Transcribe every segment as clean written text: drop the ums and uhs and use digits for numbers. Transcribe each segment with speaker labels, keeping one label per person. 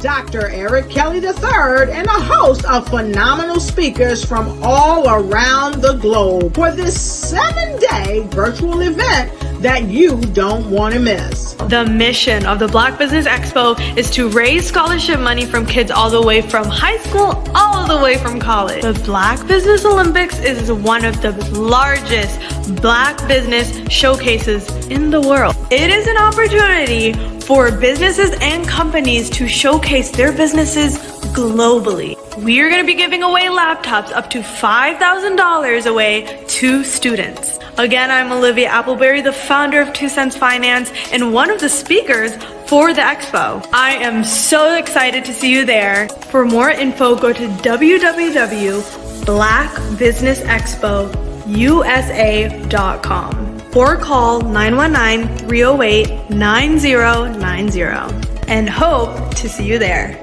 Speaker 1: Dr. Eric Kelly III and a host of phenomenal speakers from all around the globe for this 7-day virtual event that you don't want to miss.
Speaker 2: The mission of the Black Business Expo is to raise scholarship money from kids all the way from high school all the way from college. The Black Business Olympics is one of the largest Black business showcases in the world. It is an opportunity for businesses and companies to showcase their businesses globally. We are going to be giving away laptops up to $5,000 away to students. Again, I'm Olivia Appleberry, the founder of 2 Cents Finance and one of the speakers for the expo. I am so excited to see you there. For more info, go to www.blackbusinessexpousa.com or call 919-308-9090 and hope to see you there.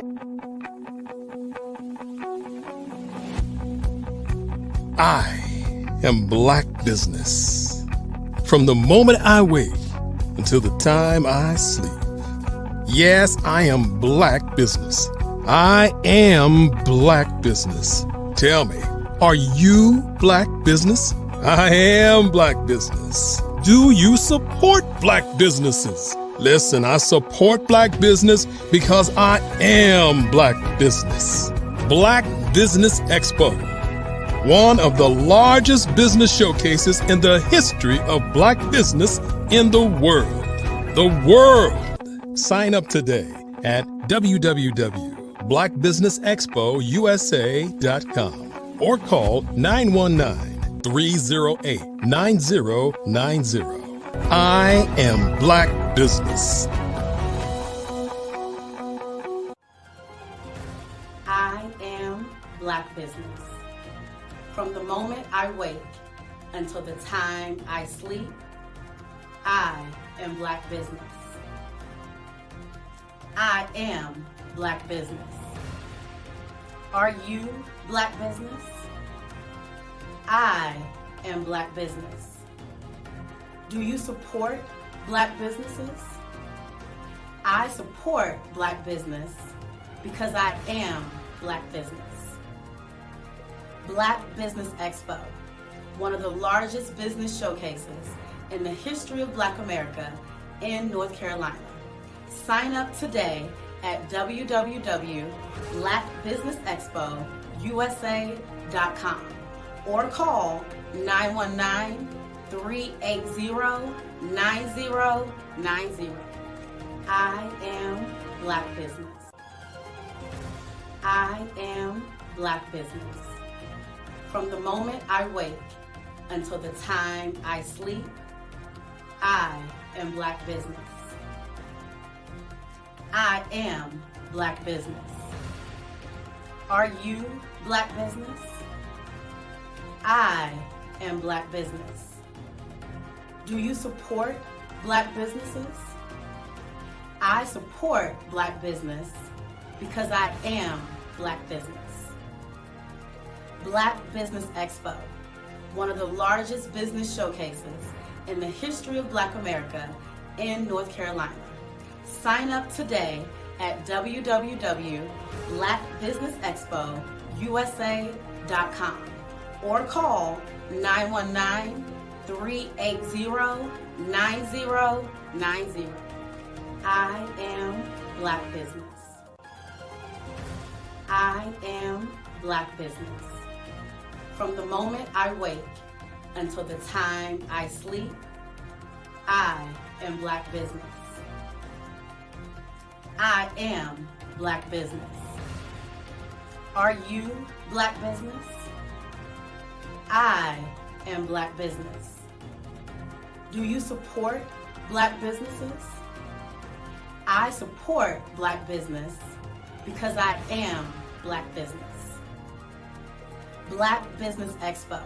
Speaker 3: I am Black Business. From the moment I wake until the time I sleep. Yes, I am Black Business. I am Black Business. Tell me, are you Black Business? I am Black Business. Do you support Black businesses? Listen, I support Black business because I am Black Business. Black Business Expo, one of the largest business showcases in the history of Black business in the world. The world! Sign up today at www.blackbusinessexpousa.com or call 919-308-9090. I am Black Business.
Speaker 4: I am Black Business. From the moment I wake until the time I sleep, I am Black Business. I am Black Business. Are you Black Business? I am Black Business. Do you support Black businesses? I support Black business because I am Black business. Black Business Expo, one of the largest business showcases in the history of Black America in North Carolina. Sign up today at www.blackbusinessexpousa.com or call 919-380-9090. I am Black Business. I am Black Business. From the moment I wake until the time I sleep, I am Black Business. I am Black Business. Are you Black Business? I am Black Business. Do you support Black businesses? I support Black business because I am Black business. Black Business Expo, one of the largest business showcases in the history of Black America in North Carolina. Sign up today at www.blackbusinessexpousa.com or call 919-380-9090. I am Black Business. I am Black Business. From the moment I wake until the time I sleep, I am Black Business. I am Black Business. Are you Black Business? I am Black Business. Do you support Black businesses? I support Black business because I am Black business. Black Business Expo,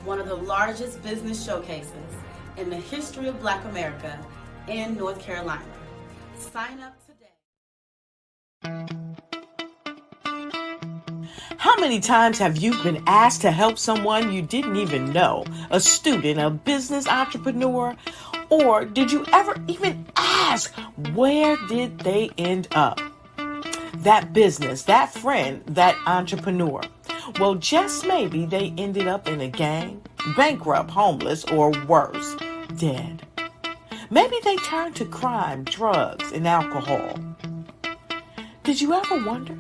Speaker 4: one of the largest business showcases in the history of Black America in North Carolina. Sign up today.
Speaker 5: How many times have you been asked to help someone you didn't even know, a student, a business entrepreneur, or did you ever even ask, where did they end up? that business, that friend, that entrepreneur. Well, just maybe they ended up in a gang, bankrupt, homeless, or worse, dead. Maybe they turned to crime, drugs, and alcohol. Did you ever wonder?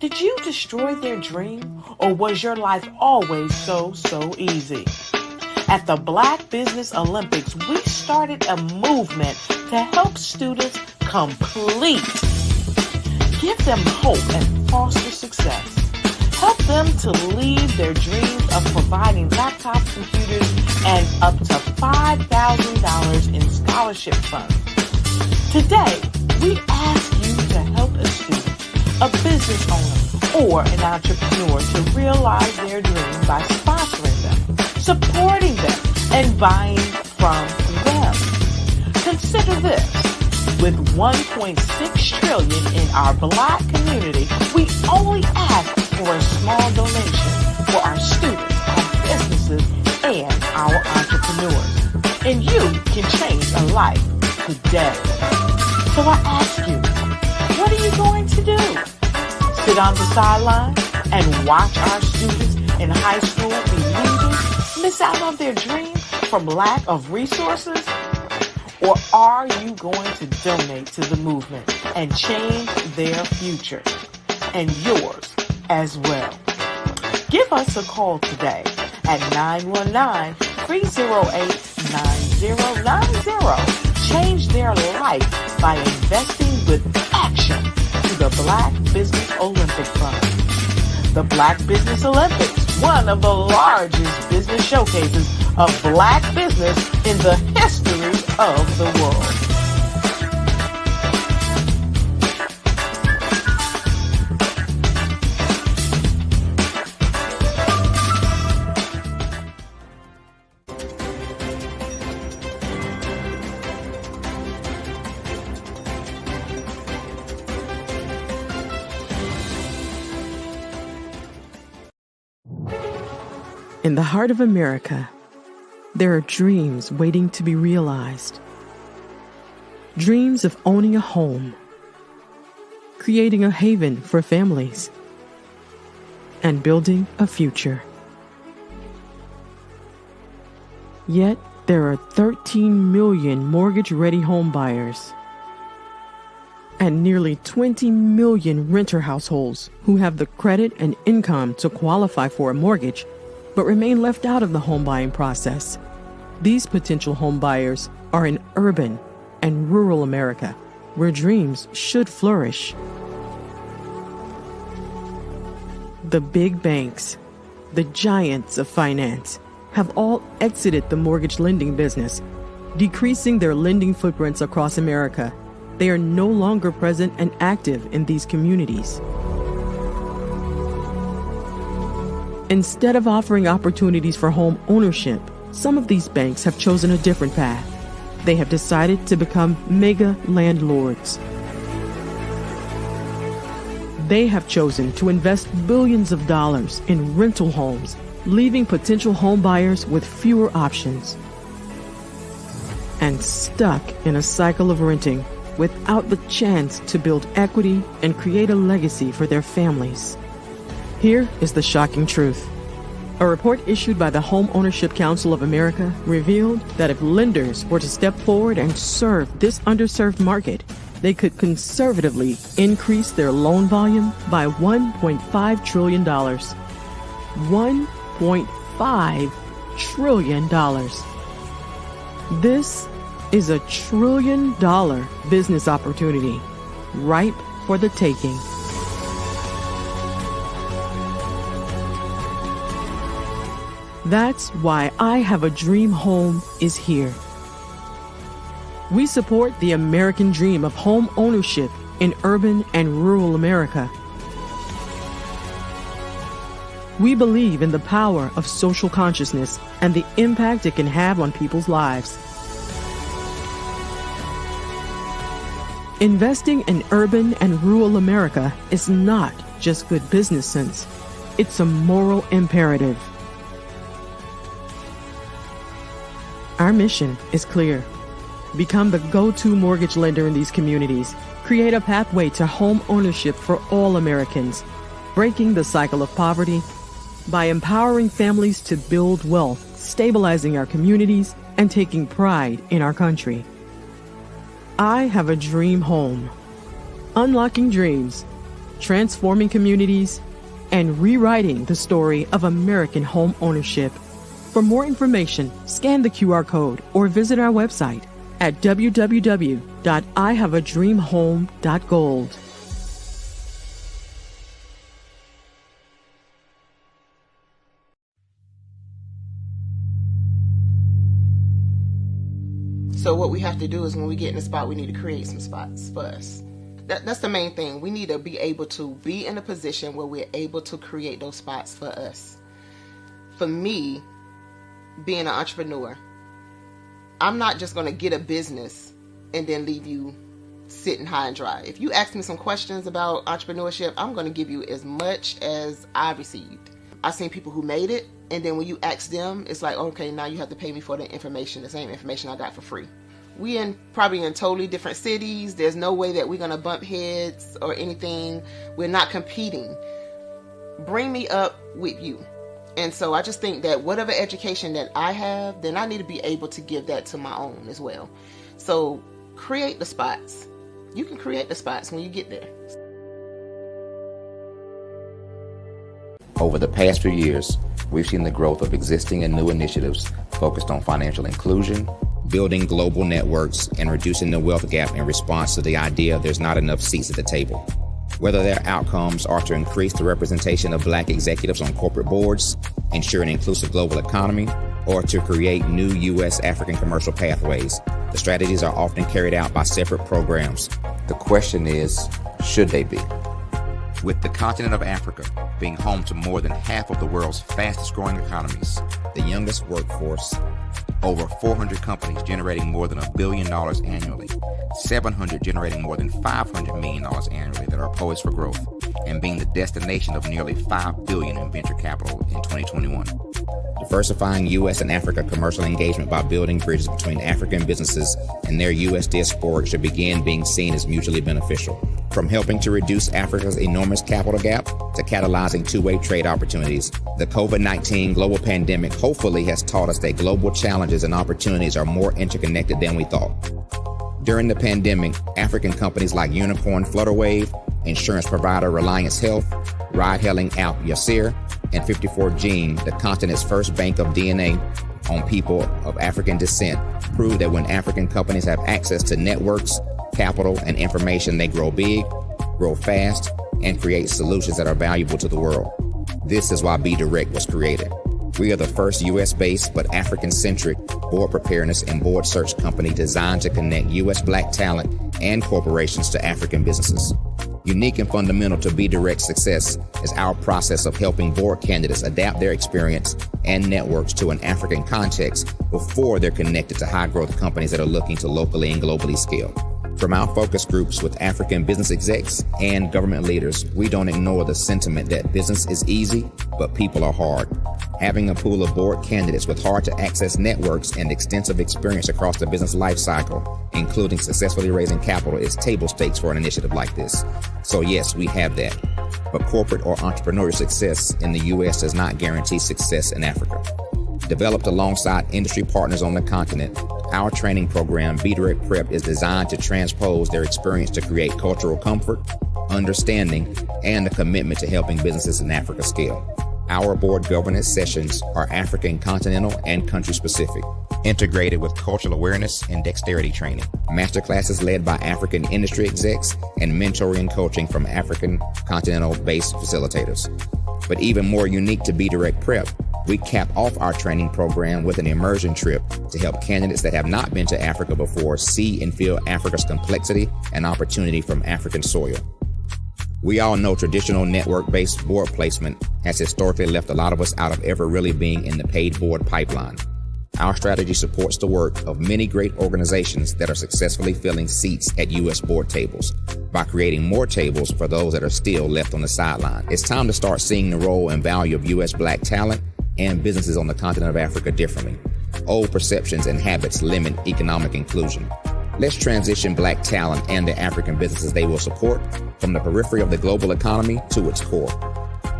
Speaker 5: Did you destroy their dream, or was your life always so easy? At the Black Business Olympics, we started a movement to help students complete. Give them hope and foster success. Help them to leave their dreams of providing laptops, computers, and up to $5,000 in scholarship funds. Today, we ask you to help a student, a business owner, or an entrepreneur to realize their dream by sponsoring them, supporting them, and buying from them. Consider this. With $1.6 trillion in our Black community, we only ask for a small donation for our students, our businesses, and our entrepreneurs. And you can change a life today. So I ask you, what are you going to do? Sit on the sideline and watch our students in high school be losers, miss out on their dreams from lack of resources? Or are you going to donate to the movement and change their future and yours as well? Give us a call today at 919-308-9090. Change their life by investing with action to the Black Business Olympic Fund. The Black Business Olympics, one of the largest business showcases of Black business in the history of the world.
Speaker 6: In the heart of America, there are dreams waiting to be realized. Dreams of owning a home, creating a haven for families, and building a future. Yet, there are 13 million mortgage-ready home buyers and nearly 20 million renter households who have the credit and income to qualify for a mortgage but remain left out of the home buying process. These potential home buyers are in urban and rural America, where dreams should flourish. The big banks, the giants of finance, have all exited the mortgage lending business, decreasing their lending footprints across America. They are no longer present and active in these communities. Instead of offering opportunities for home ownership, some of these banks have chosen a different path. They have decided to become mega landlords. They have chosen to invest billions of dollars in rental homes, leaving potential home buyers with fewer options and stuck in a cycle of renting without the chance to build equity and create a legacy for their families. Here is the shocking truth. A report issued by the Home Ownership Council of America revealed that if lenders were to step forward and serve this underserved market, they could conservatively increase their loan volume by $1.5 trillion. $1.5 trillion. This is a $1 trillion business opportunity, ripe for the taking. That's why I Have a Dream Home is here. We support the American dream of home ownership in urban and rural America. We believe in the power of social consciousness and the impact it can have on people's lives. Investing in urban and rural America is not just good business sense. It's a moral imperative. Our mission is clear. Become the go-to mortgage lender in these communities. Create a pathway to home ownership for all Americans, breaking the cycle of poverty by empowering families to build wealth, stabilizing our communities, and taking pride in our country. I have a dream home. Unlocking dreams, transforming communities, and rewriting the story of American home ownership. For more information, scan the QR code or visit our website at www.ihaveadreamhome.gold.
Speaker 7: So what we have to do is when we get in a spot, we need to create some spots for us. That's the main thing. We need to be able to be in a position where we're able to create those spots for us. For me, being an entrepreneur, I'm not just going to get a business and then leave you sitting high and dry. If you ask me some questions about entrepreneurship, I'm going to give you as much as I received. I've seen people who made it, and then when you ask them, it's like, okay, now you have to pay me for the information, the same information I got for free. We probably in totally different cities. There's no way that we're going to bump heads or anything. We're not competing. Bring me up with you. And so I just think that whatever education that I have, then I need to be able to give that to my own as well. So create the spots. You can create the spots when you get there.
Speaker 8: Over the past few years, we've seen the growth of existing and new initiatives focused on financial inclusion, building global networks, and reducing the wealth gap in response to the idea there's not enough seats at the table. Whether their outcomes are to increase the representation of Black executives on corporate boards, ensure an inclusive global economy, or to create new U.S. African commercial pathways, the strategies are often carried out by separate programs. The question is, should they be? With the continent of Africa being home to more than half of the world's fastest growing economies, the youngest workforce, over 400 companies generating more than $1 billion annually, 700 generating more than $500 million annually that are poised for growth, and being the destination of nearly $5 billion in venture capital in 2021. Diversifying U.S. and Africa commercial engagement by building bridges between African businesses and their U.S. diaspora should begin being seen as mutually beneficial. From helping to reduce Africa's enormous capital gap to catalyzing two-way trade opportunities, the COVID-19 global pandemic hopefully has taught us that global challenges and opportunities are more interconnected than we thought. During the pandemic, African companies like Unicorn Flutterwave, insurance provider Reliance Health, ride-hailing app Yasir, and 54Gene, the continent's first bank of DNA on people of African descent, proved that when African companies have access to networks, capital, and information, they grow big, grow fast, and create solutions that are valuable to the world. This is why Be Direct was created. We are the first U.S.-based but African-centric board preparedness and board search company designed to connect U.S. Black talent and corporations to African businesses. Unique and fundamental to Be Direct's success is our process of helping board candidates adapt their experience and networks to an African context before they're connected to high-growth companies that are looking to locally and globally scale. From our focus groups with African business execs and government leaders, we don't ignore the sentiment that business is easy, but people are hard. Having a pool of board candidates with hard-to-access networks and extensive experience across the business life cycle, including successfully raising capital, is table stakes for an initiative like this. So yes, we have that. But corporate or entrepreneurial success in the U.S. does not guarantee success in Africa. Developed alongside industry partners on the continent, our training program, Be Direct Prep, is designed to transpose their experience to create cultural comfort, understanding, and a commitment to helping businesses in Africa scale. Our board governance sessions are African, continental, and country-specific, integrated with cultural awareness and dexterity training, masterclasses led by African industry execs, and mentoring and coaching from African continental-based facilitators. But even more unique to Be Direct Prep, we cap off our training program with an immersion trip to help candidates that have not been to Africa before see and feel Africa's complexity and opportunity from African soil. We all know traditional network-based board placement has historically left a lot of us out of ever really being in the paid board pipeline. Our strategy supports the work of many great organizations that are successfully filling seats at U.S. board tables by creating more tables for those that are still left on the sideline. It's time to start seeing the role and value of U.S. Black talent and businesses on the continent of Africa differently. Old perceptions and habits limit economic inclusion. Let's transition Black talent and the African businesses they will support from the periphery of the global economy to its core.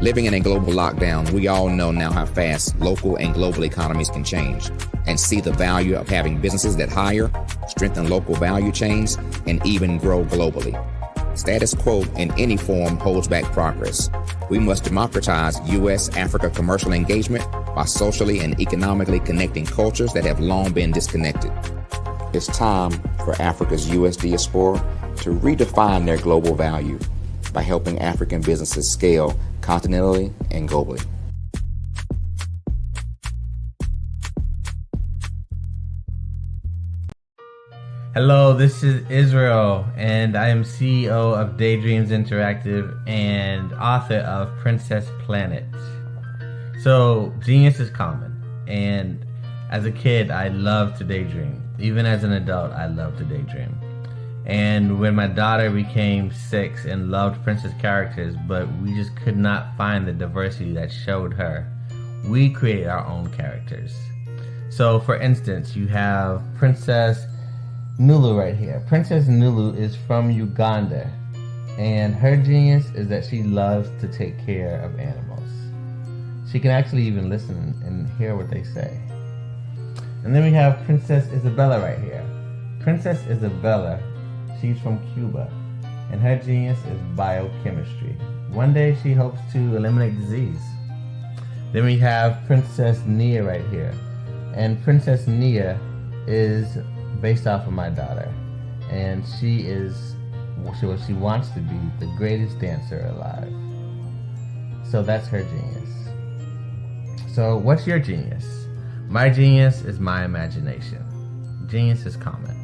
Speaker 8: Living in a global lockdown, we all know now how fast local and global economies can change, and see the value of having businesses that hire, strengthen local value chains, and even grow globally. Status quo in any form holds back progress. We must democratize U.S.-Africa commercial engagement by socially and economically connecting cultures that have long been disconnected. It's time for Africa's U.S. diaspora to redefine their global value by helping African businesses scale continentally and globally.
Speaker 9: Hello, this is Israel, and I am CEO of Daydreams Interactive and author of Princess Planet. So, genius is common, and as a kid, I loved to daydream. Even as an adult, I love to daydream. And when my daughter became 6 and loved princess characters, but we just could not find the diversity that showed her, we created our own characters. So, for instance, you have Princess Nulu right here. Princess Nulu is from Uganda, and her genius is that she loves to take care of animals. She can actually even listen and hear what they say. And then we have Princess Isabella right here. Princess Isabella, she's from Cuba, and her genius is biochemistry. One day she hopes to eliminate disease. Then we have Princess Nia right here, and Princess Nia is based off of my daughter, and she wants to be the greatest dancer alive. So that's her genius. So what's your genius? My genius is my imagination. Genius is common.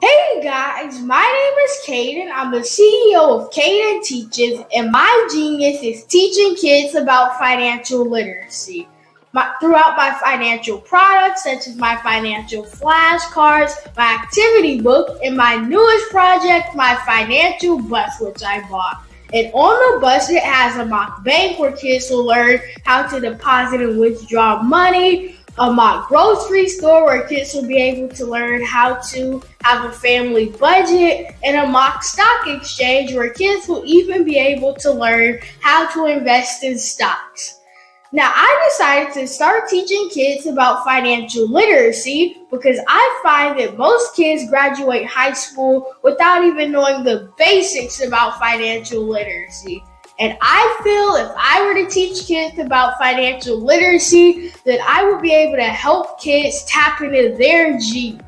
Speaker 10: Hey guys, my name is Caden. I'm the CEO of Caden Teaches, and my genius is teaching kids about financial literacy. Throughout my financial products, such as my financial flashcards, my activity book, and my newest project, my financial bus, which I bought. And on the bus, it has a mock bank where kids will learn how to deposit and withdraw money, a mock grocery store where kids will be able to learn how to have a family budget, and a mock stock exchange where kids will even be able to learn how to invest in stocks. Now, I decided to start teaching kids about financial literacy because I find that most kids graduate high school without even knowing the basics about financial literacy. And I feel if I were to teach kids about financial literacy, that I would be able to help kids tap into their genius.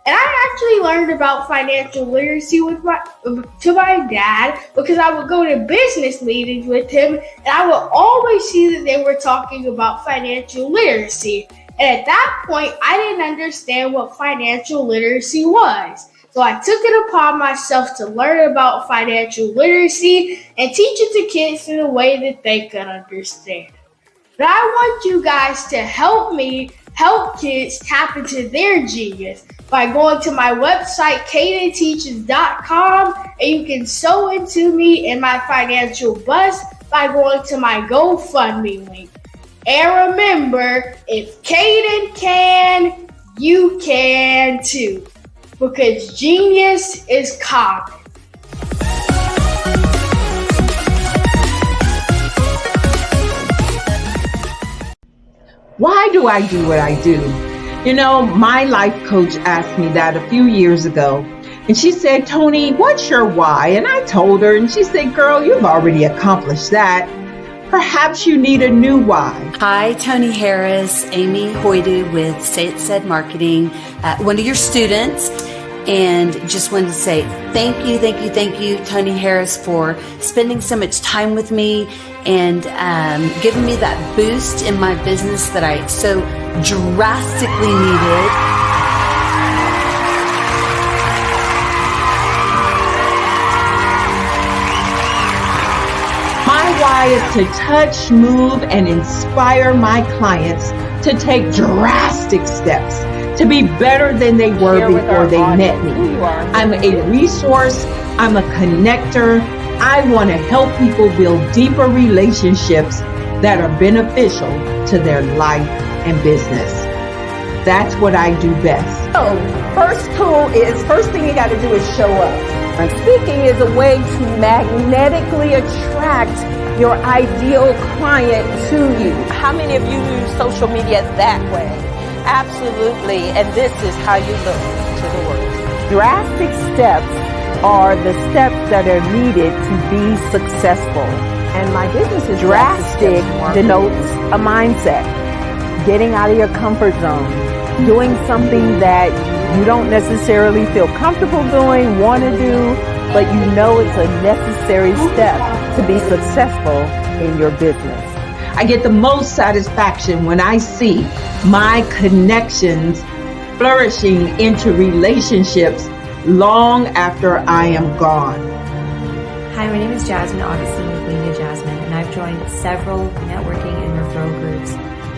Speaker 10: And I actually learned about financial literacy to my dad because I would go to business meetings with him, and I would always see that they were talking about financial literacy. And at that point, I didn't understand what financial literacy was. So I took it upon myself to learn about financial literacy and teach it to kids in a way that they could understand. But I want you guys to help me help kids tap into their genius by going to my website, cadenteaches.com, and you can sew into me in my financial bus by going to my GoFundMe link. And remember, if Caden can, you can too, because genius is common.
Speaker 11: Why do I do what I do? You know, my life coach asked me that a few years ago, and she said, Tony, what's your why? And I told her, and she said, girl, you've already accomplished that. Perhaps you need a new why.
Speaker 12: Hi, Tony Harris, Amy Hoydu with Say It Said Marketing, one of your students. And just wanted to say thank you, Tony Harris, for spending so much time with me and giving me that boost in my business that I so drastically needed.
Speaker 11: My why is to touch, move, and inspire my clients to take drastic steps to be better than they were before they met me. I'm a resource. I'm a connector. I want to help people build deeper relationships that are beneficial to their life and business. That's what I do best.
Speaker 13: So, first thing you got to do is show up. And speaking is a way to magnetically attract your ideal client to you. How many of you use social media that way? Absolutely. And this is how you look to the world. Drastic steps are the steps that are needed to be successful. And my business is drastic denotes a mindset. Getting out of your comfort zone. Doing something that you don't necessarily feel comfortable doing, want to do, but you know it's a necessary step to be successful in your business.
Speaker 11: I get the most satisfaction when I see my connections flourishing into relationships long after I am gone.
Speaker 14: Hi, my name is Jasmine Augustine with Media Jasmine, and I've joined several networking and referral groups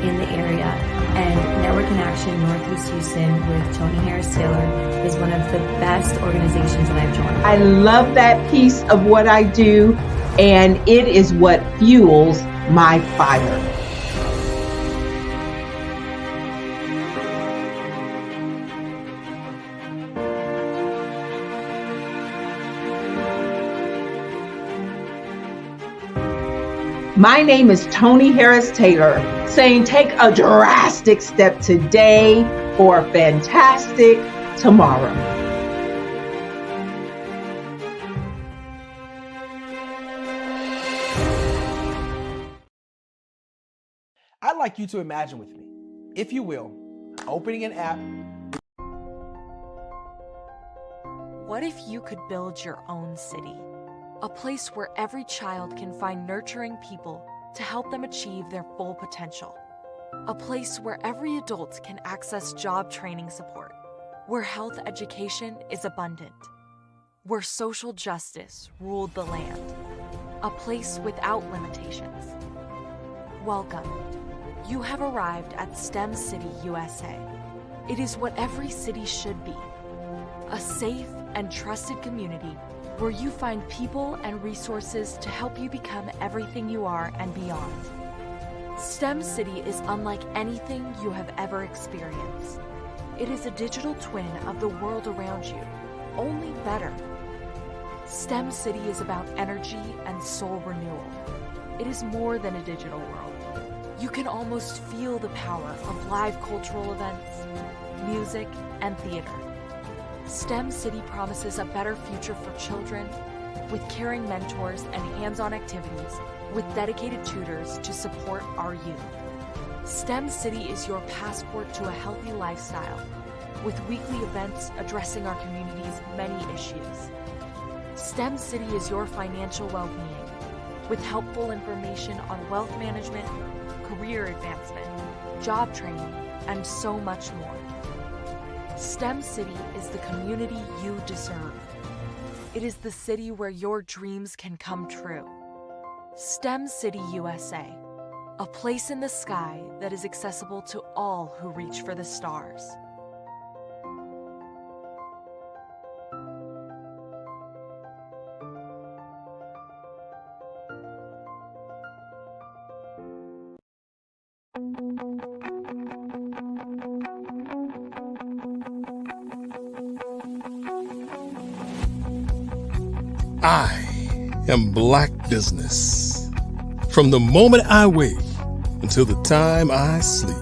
Speaker 14: in the area. And Network in Action Northeast Houston with Tony Harris Taylor is one of the best organizations that I've joined.
Speaker 11: I love that piece of what I do, and it is what fuels my fire. My name is Tony Harris Taylor, saying take a drastic step today for a fantastic tomorrow.
Speaker 15: I'd like you to imagine with me, if you will, opening an app.
Speaker 16: What if you could build your own city? A place where every child can find nurturing people to help them achieve their full potential. A place where every adult can access job training support. Where health education is abundant. Where social justice ruled the land. A place without limitations. Welcome. You have arrived at STEM City USA. It is what every city should be. A safe and trusted community where you find people and resources to help you become everything you are and beyond. STEM City is unlike anything you have ever experienced. It is a digital twin of the world around you, only better. STEM City is about energy and soul renewal. It is more than a digital world. You can almost feel the power of live cultural events, music, and theater. STEM City promises a better future for children with caring mentors and hands-on activities with dedicated tutors to support our youth. STEM City is your passport to a healthy lifestyle with weekly events addressing our community's many issues. STEM City is your financial well-being with helpful information on wealth management, career advancement, job training, and so much more. STEM City is the community you deserve. It is the city where your dreams can come true. STEM City USA, a place in the sky that is accessible to all who reach for the stars.
Speaker 3: I am Black Business. From the moment I wake until the time I sleep.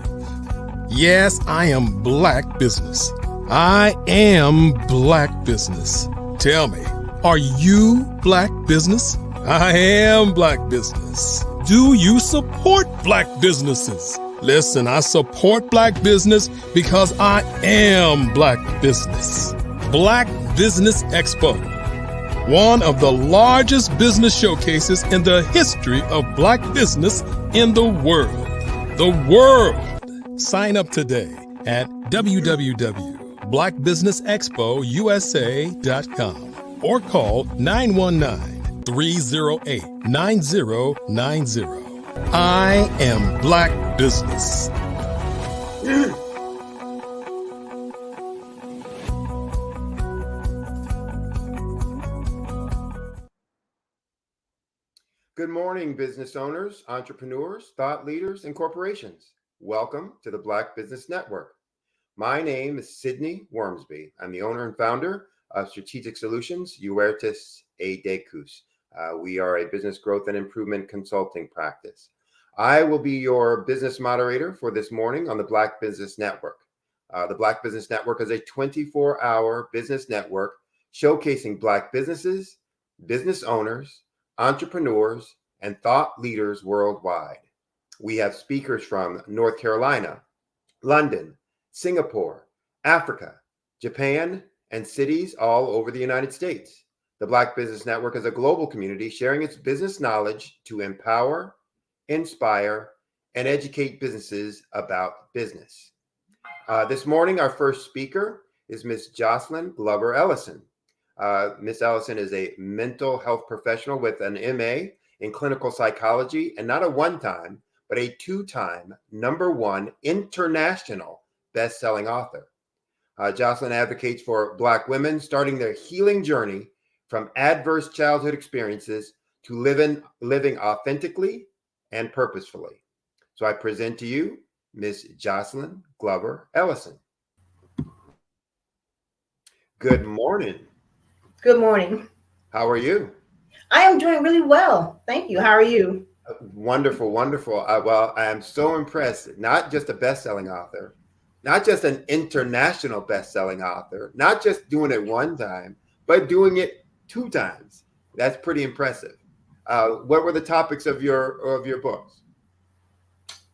Speaker 3: Yes, I am Black Business. I am Black Business. Tell me, are you Black Business? I am Black Business. Do you support Black businesses? Listen, I support Black business because I am Black Business. Black Business Expo, one of the largest business showcases in the history of Black business in the world. The world! Sign up today at www.blackbusinessexpousa.com or call 919-308-9090. I am Black Business.
Speaker 17: Good Good morning, business owners, entrepreneurs, thought leaders, and corporations. Welcome to the Black Business Network. My name is Sidney Wormsby. I'm the owner and founder of Strategic Solutions, Huertas e Decus. We are a business growth and improvement consulting practice. I will be your business moderator for this morning on the Black Business Network. The Black Business Network is a 24-hour business network showcasing Black businesses, business owners, entrepreneurs, and thought leaders worldwide. We have speakers from North Carolina, London, Singapore, Africa, Japan, and cities all over the United States. The Black Business Network is a global community sharing its business knowledge to empower, inspire, and educate businesses about business. This morning, our first speaker is Ms. Jocelyn Glover Ellison. Ms. Ellison is a mental health professional with an MA in clinical psychology, and not a one-time, but a two-time #1 international best-selling author. Jocelyn advocates for Black women starting their healing journey from adverse childhood experiences to living authentically and purposefully. So I present to you Ms. Jocelyn Glover Ellison. Good morning.
Speaker 18: Good morning.
Speaker 17: How are you?
Speaker 18: I am doing really well. Thank you. How are you?
Speaker 17: Wonderful, wonderful. Well, I am so impressed. Not just a best-selling author, not just an international best-selling author, not just doing it one time, but doing it 2 times. That's pretty impressive. What were the topics of your books?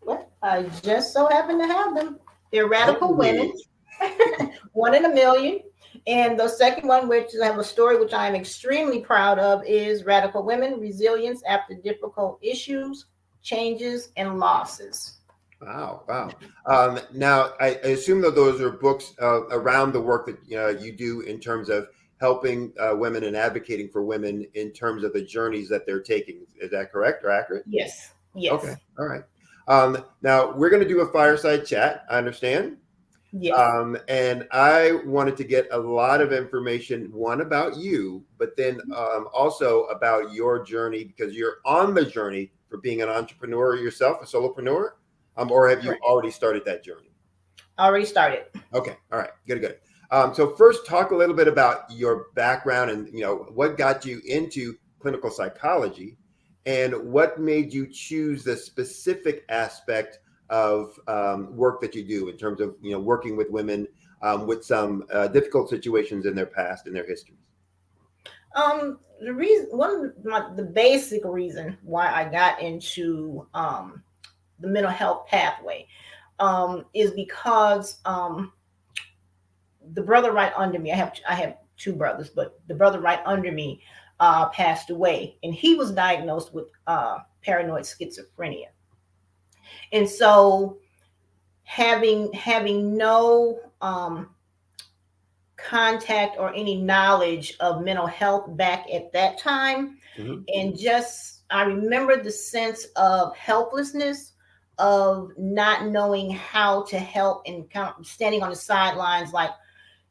Speaker 18: Well, I just so happen to have them. They're Radical Women, 1 in a Million. And the second one, which I have a story which I am extremely proud of, is Radical Women, Resilience After Difficult Issues, Changes, and Losses.
Speaker 17: Wow. Now, I assume that those are books around the work that you do in terms of helping women and advocating for women in terms of the journeys that they're taking. Is that correct or accurate?
Speaker 18: Yes. Yes.
Speaker 17: Okay. All right. Now, we're going to do a fireside chat. I understand.
Speaker 18: Yes.
Speaker 17: And I wanted to get a lot of information, one about you, but then also about your journey, because you're on the journey for being an entrepreneur yourself, a solopreneur, or have you already started that journey?
Speaker 18: Already started.
Speaker 17: Okay. All right. Good. So first, talk a little bit about your background and what got you into clinical psychology, and what made you choose the specific aspect of work that you do in terms of working with women with some difficult situations in their past and their histories.
Speaker 18: The reason, the basic reason why I got into the mental health pathway is because the brother right under me, I have 2 brothers, but the brother right under me passed away, and he was diagnosed with paranoid schizophrenia. And so having no contact or any knowledge of mental health back at that time, and just I remember the sense of helplessness, of not knowing how to help, and kind of standing on the sidelines like,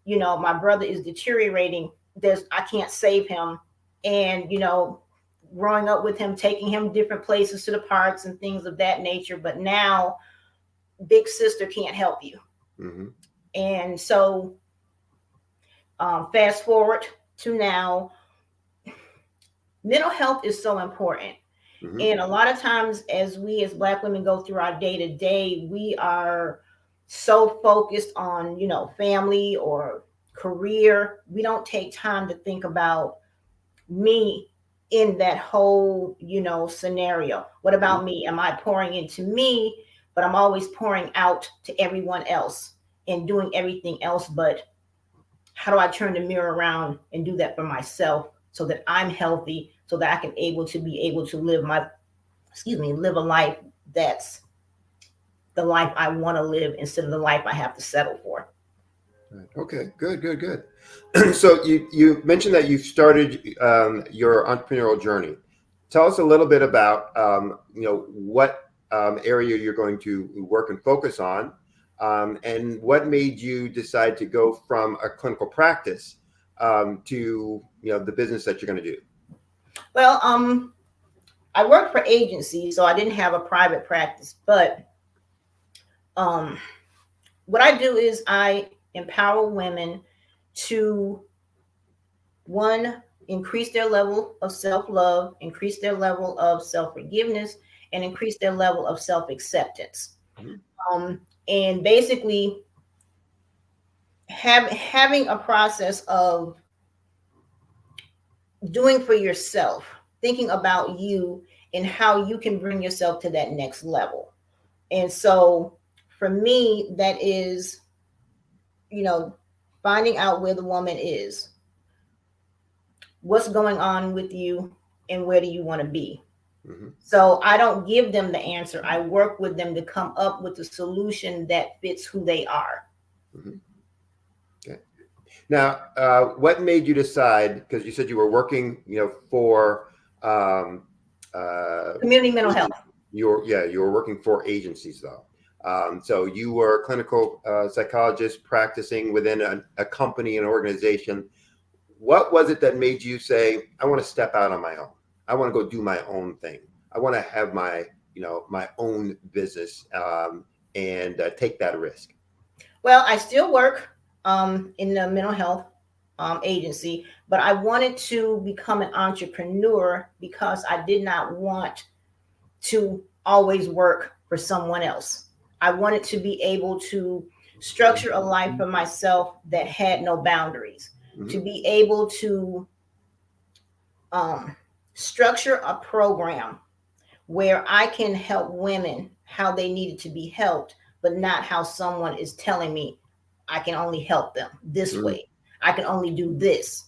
Speaker 18: my brother is deteriorating, I can't save him. And growing up with him, taking him different places to the parks and things of that nature, but now big sister can't help you. And so fast forward to now, mental health is so important. And a lot of times as Black women go through our day-to-day, we are so focused on family or career, we don't take time to think about me in that whole scenario. What about me? Am I pouring into me, but I'm always pouring out to everyone else and doing everything else? But how do I turn the mirror around and do that for myself so that I'm healthy, so that I can be able to live live a life that's the life I want to live instead of the life I have to settle for.
Speaker 17: Okay, good. So you mentioned that you've started your entrepreneurial journey. Tell us a little bit about what area you're going to work and focus on, and what made you decide to go from a clinical practice to the business that you're going to do.
Speaker 18: Well, I worked for agencies, so I didn't have a private practice. But what I do is I empower women to, one, increase their level of self-love, increase their level of self-forgiveness, and increase their level of self-acceptance. And basically having a process of doing for yourself, thinking about you and how you can bring yourself to that next level. And so for me, that is, finding out where the woman is, what's going on with you, and where do you want to be. So I don't give them the answer. I work with them to come up with a solution that fits who they are.
Speaker 17: Okay. Now, what made you decide, because you said you were working, for
Speaker 18: community mental health.
Speaker 17: You were working for agencies though. So you were a clinical psychologist practicing within a company, an organization. What was it that made you say, I want to step out on my own? I want to go do my own thing. I want to have my, my own business and take that risk.
Speaker 18: Well, I still work in the mental health agency, but I wanted to become an entrepreneur because I did not want to always work for someone else. I wanted to be able to structure a life for myself that had no boundaries, to be able to structure a program where I can help women how they needed to be helped, but not how someone is telling me I can only help them this way. I can only do this.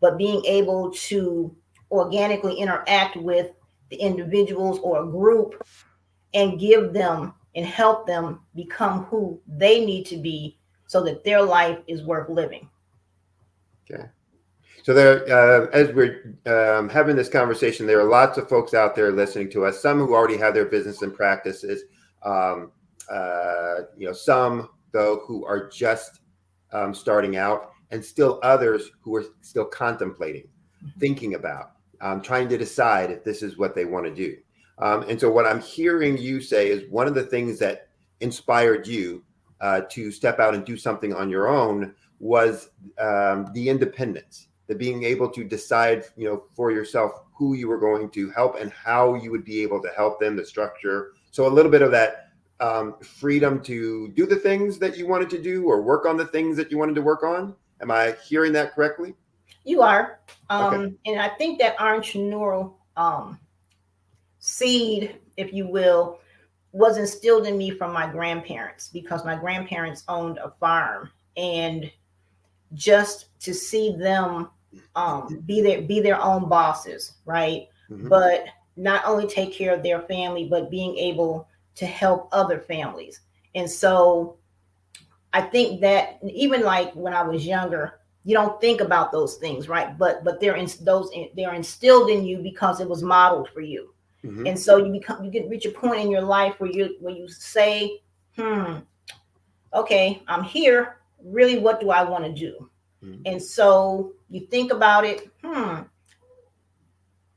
Speaker 18: But being able to organically interact with the individuals or a group and give them and help them become who they need to be so that their life is worth living.
Speaker 17: Okay. So there, as we're having this conversation, there are lots of folks out there listening to us, some who already have their business and practices, some though who are just starting out, and still others who are still contemplating, thinking about, trying to decide if this is what they want to do. And so what I'm hearing you say is one of the things that inspired you to step out and do something on your own was the independence, the being able to decide, for yourself who you were going to help and how you would be able to help them, the structure. So a little bit of that freedom to do the things that you wanted to do or work on the things that you wanted to work on. Am I hearing that correctly?
Speaker 18: You are.
Speaker 17: Okay.
Speaker 18: And I think that entrepreneurial seed, if you will, was instilled in me from my grandparents, because my grandparents owned a farm, and just to see them be their own bosses, right? But not only take care of their family, but being able to help other families. And so I think that even like when I was younger, you don't think about those things, right? But they're instilled in you because it was modeled for you. And so you can reach a point in your life where you say, okay, I'm here. Really, what do I want to do? And so you think about it,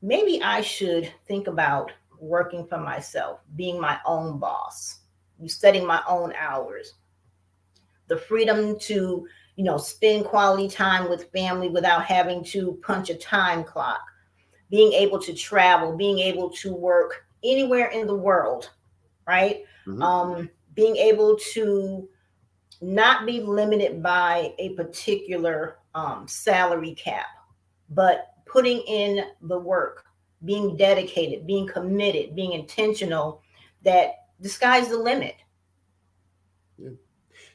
Speaker 18: maybe I should think about working for myself, being my own boss, setting my own hours, the freedom to, spend quality time with family without having to punch a time clock, being able to travel, being able to work anywhere in the world, right? Being able to not be limited by a particular salary cap, but putting in the work, being dedicated, being committed, being intentional, that the sky's the limit.
Speaker 17: Yeah.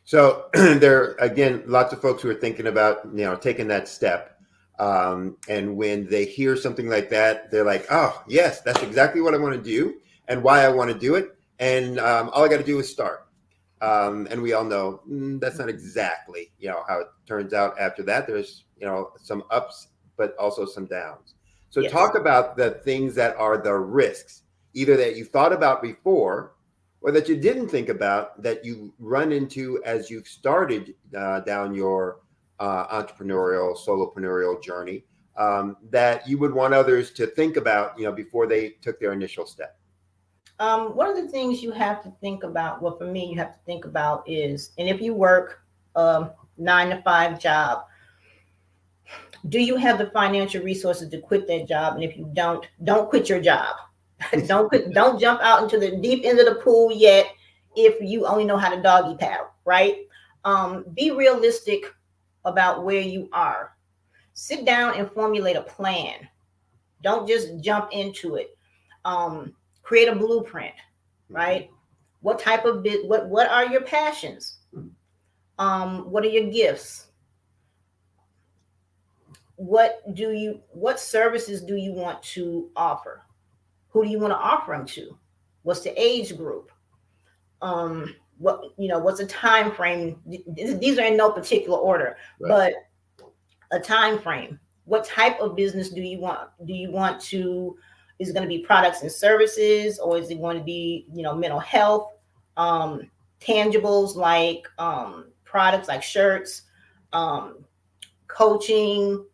Speaker 17: So there, again, lots of folks who are thinking about, taking that step. And when they hear something like that, they're like, oh, yes, that's exactly what I want to do and why I want to do it. And all I got to do is start. And we all know that's not exactly, how it turns out after that. There's, some ups, but also some downs. So
Speaker 18: Yes.
Speaker 17: Talk about the things that are the risks, either that you thought about before or that you didn't think about, that you run into as you've started down your entrepreneurial, solopreneurial journey. that you would want others to think about, before they took their initial step?
Speaker 18: One of the things you have to think about, well, for me, you have to think about is, and if you work a 9-to-5 job, do you have the financial resources to quit that job? And if you don't quit your job. Don't jump out into the deep end of the pool yet if you only know how to doggy paddle, right? Be realistic about where you are. Sit down and formulate a plan. Don't just jump into it. Create a blueprint, right? What type of what are your passions? What are your gifts? What services do you want to offer? Who do you want to offer them to? What's the age group? What's a time frame? These are in no particular order, right. But a time frame. What type of business do you want? Is it going to be products and services, or is it going to be, mental health, tangibles like products like shirts, coaching,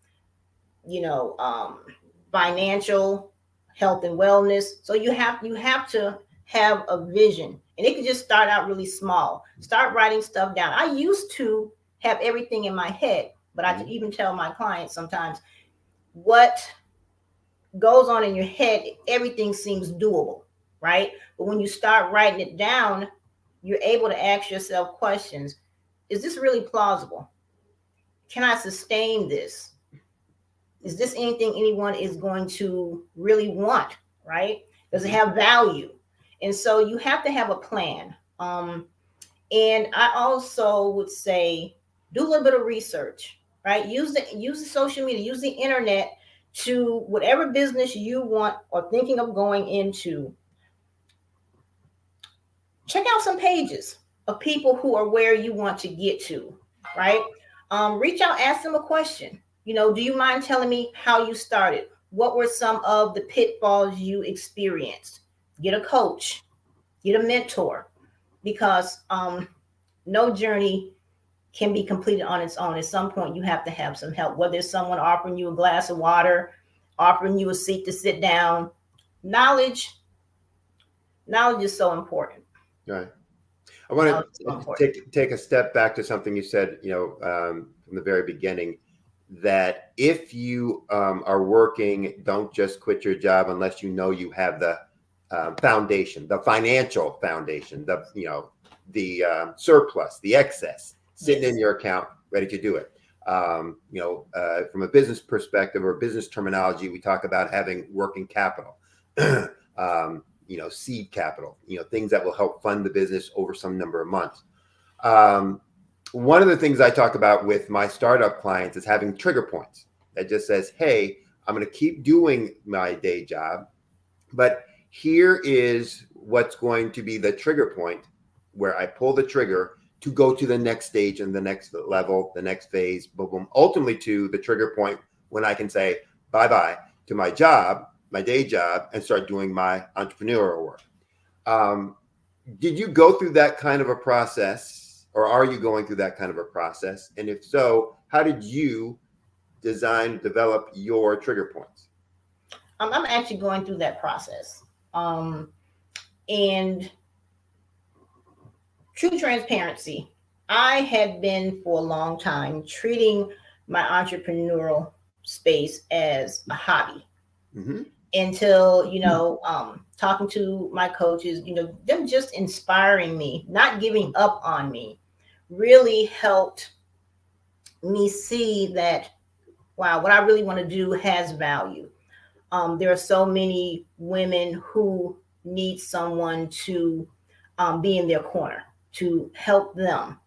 Speaker 18: financial, health and wellness. So you have to have a vision, and it can just start out really small. Start writing stuff down. I used to have everything in my head, but I even tell my clients sometimes, what goes on in your head, everything seems doable, right? But when you start writing it down, you're able to ask yourself questions. Is this really plausible? Can I sustain this? Is this anything anyone is going to really want, right? Does it have value? And so you have to have a plan. And I also would say, do a little bit of research, right? Use the social media, use the internet to whatever business you want or thinking of going into. Check out some pages of people who are where you want to get to, right? Reach out, ask them a question. Do you mind telling me how you started? What were some of the pitfalls you experienced? Get a coach, get a mentor, because no journey can be completed on its own. At some point, you have to have some help, whether it's someone offering you a glass of water, offering you a seat to sit down. Knowledge is so important.
Speaker 17: Right. I want to take a step back to something you said, from the very beginning, that if you are working, don't just quit your job unless you know you have the foundation, the financial foundation, the surplus, the excess sitting in your account, ready to do it. From a business perspective or business terminology, we talk about having working capital, seed capital, things that will help fund the business over some number of months. One of the things I talk about with my startup clients is having trigger points that just says, hey, I'm going to keep doing my day job, but here is what's going to be the trigger point where I pull the trigger to go to the next stage and the next level, the next phase, boom, boom, ultimately to the trigger point when I can say bye-bye to my job, my day job, and start doing my entrepreneurial work. Did you go through that kind of a process, or are you going through that kind of a process? And if so, how did you develop your trigger points?
Speaker 18: I'm actually going through that process. And true transparency, I had been for a long time treating my entrepreneurial space as a hobby. Mm-hmm. Until, talking to my coaches, them just inspiring me, not giving up on me, really helped me see that, wow, what I really want to do has value. There are so many women who need someone to be in their corner to help them.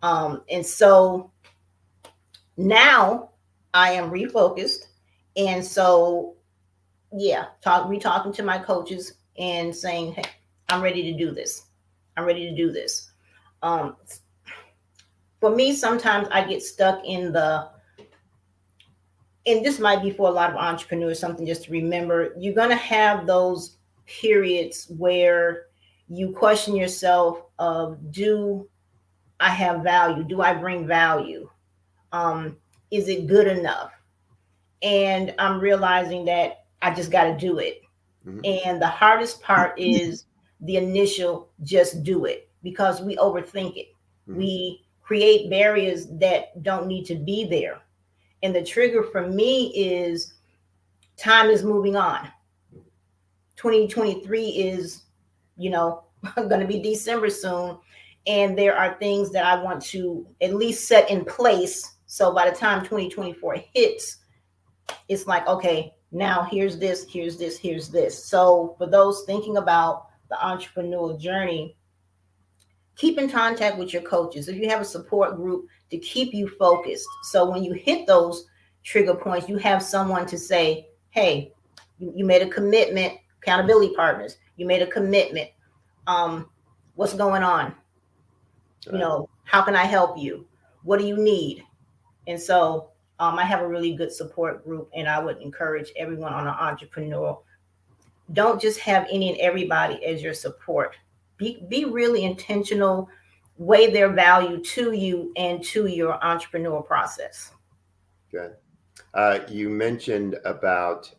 Speaker 18: And so now I am refocused. And so, talking to my coaches and saying, hey, I'm ready to do this. I'm ready to do this. For me, sometimes I get stuck in and this might be for a lot of entrepreneurs, something just to remember. You're going to have those periods where you question yourself of, do I have value? Do I bring value? Is it good enough? and I'm realizing that I just got to do it.
Speaker 17: Mhm.
Speaker 18: And the hardest part is the initial just do it, because we overthink it. We create barriers that don't need to be there. And the trigger for me is time is moving on. 2023 is, going to be December soon. And there are things that I want to at least set in place. So by the time 2024 hits, it's like, okay, now here's this, here's this, here's this. So for those thinking about the entrepreneurial journey, keep in contact with your coaches. If you have a support group, to keep you focused. So when you hit those trigger points, you have someone to say, hey, you made a commitment, accountability partners, you made a commitment. What's going on? How can I help you? What do you need? And so I have a really good support group, and I would encourage everyone on an entrepreneur, don't just have any and everybody as your support. Be really intentional, weigh their value to you and to your entrepreneurial process.
Speaker 17: Good. You mentioned about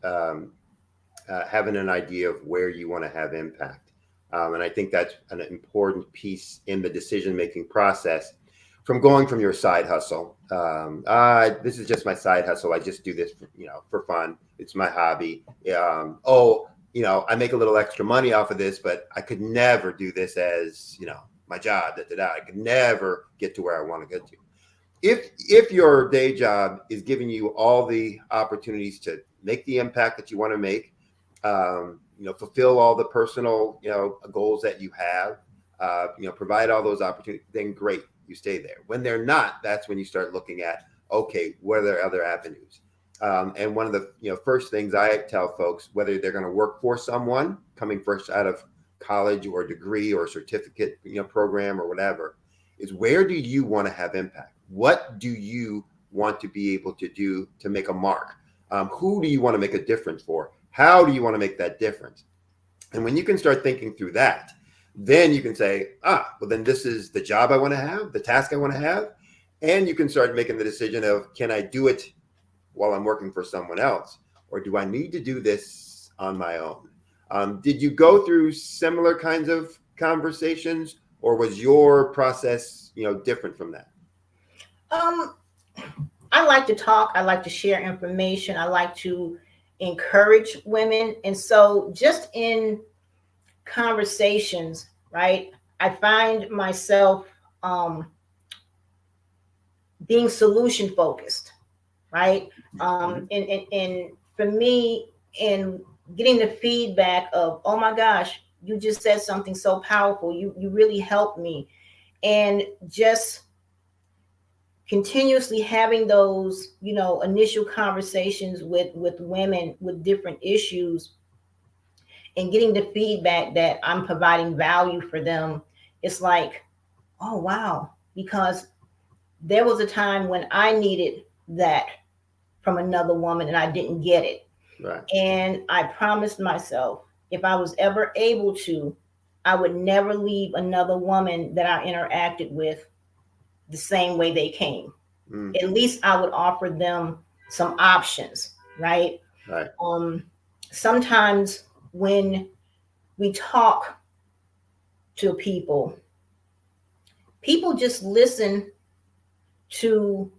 Speaker 17: having an idea of where you want to have impact. And I think that's an important piece in the decision-making process. From going from your side hustle, this is just my side hustle. I just do this, for fun. It's my hobby. I make a little extra money off of this, but I could never do this as, my job. I could never get to where I want to get to. If your day job is giving you all the opportunities to make the impact that you want to make, fulfill all the personal, goals that you have, provide all those opportunities, then great, you stay there. When they're not, that's when you start looking at, okay, what are there other avenues? And one of the first things I tell folks, whether they're going to work for someone coming fresh out of college or degree or certificate program or whatever, is where do you want to have impact? What do you want to be able to do to make a mark? Who do you want to make a difference for? How do you want to make that difference? And when you can start thinking through that, then you can say, well, then this is the job I want to have, the task I want to have. And you can start making the decision of, can I do it while I'm working for someone else? Or do I need to do this on my own? Did you go through similar kinds of conversations, or was your process, different from that?
Speaker 18: I like to talk. I like to share information. I like to encourage women. And so just in conversations, right, I find myself being solution focused, right? And for me, in getting the feedback of, oh my gosh, you just said something so powerful. You really helped me. And just continuously having those, initial conversations with women with different issues and getting the feedback that I'm providing value for them. It's like, oh, wow, because there was a time when I needed that from another woman and I didn't get it.
Speaker 17: Right.
Speaker 18: And I promised myself, if I was ever able to, I would never leave another woman that I interacted with the same way they came. At least I would offer them some options, right?
Speaker 17: Right.
Speaker 18: Sometimes when we talk to people just listen to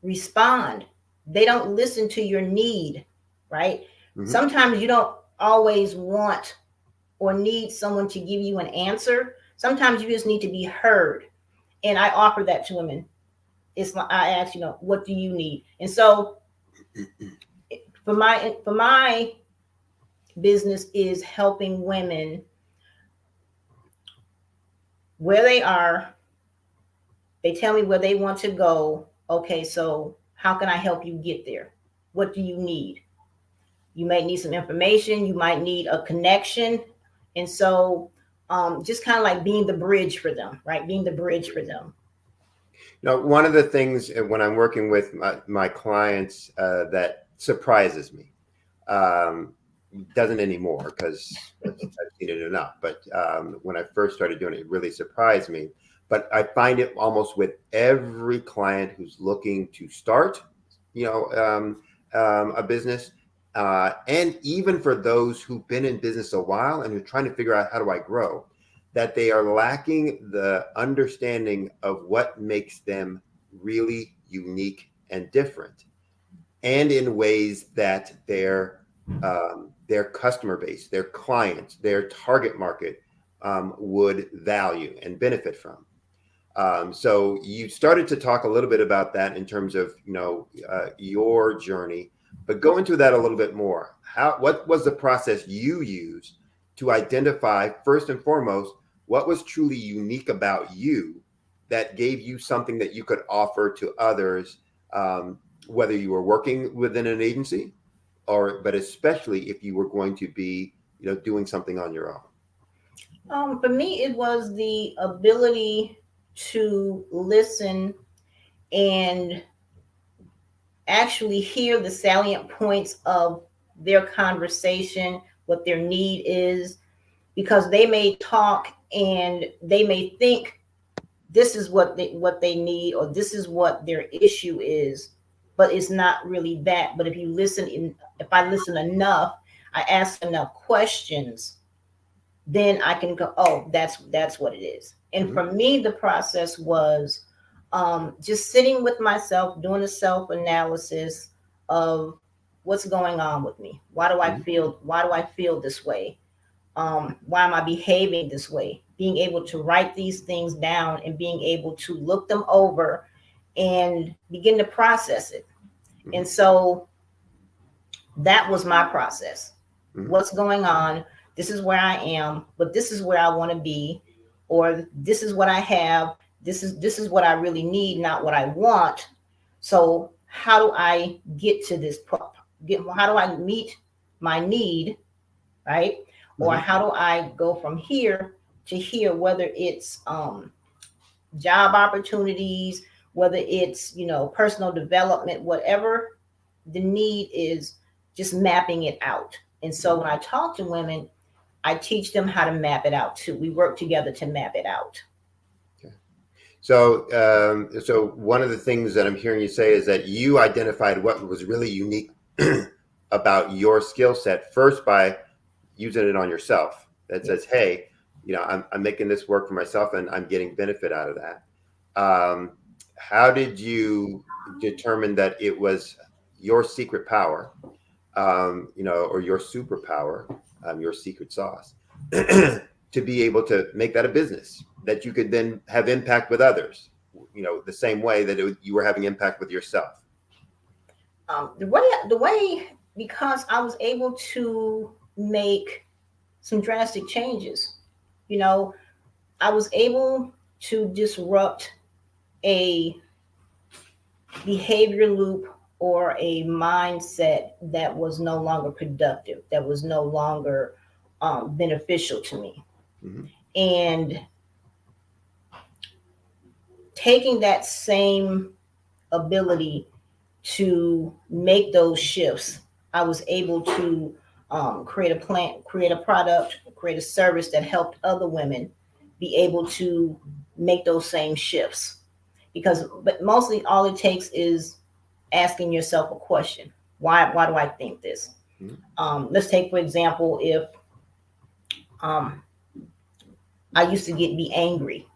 Speaker 18: respond. They don't listen to your need, right? Sometimes you don't always want or need someone to give you an answer. Sometimes you just need to be heard. And I offer that to women. It's like I ask, what do you need? And so for my business is helping women where they are. They tell me where they want to go. Okay, so how can I help you get there? What do you need? You might need some information. You might need a connection. And so just kind of like being the bridge for them, right? Being the bridge for them.
Speaker 17: One of the things when I'm working with my clients that surprises me, doesn't anymore because I've seen it enough, but when I first started doing it, it really surprised me. But I find it almost with every client who's looking to start, a business, and even for those who've been in business a while and who are trying to figure out how do I grow, that they are lacking the understanding of what makes them really unique and different, and in ways that their customer base, their clients, their target market would value and benefit from. So you started to talk a little bit about that in terms of, your journey, but go into that a little bit more. What was the process you used to identify, first and foremost, what was truly unique about you that gave you something that you could offer to others, whether you were working within an agency but especially if you were going to be, doing something on your own?
Speaker 18: For me, it was the ability to listen and actually hear the salient points of their conversation, what their need is, because they may talk and they may think this is what they need, or this is what their issue is, but it's not really that. But if I listen enough, I ask enough questions, then I can go, oh, that's what it is. And for me, the process was just sitting with myself, doing a self-analysis of what's going on with me. Why do I feel this way? Why am I behaving this way? Being able to write these things down and being able to look them over and begin to process it. And so that was my process. What's going on? This is where I am, but this is where I want to be, or this is what I have. This is what I really need, not what I want. So how do I get to this? How do I meet my need, right? Or how do I go from here to here, whether it's job opportunities, whether it's, personal development, whatever the need is, just mapping it out. And so when I talk to women, I teach them how to map it out too. We work together to map it out.
Speaker 17: Okay. So one of the things that I'm hearing you say is that you identified what was really unique about your skill set first by using it on yourself. That says, hey, I'm making this work for myself and I'm getting benefit out of that. How did you determine that it was your secret power, or your superpower, your secret sauce, to be able to make that a business that you could then have impact with others, the same way that you were having impact with yourself?
Speaker 18: The way, because I was able to make some drastic changes. I was able to disrupt a behavior loop or a mindset that was no longer productive, that was no longer beneficial to me. And taking that same ability to make those shifts, I was able to create a plan, create a product, create a service that helped other women be able to make those same shifts. But mostly all it takes is asking yourself a question. Why do I think this? Let's take, for example, if I used to be angry,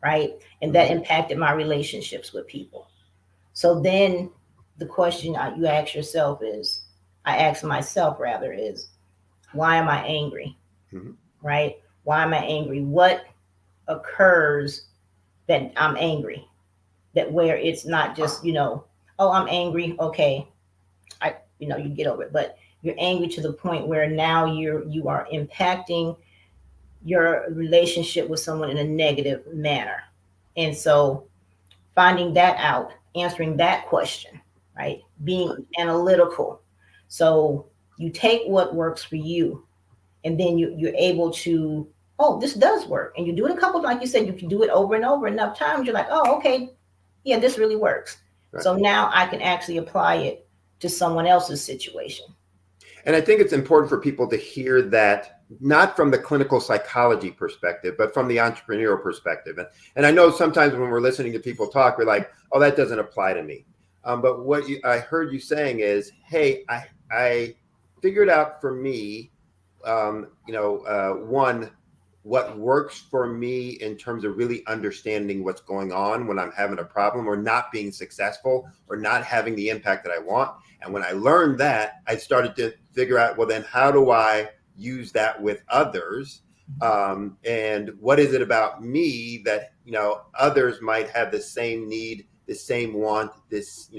Speaker 18: right? And that impacted my relationships with people. So then the question you ask yourself is, I ask myself rather, is why am I angry? Right? Why am I angry? What occurs that I'm angry? That where it's not just, oh, I'm angry. Okay. You get over it, but you're angry to the point where now you are impacting your relationship with someone in a negative manner. And so finding that out, answering that question, right? Being analytical. So you take what works for you, and then you're able to, oh, this does work. And you do it a couple, like you said, you can do it over and over enough times. You're like, oh, okay, yeah, this really works. Right. So now I can actually apply it to someone else's situation.
Speaker 17: And I think it's important for people to hear that, not from the clinical psychology perspective, but from the entrepreneurial perspective. And I know sometimes when we're listening to people talk, we're like, oh, that doesn't apply to me. But what I heard you saying is, hey, I figured out for me, one, what works for me in terms of really understanding what's going on when I'm having a problem or not being successful or not having the impact that I want. And when I learned that, I started to figure out, well, then how do I use that with others? And what is it about me that, others might have the same need, the same want, this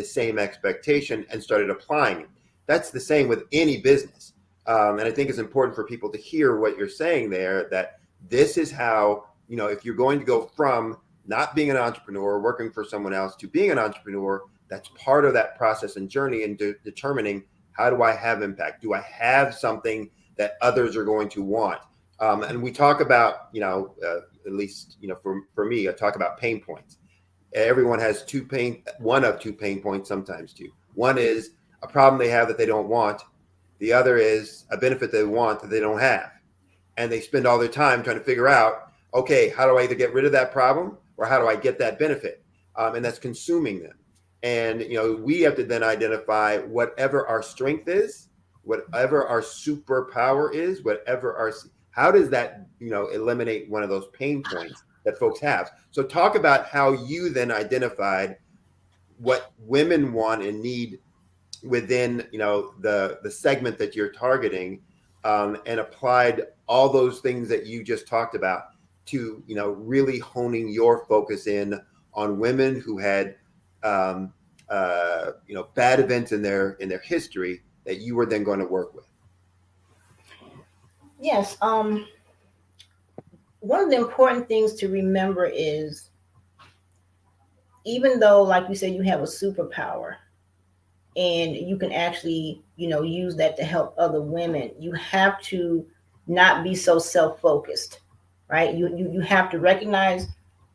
Speaker 17: same expectation, and started applying it. That's the same with any business. And I think it's important for people to hear what you're saying there, that this is how, if you're going to go from not being an entrepreneur, working for someone else, to being an entrepreneur, that's part of that process and journey in determining, how do I have impact? Do I have something that others are going to want? And we talk about, at least, for me, I talk about pain points. Everyone has one of two pain points, sometimes two. One is a problem they have that they don't want. The other is a benefit they want that they don't have. And they spend all their time trying to figure out, okay, how do I either get rid of that problem or how do I get that benefit? And that's consuming them. And, we have to then identify whatever our strength is, whatever our superpower is, how does that, eliminate one of those pain points that folks have? So talk about how you then identified what women want and need within, the segment that you're targeting, and applied all those things that you just talked about to, really honing your focus in on women who had, bad events in their history that you were then going to work with.
Speaker 18: Yes. One of the important things to remember is, even though, like you said, you have a superpower and you can actually, use that to help other women, you have to not be so self-focused, right? You have to recognize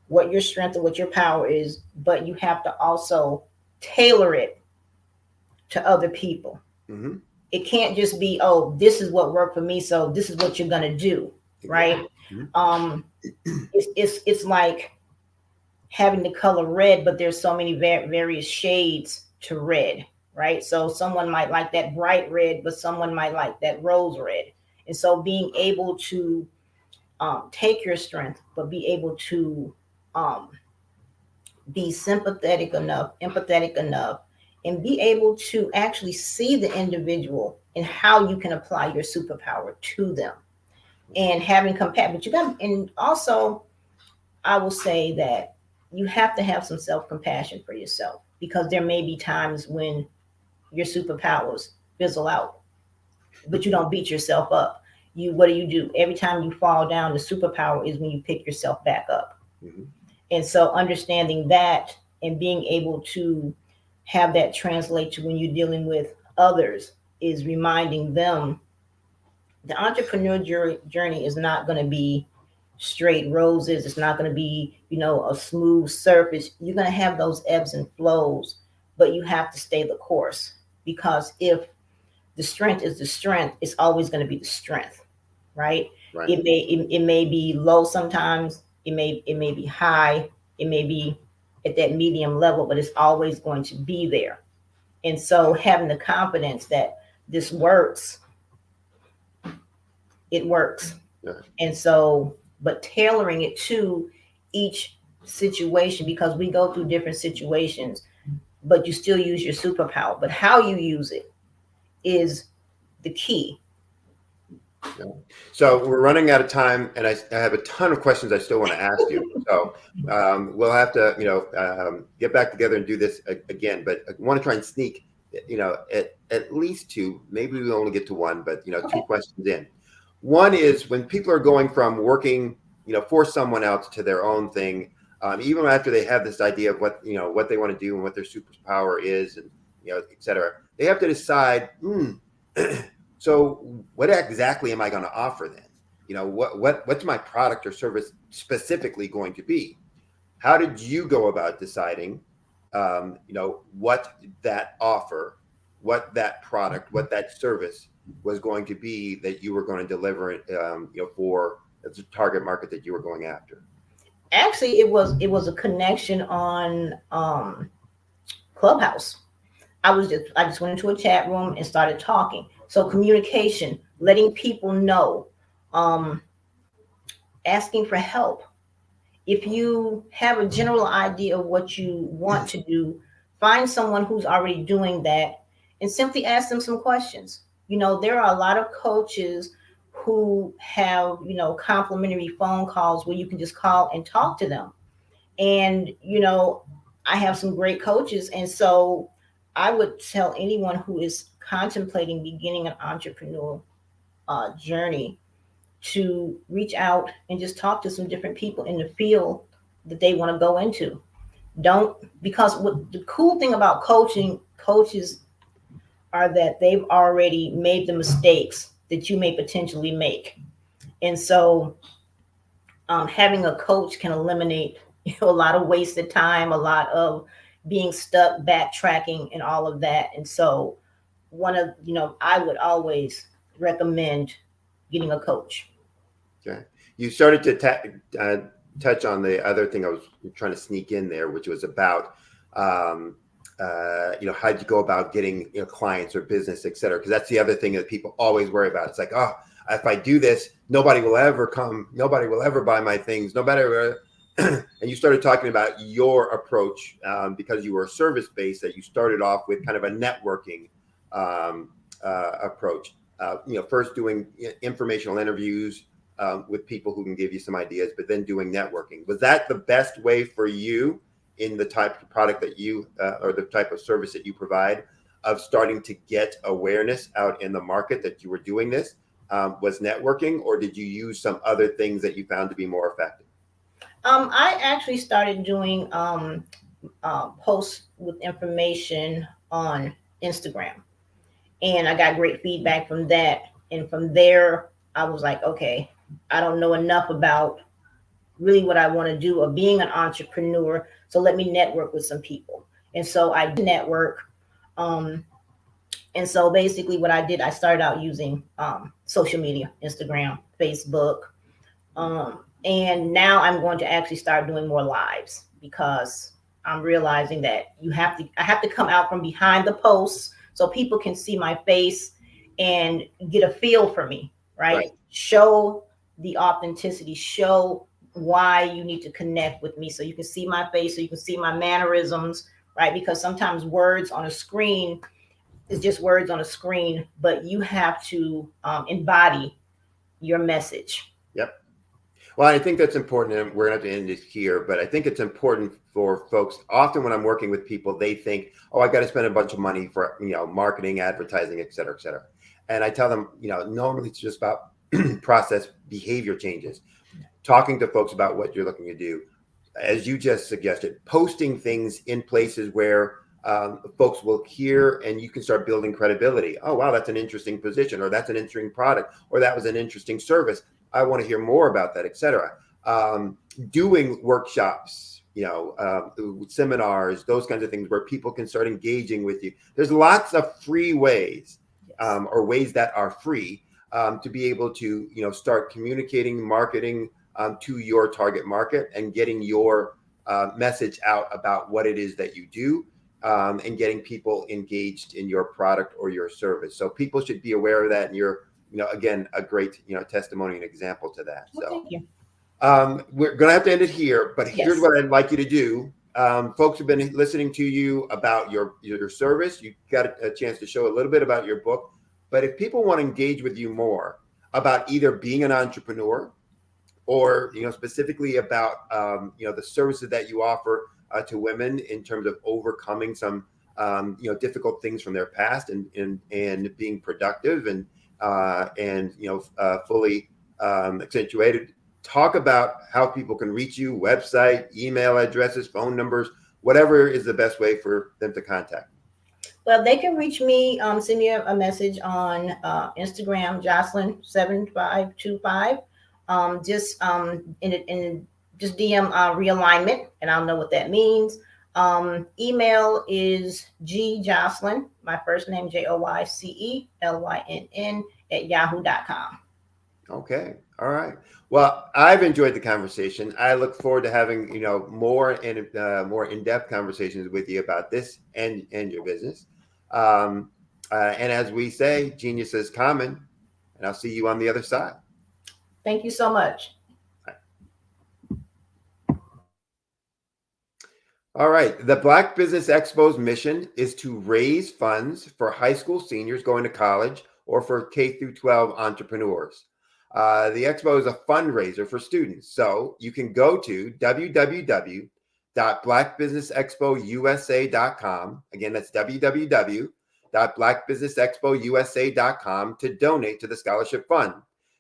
Speaker 18: what your strength and what your power is, but you have to also tailor it to other people.
Speaker 17: Mm-hmm.
Speaker 18: It can't just be, oh, this is what worked for me, so this is what you're gonna do, right? Mm-hmm. It's like having the color red, but there's so many various shades to red, right? So someone might like that bright red, but someone might like that rose red. And so being able to take your strength, but be able to be sympathetic enough, empathetic enough, and be able to actually see the individual and how you can apply your superpower to them, and having compassion. But you got, and also I will say that you have to have some self-compassion for yourself, because there may be times when your superpowers fizzle out, but you don't beat yourself up. What do? Every time you fall down, the superpower is when you pick yourself back up. Mm-hmm. And so understanding that and being able to have that translate to when you're dealing with others is reminding them the entrepreneur journey is not going to be straight roses. It's not going to be, a smooth surface. You're going to have those ebbs and flows, but you have to stay the course, because if the strength is the strength, it's always going to be the strength, right? Right. It may be low sometimes. It may be high. It may be at that medium level, but it's always going to be there. And so having the confidence that this works, it works. Yeah. And so, but tailoring it to each situation, because we go through different situations, but you still use your superpower, but how you use it is the key.
Speaker 17: Yeah. So we're running out of time, and I have a ton of questions I still want to ask you. So we'll have to, get back together and do this again. But I want to try and sneak, at least two. Maybe we only get to one, but two questions in. One is, when people are going from working, for someone else to their own thing, even after they have this idea of what they want to do and what their superpower is, and et cetera, they have to decide. So what exactly am I going to offer then? What's my product or service specifically going to be? How did you go about deciding, what that offer, what that product, what that service was going to be that you were going to deliver, for the target market that you were going after?
Speaker 18: Actually, it was a connection on Clubhouse. I just went into a chat room and started talking. So communication, letting people know, asking for help. If you have a general idea of what you want to do, find someone who's already doing that and simply ask them some questions. There are a lot of coaches who have, complimentary phone calls where you can just call and talk to them. And, I have some great coaches. And so I would tell anyone who is contemplating beginning an entrepreneurial journey to reach out and just talk to some different people in the field that they want to go into. Because what the cool thing about coaches are that they've already made the mistakes that you may potentially make. And so having a coach can eliminate a lot of wasted time, a lot of being stuck, backtracking, and all of that. And so I would always recommend getting a coach.
Speaker 17: Okay. You started to touch on the other thing I was trying to sneak in there, which was about, how'd you go about getting clients or business, et cetera? Because that's the other thing that people always worry about. It's like, oh, if I do this, nobody will ever come. Nobody will ever buy my things. Nobody. And you started talking about your approach because you were service-based, that you started off with kind of a networking approach. First doing informational interviews with people who can give you some ideas, but then doing networking. Was that the best way for you in the type of product that you or the type of service that you provide, of starting to get awareness out in the market that you were doing this? Was networking, or did you use some other things that you found to be more effective?
Speaker 18: I actually started doing posts with information on Instagram, and I got great feedback from that. And from there, I was like, okay, I don't know enough about really what I want to do of being an entrepreneur. So let me network with some people. And so I network. And so basically what I did, I started out using social media, Instagram, Facebook. And now I'm going to actually start doing more lives, because I'm realizing that I have to come out from behind the posts so people can see my face and get a feel for me, right? Show the authenticity, show why you need to connect with me, so you can see my face, so you can see my mannerisms, right? Because sometimes words on a screen is just words on a screen, but you have to embody your message.
Speaker 17: Yep. Well, I think that's important, and we're going to have to end it here, but I think it's important for folks. Often when I'm working with people, they think, oh, I got to spend a bunch of money for, marketing, advertising, et cetera, et cetera. And I tell them, normally it's just about process behavior changes, talking to folks about what you're looking to do. As you just suggested, posting things in places where folks will hear, and you can start building credibility. Oh, wow, that's an interesting position, or that's an interesting product, or that was an interesting service. I want to hear more about that, et cetera. Doing workshops, seminars, those kinds of things where people can start engaging with you. There's lots of free ways, or ways that are free to be able to, start communicating, marketing to your target market, and getting your message out about what it is that you do, and getting people engaged in your product or your service. So people should be aware of that, and you're, again, a great, testimony and example to that.
Speaker 18: Well,
Speaker 17: so
Speaker 18: thank you.
Speaker 17: We're going to have to end it here, but here's what I'd like you to do. Folks have been listening to you about your service. You got a chance to show a little bit about your book, but if people want to engage with you more about either being an entrepreneur, or, specifically about, the services that you offer to women in terms of overcoming some, difficult things from their past, and being productive and fully accentuated. Talk about how people can reach you, website, email addresses, phone numbers, whatever is the best way for them to contact.
Speaker 18: Well, they can reach me, send me a message on Instagram, Jocelyn7525. Just DM realignment, and I'll know what that means. Email is gjocelyn, my first name, JOYCELYNN @yahoo.com.
Speaker 17: Okay. All right. Well, I've enjoyed the conversation. I look forward to having, more in-depth conversations with you about this and your business. And as we say, genius is common, and I'll see you on the other side.
Speaker 18: Thank you so much.
Speaker 17: All right. The Black Business Expo's mission is to raise funds for high school seniors going to college or for K through 12 entrepreneurs. The expo is a fundraiser for students. So you can go to www.blackbusinessexpousa.com. Again, that's www.blackbusinessexpousa.com to donate to the scholarship fund.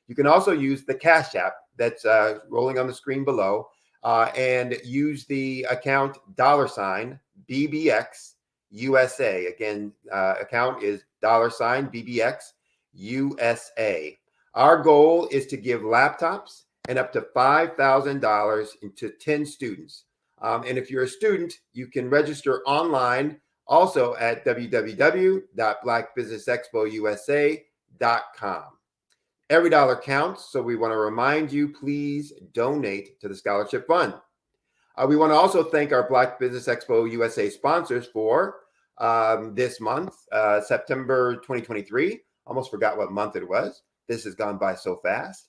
Speaker 17: You can also use the Cash App that's rolling on the screen below and use the account $BBX USA. Again, account is $BBX USA. Our goal is to give laptops and up to $5,000 to 10 students. And if you're a student, you can register online also at www.blackbusinessexpousa.com. Every dollar counts, so we want to remind you, please donate to the scholarship fund. We want to also thank our Black Business Expo USA sponsors for this month, September 2023. Almost forgot what month it was. This has gone by so fast.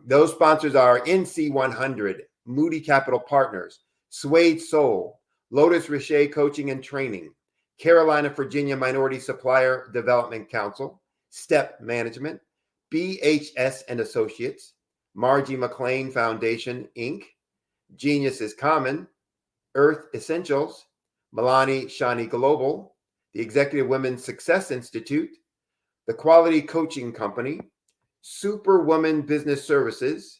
Speaker 17: Those sponsors are NC100, Moody Capital Partners, Suede Soul, Lotus Richer Coaching and Training, Carolina, Virginia Minority Supplier Development Council, Step Management, BHS and Associates, Margie McLean Foundation, Inc., Genius is Common, Earth Essentials, Milani Shani Global, the Executive Women's Success Institute, the Quality Coaching Company, Superwoman Business Services,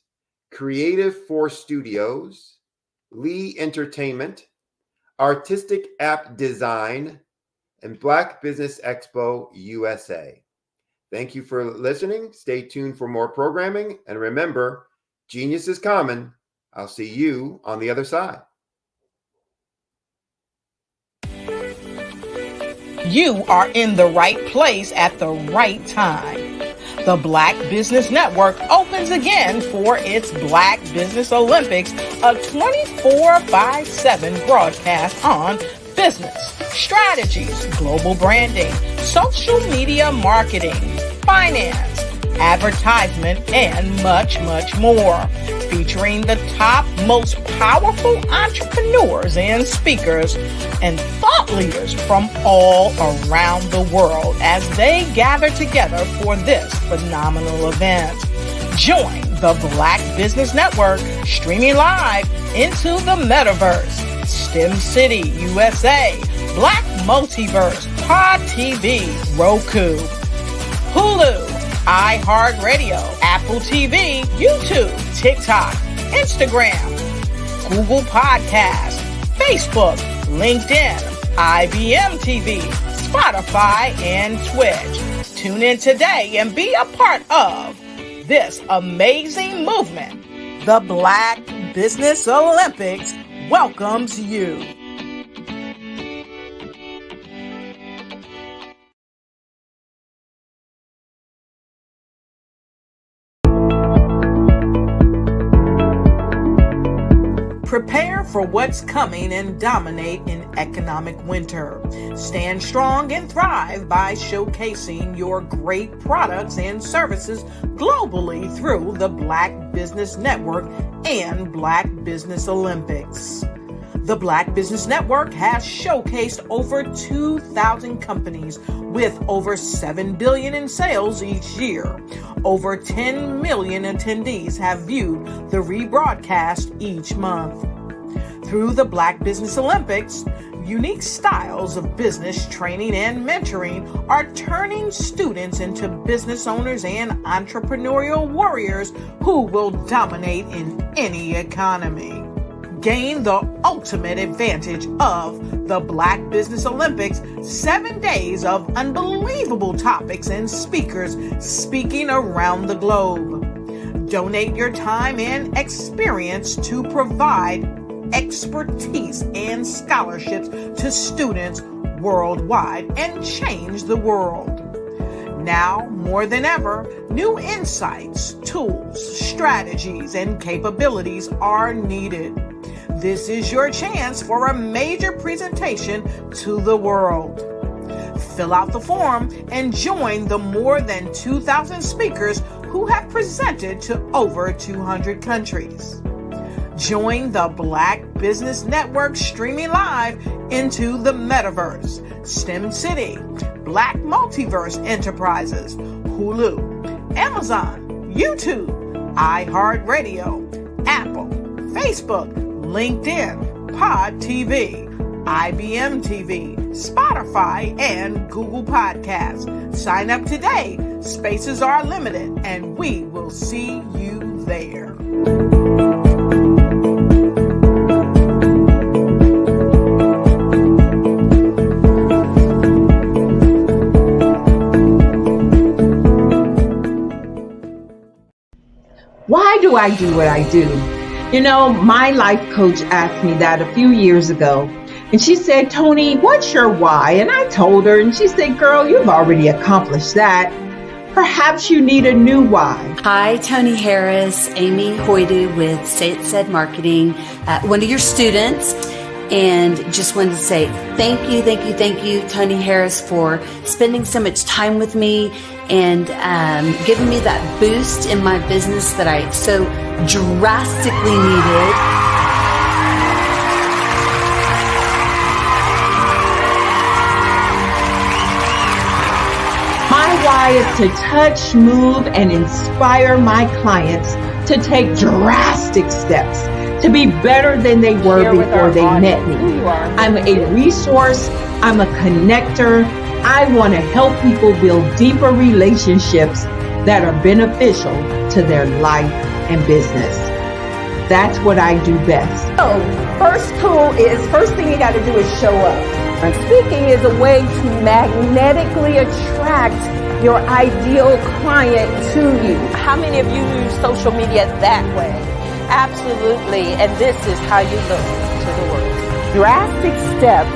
Speaker 17: Creative Force Studios, Lee Entertainment, Artistic App Design, and Black Business Expo USA. Thank you for listening. Stay tuned for more programming. And remember, genius is common. I'll see you on the other side.
Speaker 1: You are in the right place at the right time. The Black Business Network opens again for its Black Business Olympics, a 24/7 broadcast on business, strategies, global branding, social media marketing, finance, advertisement, and much, much more. Featuring the top, most powerful entrepreneurs and speakers and thought leaders from all around the world as they gather together for this phenomenal event. Join the Black Business Network streaming live into the metaverse, STEM City USA, Black Multiverse, Pod TV, Roku, Hulu, iHeartRadio, Apple TV, YouTube, TikTok, Instagram, Google Podcasts, Facebook, LinkedIn, IBM TV, Spotify, and Twitch. Tune in today and be a part of this amazing movement. The Black Business Olympics welcomes you. Prepare for what's coming and dominate in economic winter. Stand strong and thrive by showcasing your great products and services globally through the Black Business Network and Black Business Olympics. The Black Business Network has showcased over 2,000 companies with over $7 billion in sales each year. Over 10 million attendees have viewed the rebroadcast each month. Through the Black Business Olympics, unique styles of business training and mentoring are turning students into business owners and entrepreneurial warriors who will dominate in any economy. Gain the ultimate advantage of the Black Business Olympics, 7 days of unbelievable topics and speakers speaking around the globe. Donate your time and experience to provide expertise and scholarships to students worldwide and change the world.
Speaker 5: Now, more than ever, new insights, tools, strategies, and capabilities are needed. This is your chance for a major presentation to the world. Fill out the form and join the more than 2,000 speakers who have presented to over 200 countries. Join the Black Business Network streaming live into the Metaverse, STEM City, Black Multiverse Enterprises, Hulu, Amazon, YouTube, iHeartRadio, Apple, Facebook, LinkedIn, Pod TV, IBM TV, Spotify, and Google Podcasts. Sign up today. Spaces are limited, and we will see you there.
Speaker 11: Why do I do what I do? You know, my life coach asked me that a few years ago. And she said, Tony, what's your why? And I told her, and she said, girl, you've already accomplished that. Perhaps you need a new why.
Speaker 12: Hi, Tony Harris, Amy Hoydu with Say It Said Marketing, one of your students. And just wanted to say thank you, Tony Harris, for spending so much time with me and giving me that boost in my business that I so drastically needed.
Speaker 11: My why is to touch, move, and inspire my clients to take drastic steps to be better than they were before they met me. I'm a resource. I'm a connector. I want to help people build deeper relationships that are beneficial to their life and business. That's what I do best.
Speaker 13: So, first thing you got to do is show up. And speaking is a way to magnetically attract your ideal client to you. How many of you use social media that way? Absolutely, and this is how you look to the world. Drastic steps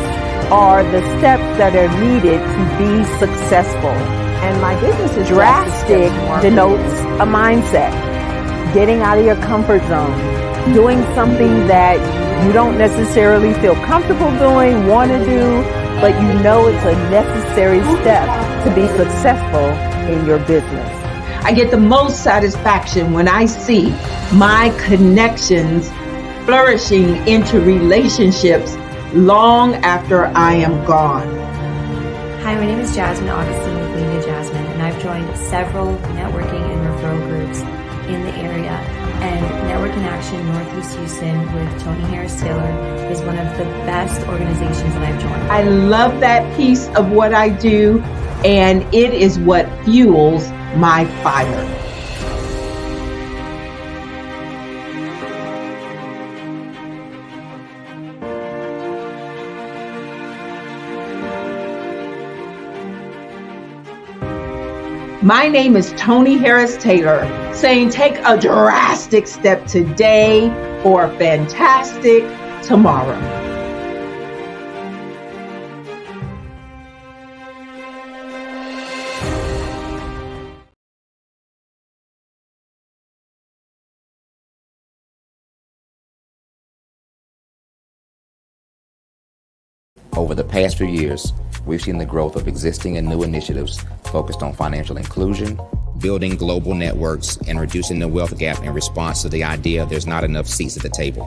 Speaker 13: are the steps that are needed to be successful. And my business is drastic denotes a mindset. Getting out of your comfort zone. Doing something that you don't necessarily feel comfortable doing, want to do, but you know it's a necessary step to be successful in your business.
Speaker 11: I get the most satisfaction when I see my connections flourishing into relationships long after I am gone.
Speaker 14: Hi, my name is Jasmine Augustine with Media Jasmine, and I've joined several networking and referral groups in the area. And Network in Action Northeast Houston with Tony Harris Taylor is one of the best organizations that I've joined.
Speaker 11: I love that piece of what I do, and it is what fuels my fire. My name is Tony Harris Taylor, saying take a drastic step today for a fantastic tomorrow.
Speaker 8: Over the past few years, we've seen the growth of existing and new initiatives focused on financial inclusion, building global networks, and reducing the wealth gap in response to the idea there's not enough seats at the table.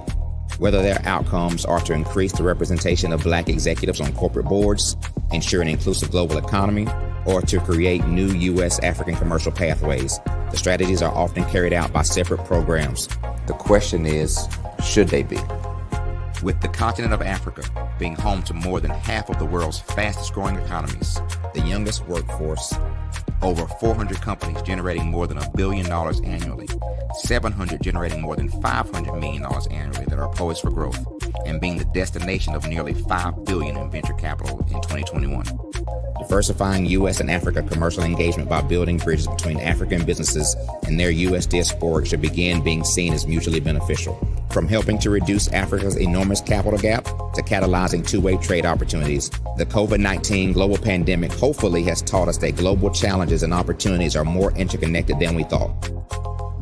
Speaker 8: Whether their outcomes are to increase the representation of Black executives on corporate boards, ensure an inclusive global economy, or to create new U.S. African commercial pathways, the strategies are often carried out by separate programs. The question is, should they be? With the continent of Africa being home to more than half of the world's fastest growing economies, the youngest workforce, over 400 companies generating more than $1 billion annually, 700 generating more than $500 million annually that are poised for growth, and being the destination of nearly $5 billion in venture capital in 2021. diversifying U.S. and Africa commercial engagement by building bridges between African businesses and their U.S. diaspora should begin being seen as mutually beneficial. From helping to reduce Africa's enormous capital gap to catalyzing two-way trade opportunities, the COVID-19 global pandemic hopefully has taught us that global challenges and opportunities are more interconnected than we thought.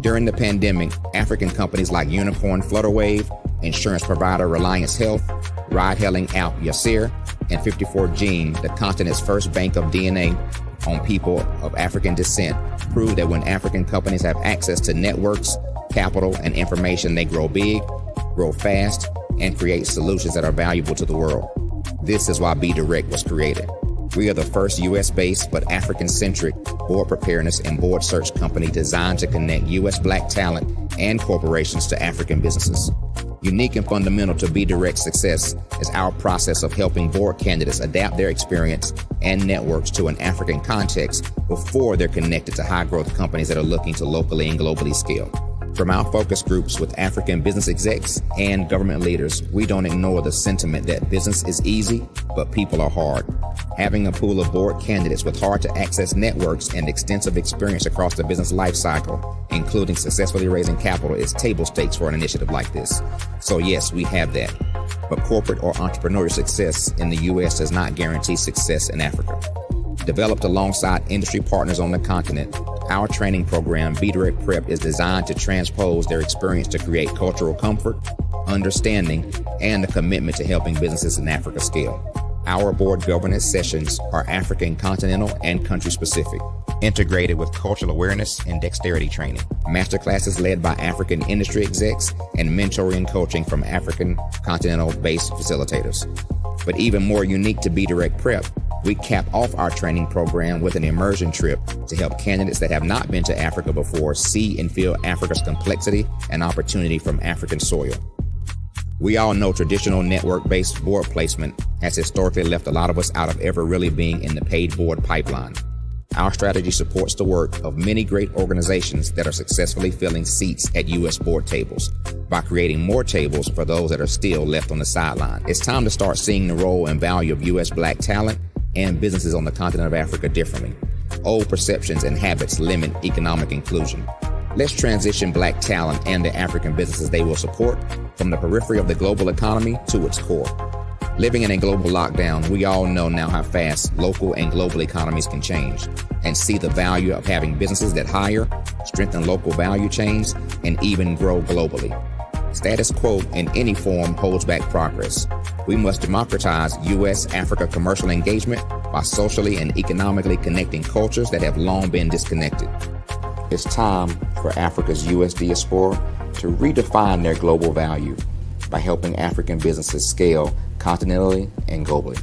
Speaker 8: During the pandemic, African companies like Unicorn Flutterwave, insurance provider Reliance Health, ride-hailing app Yasir, and 54Gene, the continent's first bank of DNA on people of African descent, prove that when African companies have access to networks, capital, and information, they grow big, grow fast, and create solutions that are valuable to the world. This is why Be Direct was created. We are the first U.S.-based but African-centric board preparedness and board search company designed to connect U.S. Black talent and corporations to African businesses. Unique and fundamental to Be Direct's success is our process of helping board candidates adapt their experience and networks to an African context before they're connected to high-growth companies that are looking to locally and globally scale. From our focus groups with African business execs and government leaders, we don't ignore the sentiment that business is easy, but people are hard. Having a pool of board candidates with hard-to-access networks and extensive experience across the business life cycle, including successfully raising capital, is table stakes for an initiative like this. So yes, we have that. But corporate or entrepreneurial success in the U.S. does not guarantee success in Africa. Developed alongside industry partners on the continent, our training program, Be Direct Prep, is designed to transpose their experience to create cultural comfort, understanding, and a commitment to helping businesses in Africa scale. Our board governance sessions are African continental and country specific, integrated with cultural awareness and dexterity training, masterclasses led by African industry execs, and mentoring and coaching from African continental-based facilitators. But even more unique to Be Direct Prep, we cap off our training program with an immersion trip to help candidates that have not been to Africa before see and feel Africa's complexity and opportunity from African soil. We all know traditional network-based board placement has historically left a lot of us out of ever really being in the paid board pipeline. Our strategy supports the work of many great organizations that are successfully filling seats at U.S. board tables by creating more tables for those that are still left on the sideline. It's time to start seeing the role and value of U.S. Black talent and businesses on the continent of Africa differently. Old perceptions and habits limit economic inclusion. Let's transition Black talent and the African businesses they will support from the periphery of the global economy to its core. Living in a global lockdown, we all know now how fast local and global economies can change, and see the value of having businesses that hire, strengthen local value chains, and even grow globally. Status quo in any form holds back progress. We must democratize U.S.-Africa commercial engagement by socially and economically connecting cultures that have long been disconnected. It's time for Africa's U.S. diaspora to redefine their global value by helping African businesses scale continentally and globally.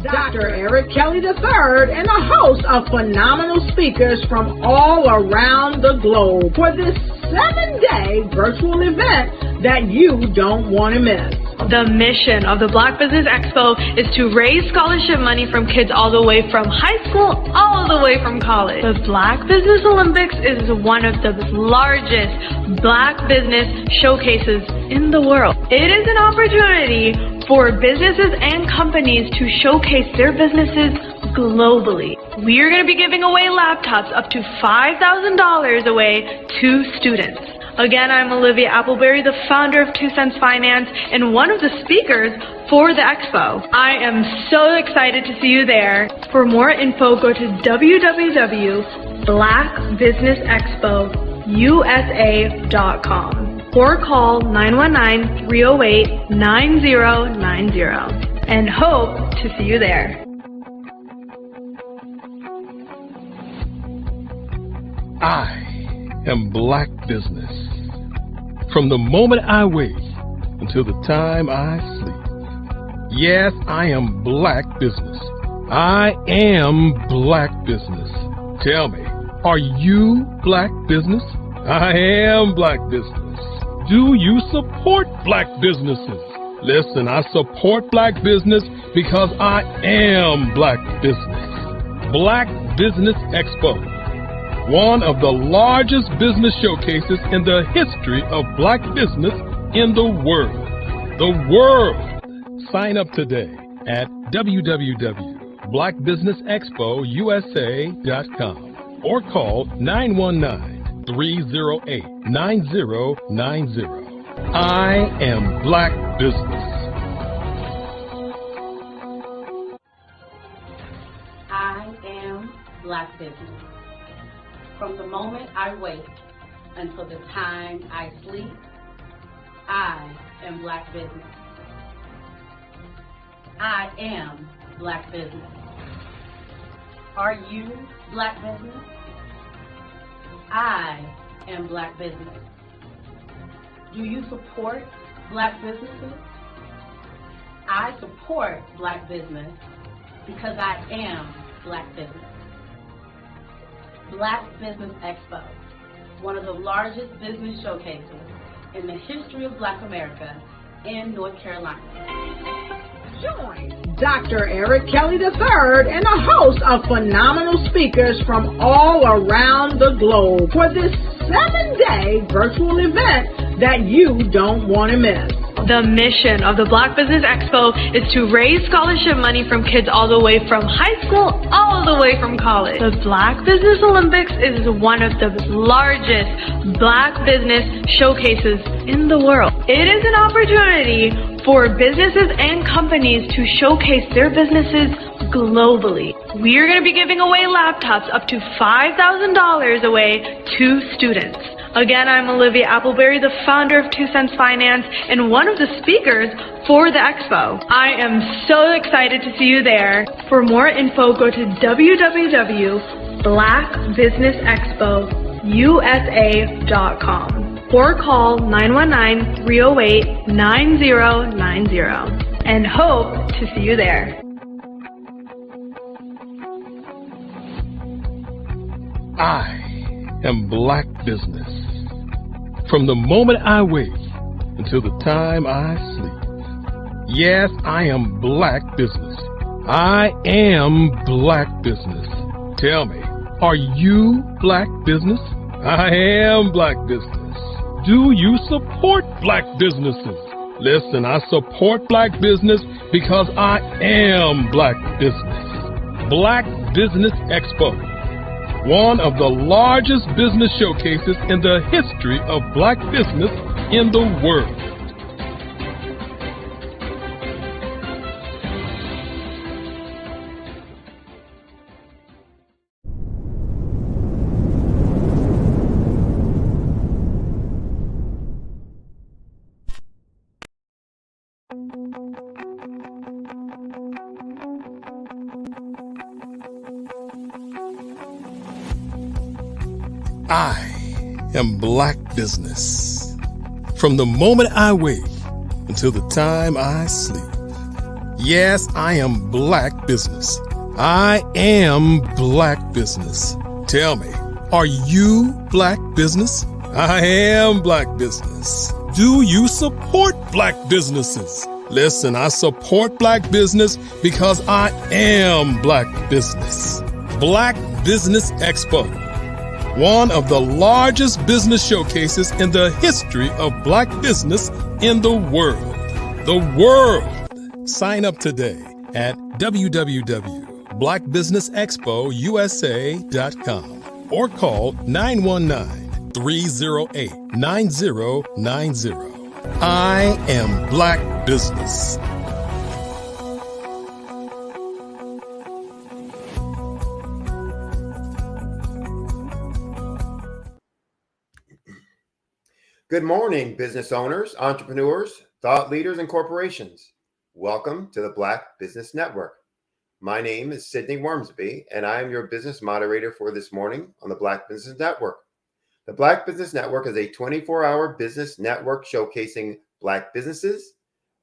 Speaker 1: Dr. Eric Kelly III and a host of phenomenal speakers from all around the globe for this 7-day virtual event that you don't want to miss.
Speaker 2: The mission of the Black Business Expo is to raise scholarship money from kids all the way from high school, all the way from college. The Black Business Olympics is one of the largest Black business showcases in the world. It is an opportunity for businesses and companies to showcase their businesses globally. We are going to be giving away laptops up to $5,000 away to students. Again, I'm Olivia Appleberry, the founder of 2 Cents Finance and one of the speakers for the expo. I am so excited to see you there. For more info, go to www.blackbusinessexpousa.com or call 919-308-9090 and hope to see you there.
Speaker 3: I am Black Business. From the moment I wake until the time I sleep. Yes, I am Black Business. I am Black Business. Tell me, are you Black Business? I am Black Business. Do you support Black businesses? Listen, I support Black business because I am Black Business. Black Business Expo, one of the largest business showcases in the history of Black business in the world. The world! Sign up today at www.blackbusinessexpousa.com or call 919-308-9090. I am Black Business.
Speaker 4: I am Black Business. From the moment I wake until the time I sleep, I am Black Business. I am Black Business. Are you Black Business? I am Black Business. Do you support Black businesses? I support Black business because I am Black Business. Black Business Expo, one of the largest business showcases in the history of Black America in North Carolina.
Speaker 1: Join Dr. Eric Kelly III and a host of phenomenal speakers from all around the globe for this 7-day virtual event that you don't want to miss.
Speaker 2: The mission of the Black Business Expo is to raise scholarship money from kids all the way from high school all the way from college. The Black Business Olympics is one of the largest Black business showcases in the world. It is an opportunity for businesses and companies to showcase their businesses globally. We are going to be giving away laptops up to $5,000 away to students. Again, I'm Olivia Appleberry, the founder of 2 Cents Finance and one of the speakers for the expo. I am so excited to see you there. For more info, go to www.blackbusinessexpousa.com or call 919-308-9090 and hope to see you there.
Speaker 3: I am Black Business. From the moment I wake until the time I sleep. Yes, I am Black Business. I am Black Business. Tell me, are you Black Business? I am Black Business. Do you support Black businesses? Listen, I support Black business because I am Black Business. Black Business Expo, one of the largest business showcases in the history of Black business in the world. I am Black Business. From the moment I wake until the time I sleep. Yes, I am Black Business. I am Black Business. Tell me, are you Black Business? I am Black Business. Do you support Black businesses? Listen, I support Black business because I am Black Business. Black Business Expo, one of the largest business showcases in the history of Black business in the world. The world! Sign up today at www.blackbusinessexpousa.com or call 919-308-9090. I am Black Business.
Speaker 17: Good morning, business owners, entrepreneurs, thought leaders, and corporations. Welcome to the Black Business Network. My name is Sydney Wormsby, and I am your business moderator for this morning on the Black Business Network. The Black Business Network is a 24-hour business network showcasing Black businesses,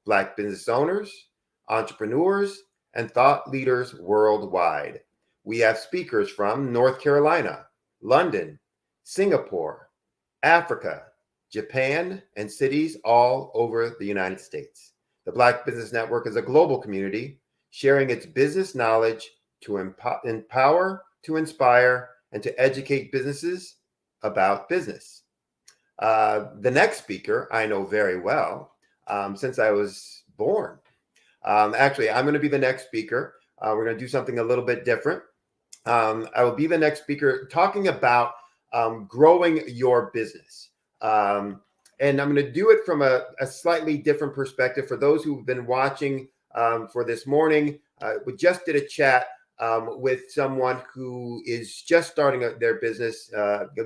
Speaker 17: Black business owners, entrepreneurs, and thought leaders worldwide. We have speakers from North Carolina, London, Singapore, Africa, Japan, and cities all over the United States. The Black Business Network is a global community sharing its business knowledge to empower, to inspire, and to educate businesses about business. The next speaker I know very well since I was born. Actually, I'm going to be the next speaker. We're going to do something a little bit different. I will be the next speaker talking about growing your business. And I'm going to do it from a slightly different perspective. For those who've been watching for this morning, we just did a chat with someone who is just starting their business,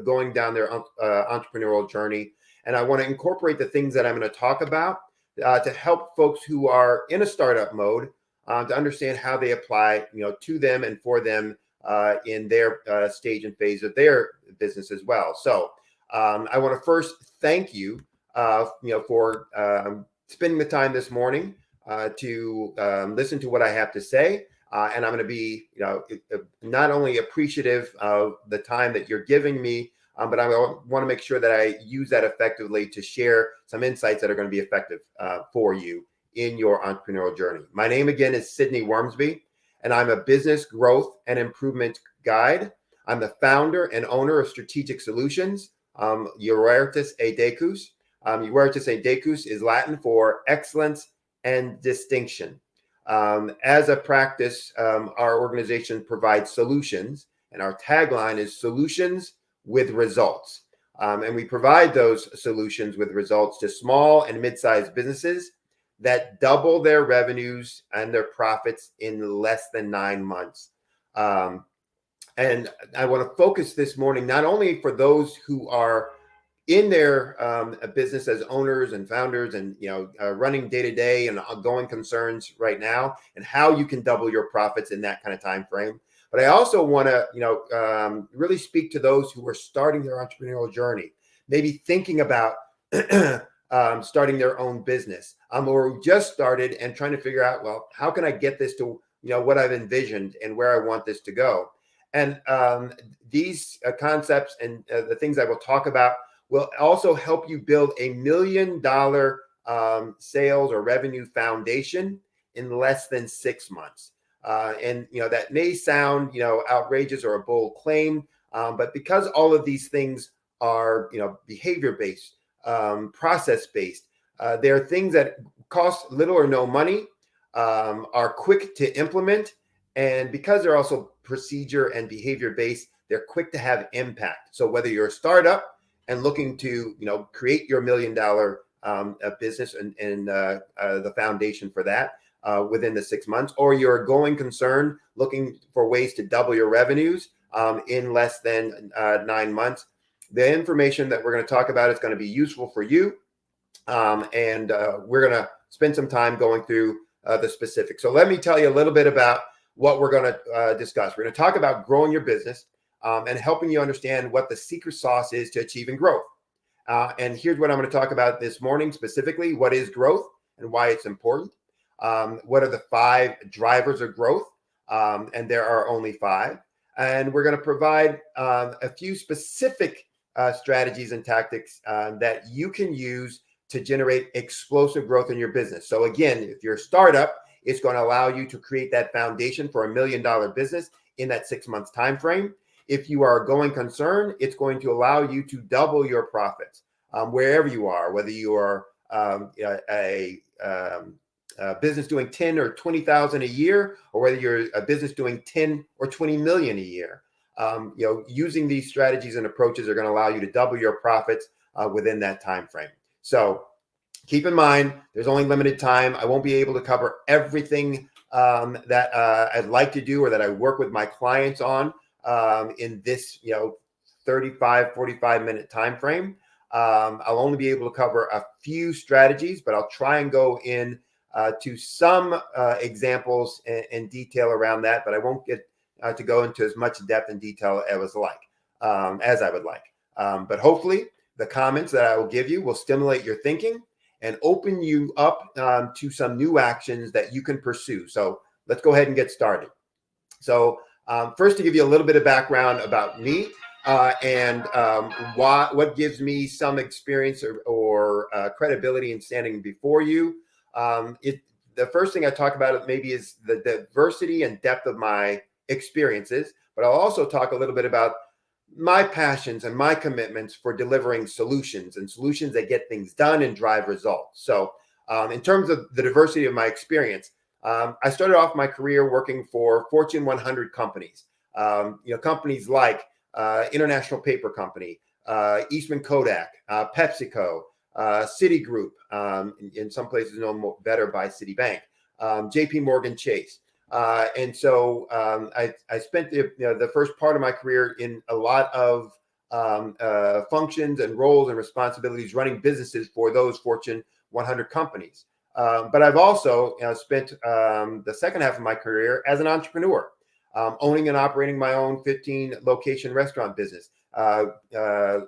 Speaker 17: going down their entrepreneurial journey. And I want to incorporate the things that I'm going to talk about to help folks who are in a startup mode to understand how they apply, to them and for them in their stage and phase of their business as well. So I want to first thank you, for spending the time this morning to listen to what I have to say. And I'm going to be, not only appreciative of the time that you're giving me, but I want to make sure that I use that effectively to share some insights that are going to be effective for you in your entrepreneurial journey. My name again is Sydney Wormsby, and I'm a business growth and improvement guide. I'm the founder and owner of Strategic Solutions, Uertus et Decus. Uertus et Decus is Latin for excellence and distinction. As a practice, our organization provides solutions, and our tagline is solutions with results. And we provide those solutions with results to small and mid-sized businesses that double their revenues and their profits in less than 9 months. And I want to focus this morning not only for those who are in their business as owners and founders and running day to day and ongoing concerns right now, and how you can double your profits in that kind of time frame. But I also want to really speak to those who are starting their entrepreneurial journey, maybe thinking about starting their own business, or just started and trying to figure out, well, how can I get this to what I've envisioned and where I want this to go. And these concepts and the things I will talk about will also help you build $1 million sales or revenue foundation in less than 6 months. And that may sound outrageous or a bold claim, but because all of these things are behavior based, process based, they're things that cost little or no money, are quick to implement, and because they're also procedure and behavior based, they're quick to have impact. So whether you're a startup and looking to create your $1 million business and the foundation for that within the 6 months, or you're a going concern looking for ways to double your revenues in less than 9 months, the information that we're going to talk about is going to be useful for you. And we're going to spend some time going through the specifics. So let me tell you a little bit about what we're going to discuss. We're going to talk about growing your business and helping you understand what the secret sauce is to achieving growth. And here's what I'm going to talk about this morning specifically: what is growth and why it's important. What are the 5 drivers of growth? And there are only 5. And we're going to provide a few specific strategies and tactics that you can use to generate explosive growth in your business. So again, if you're a startup, it's going to allow you to create that foundation for $1 million business in that 6 months time frame. If you are a going concern, it's going to allow you to double your profits wherever you are, whether you are a business doing 10 or 20,000 a year, or whether you're a business doing 10 or 20 million a year. Using these strategies and approaches are going to allow you to double your profits within that time frame. So keep in mind, there's only limited time. I won't be able to cover everything that I'd like to do or that I work with my clients on in this 35, 45 minute time frame. I'll only be able to cover a few strategies, but I'll try and go in to some examples and detail around that, but I won't get to go into as much depth and detail as I would like. But hopefully the comments that I will give you will stimulate your thinking and open you up to some new actions that you can pursue. So let's go ahead and get started. So first, to give you a little bit of background about me and what gives me some experience or credibility in standing before you. The first thing I talk about maybe is the diversity and depth of my experiences, but I'll also talk a little bit about my passions and my commitments for delivering solutions that get things done and drive results. So in terms of the diversity of my experience, I started off my career working for Fortune 100 companies, companies like International Paper Company, Eastman Kodak, PepsiCo, Citigroup, in some places known better by Citibank, JP Morgan Chase. And so I spent the first part of my career in a lot of functions and roles and responsibilities running businesses for those Fortune 100 companies. But I've also spent the second half of my career as an entrepreneur, owning and operating my own 15-location restaurant business,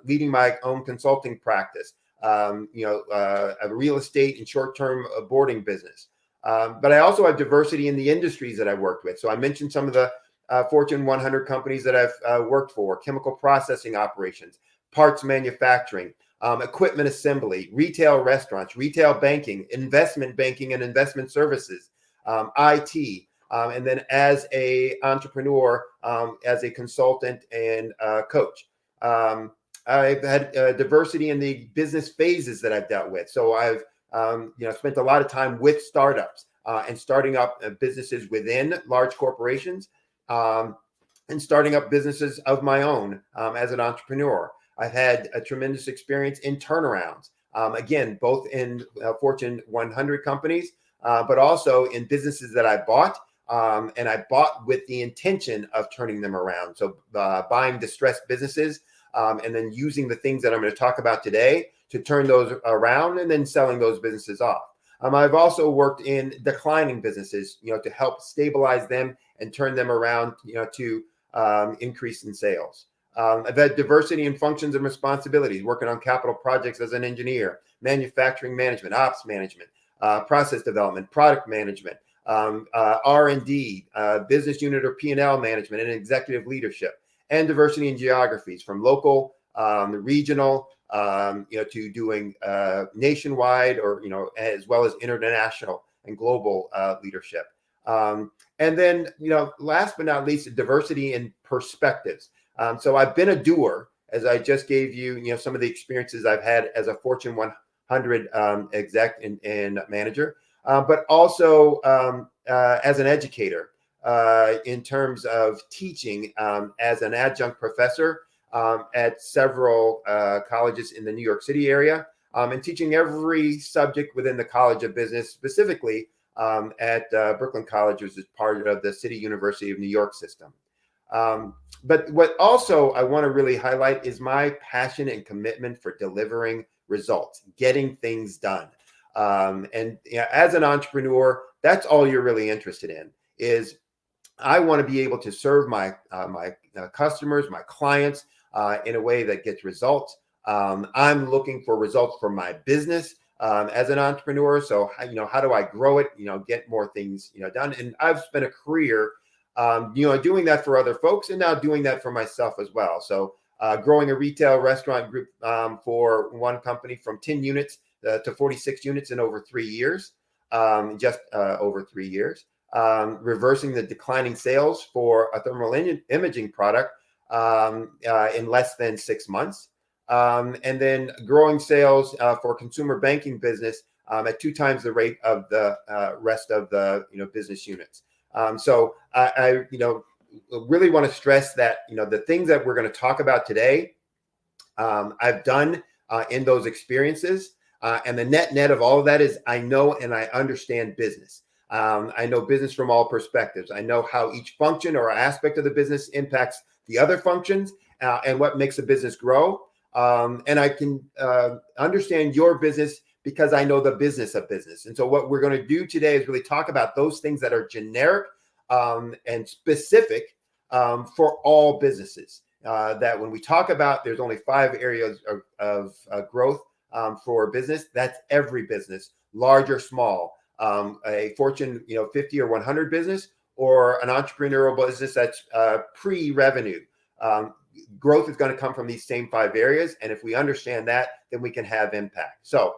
Speaker 17: leading my own consulting practice, a real estate and short-term boarding business. But I also have diversity in the industries that I worked with. So I mentioned some of the Fortune 100 companies that I've worked for: chemical processing operations, parts manufacturing, equipment assembly, retail restaurants, retail banking, investment banking and investment services, IT, and then as a entrepreneur, as a consultant and coach. I've had diversity in the business phases that I've dealt with. So I've spent a lot of time with startups and starting up businesses within large corporations and starting up businesses of my own as an entrepreneur. I've had a tremendous experience in turnarounds, again, both in Fortune 100 companies, but also in businesses that I bought. And I bought with the intention of turning them around. So buying distressed businesses and then using the things that I'm going to talk about today to turn those around and then selling those businesses off. I've also worked in declining businesses, to help stabilize them and turn them around, to increase in sales. I've had diversity in functions and responsibilities, working on capital projects as an engineer, manufacturing management, ops management, process development, product management, R&D, business unit or P&L management, and executive leadership, and diversity in geographies from local, regional, to doing nationwide or, as well as international and global leadership. And then, last but not least, diversity in perspectives. So I've been a doer, as I just gave you, some of the experiences I've had as a Fortune 100 exec and manager, but also as an educator in terms of teaching as an adjunct professor at several colleges in the New York City area, and teaching every subject within the College of Business, specifically at Brooklyn College, which is part of the City University of New York system. But what also I want to really highlight is my passion and commitment for delivering results, getting things done. And as an entrepreneur, that's all you're really interested in. Is I want to be able to serve my customers, my clients, in a way that gets results. I'm looking for results for my business as an entrepreneur. So how do I grow it? Get more things done. And I've spent a career doing that for other folks, and now doing that for myself as well. So growing a retail restaurant group for one company from 10 units to 46 units in over 3 years, just over 3 years. Reversing the declining sales for a thermal imaging product in less than 6 months. And then growing sales for consumer banking business at 2 times the rate of the rest of the business units. So I really want to stress that the things that we're going to talk about today, I've done in those experiences, and the net of all of that is I know and I understand business. I know business from all perspectives. I know how each function or aspect of the business impacts the other functions and what makes a business grow. And I can understand your business because I know the business of business. And so what we're going to do today is really talk about those things that are generic and specific for all businesses. That when we talk about there's only 5 areas of growth for business, that's every business, large or small, a Fortune 50 or 100 business, or an entrepreneurial business that's pre-revenue. Growth is going to come from these same 5 areas. And if we understand that, then we can have impact. So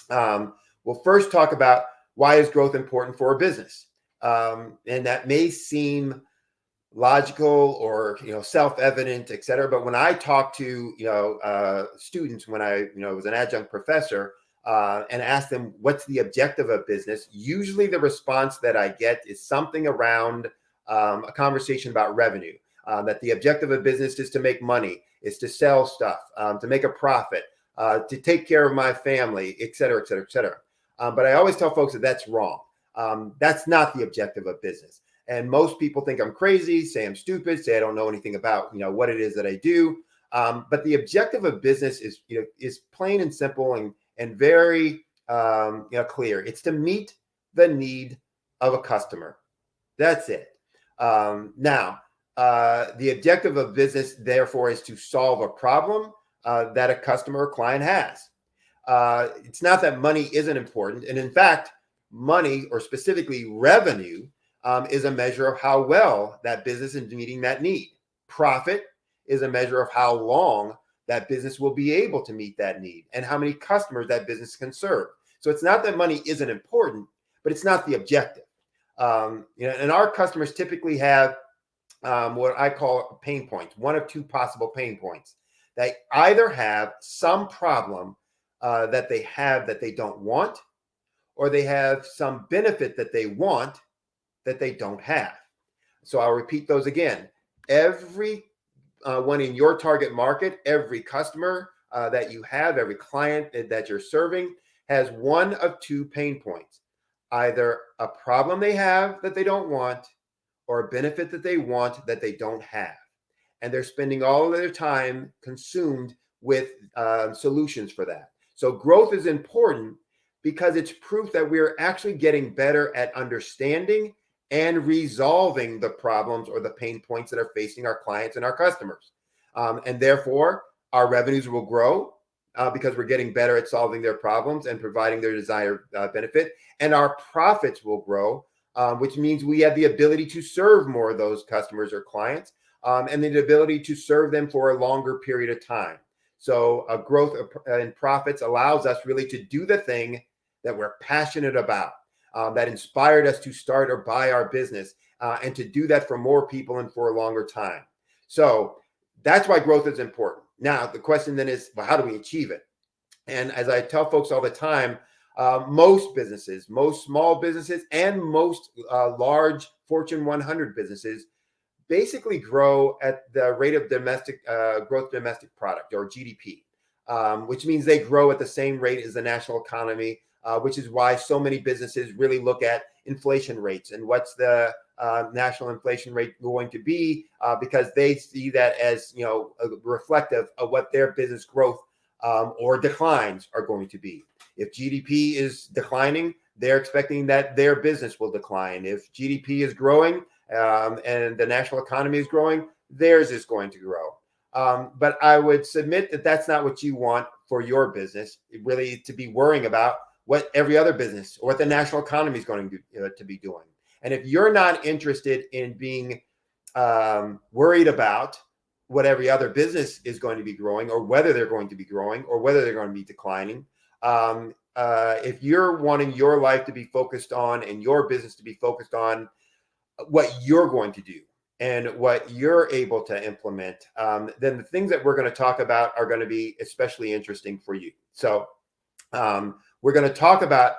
Speaker 17: we'll first talk about why is growth important for a business. And that may seem logical or self-evident, et cetera. But when I talk to students, when I was an adjunct professor, and ask them what's the objective of business, usually the response that I get is something around a conversation about revenue. That the objective of business is to make money, is to sell stuff, to make a profit, to take care of my family, et cetera, et cetera, et cetera. But I always tell folks that that's wrong. That's not the objective of business. And most people think I'm crazy, say I'm stupid, say I don't know anything about what it is that I do. But the objective of business is plain and simple and very clear. It's to meet the need of a customer. That's it. Now, the objective of business, therefore, is to solve a problem that a customer or client has. It's not that money isn't important. And in fact, money, or specifically revenue, is a measure of how well that business is meeting that need. Profit is a measure of how long that business will be able to meet that need and how many customers that business can serve. So it's not that money isn't important, but it's not the objective. And our customers typically have what I call pain points, one of 2 possible pain points. They either have some problem that they have that they don't want, or they have some benefit that they want that they don't have. So I'll repeat those again. Every one in your target market, every customer that you have, every client that you're serving has one of 2 pain points. Either a problem they have that they don't want, or a benefit that they want that they don't have. And they're spending all of their time consumed with solutions for that. So growth is important because it's proof that we're actually getting better at understanding and resolving the problems or the pain points that are facing our clients and our customers. And therefore, our revenues will grow because we're getting better at solving their problems and providing their desired benefit. And our profits will grow, which means we have the ability to serve more of those customers or clients, and the ability to serve them for a longer period of time. So growth in profits allows us really to do the thing that we're passionate about, that inspired us to start or buy our business, and to do that for more people and for a longer time. So that's why growth is important. Now, the question then is, well, how do we achieve it? And as I tell folks all the time, most businesses, most small businesses, and most large Fortune 100 businesses basically grow at the rate of domestic product, or GDP, which means they grow at the same rate as the national economy, which is why so many businesses really look at inflation rates and what's the national inflation rate going to be, because they see that as reflective of what their business growth or declines are going to be. If GDP is declining, they're expecting that their business will decline. If GDP is growing and the national economy is growing, theirs is going to grow. But I would submit that that's not what you want for your business, really, to be worrying about what every other business or what the national economy is going to be doing. And if you're not interested in being worried about what every other business is going to be growing, or whether they're going to be growing, or whether they're going to be declining, if you're wanting your life to be focused on and your business to be focused on what you're going to do and what you're able to implement, then the things that we're going to talk about are going to be especially interesting for you. So we're going to talk about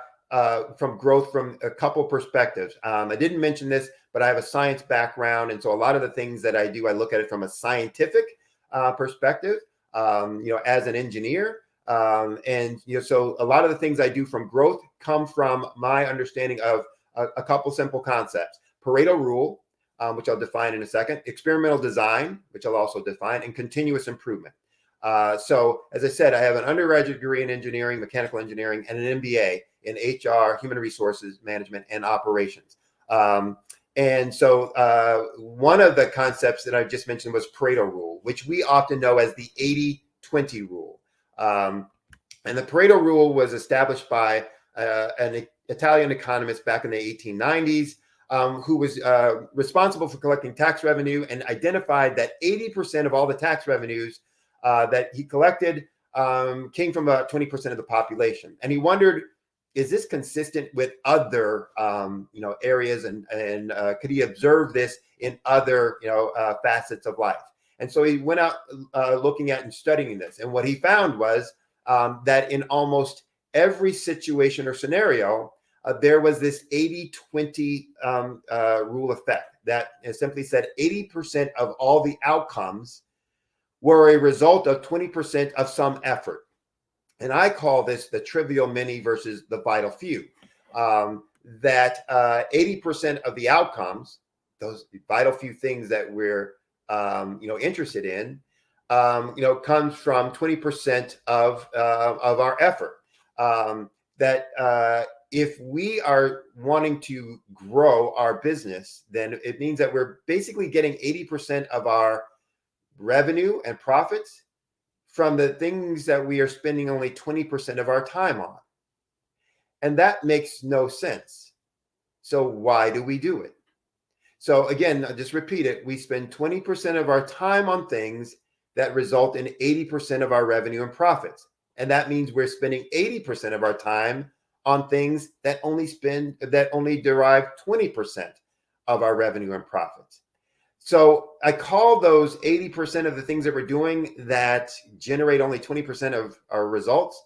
Speaker 17: from growth from a couple perspectives. I didn't mention this, but I have a science background. And so a lot of the things that I do, I look at it from a scientific perspective, as an engineer. So a lot of the things I do from growth come from my understanding of a couple simple concepts: Pareto rule, which I'll define in a second; experimental design, which I'll also define; and continuous improvement. So as I said, I have an undergraduate degree in engineering, mechanical engineering, and an MBA in HR, human resources management, and operations. And so one of the concepts that I just mentioned was Pareto rule, which we often know as the 80-20 rule. And the Pareto rule was established by an Italian economist back in the 1890s, who was responsible for collecting tax revenue and identified that 80% of all the tax revenues that he collected came from about 20% of the population. And he wondered, is this consistent with other areas, and could he observe this in other facets of life? And so he went out looking at and studying this. And what he found was that in almost every situation or scenario, there was this 80-20 rule effect that simply said 80% of all the outcomes were a result of 20% of some effort. And I call this the trivial many versus the vital few. That 80% of the outcomes, those vital few things that we're interested in, comes from 20% of our effort. That if we are wanting to grow our business, then it means that we're basically getting 80% of our revenue and profits from the things that we are spending only 20% of our time on. And that makes no sense. So why do we do it? So again, I'll just repeat it. We spend 20% of our time on things that result in 80% of our revenue and profits. And that means we're spending 80% of our time on things that only derive 20% of our revenue and profits. So I call those 80% of the things that we're doing that generate only 20% of our results.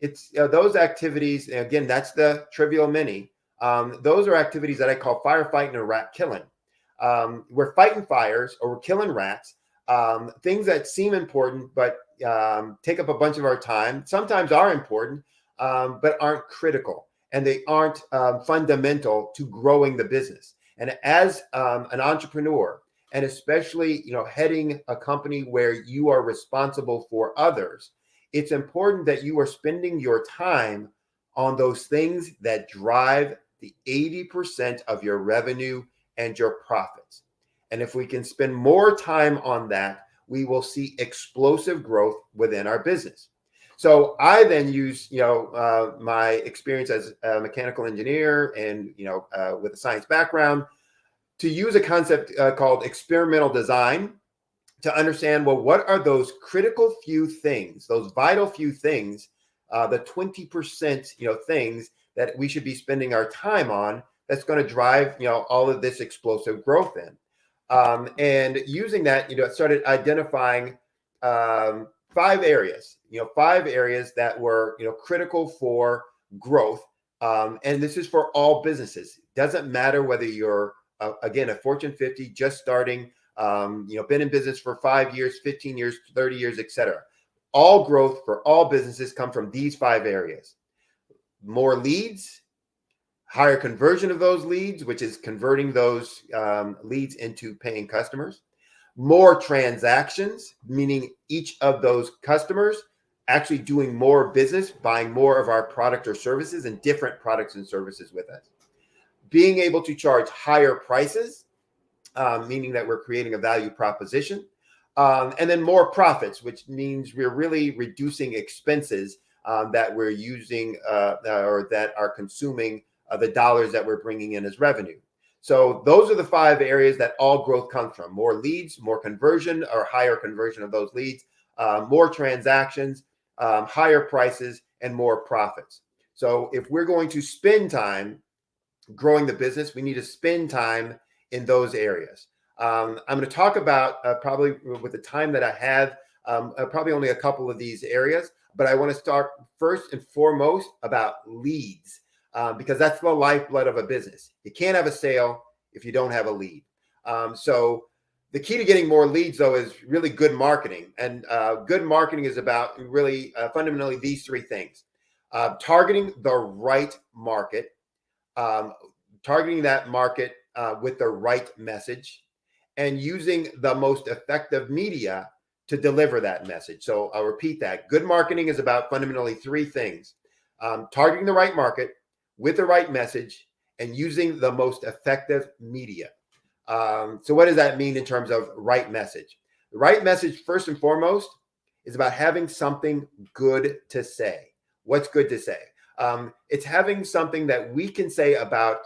Speaker 17: It's those activities, again, that's the trivial many. Those are activities that I call firefighting or rat killing. We're fighting fires or we're killing rats, things that seem important but take up a bunch of our time, sometimes are important, but aren't critical, and they aren't fundamental to growing the business. And as an entrepreneur, and especially heading a company where you are responsible for others, it's important that you are spending your time on those things that drive the 80% of your revenue and your profits. And if we can spend more time on that, we will see explosive growth within our business. So I then use my experience as a mechanical engineer and with a science background to use a concept called experimental design to understand, well, what are those critical few things, those vital few things, the 20% things that we should be spending our time on that's going to drive all of this explosive growth in. And using that, started identifying 5 areas, 5 areas that were critical for growth. And this is for all businesses. Doesn't matter whether you're again, a Fortune 50 just starting, been in business for 5 years, 15 years, 30 years, etc. All growth for all businesses come from these 5 areas. More leads, higher conversion of those leads, which is converting those leads into paying customers. More transactions, meaning each of those customers actually doing more business, buying more of our product or services and different products and services with us. Being able to charge higher prices, meaning that we're creating a value proposition, and then more profits, which means we're really reducing expenses that we're using or that are consuming the dollars that we're bringing in as revenue. So those are the 5 areas that all growth comes from: more leads, more conversion or higher conversion of those leads, more transactions, higher prices, and more profits. So if we're going to spend time growing the business, we need to spend time in those areas. I'm going to talk about probably with the time that I have, probably only a couple of these areas, but I want to start first and foremost about leads, because that's the lifeblood of a business. You can't have a sale if you don't have a lead. So the key to getting more leads, though, is really good marketing. And good marketing is about really fundamentally these 3 things: targeting the right market, targeting that market with the right message, and using the most effective media to deliver that message. So I'll repeat that. Good marketing is about fundamentally three things: targeting the right market with the right message and using the most effective media. So what does that mean in terms of right message? The right message, first and foremost, is about having something good to say. What's good to say? It's having something that we can say about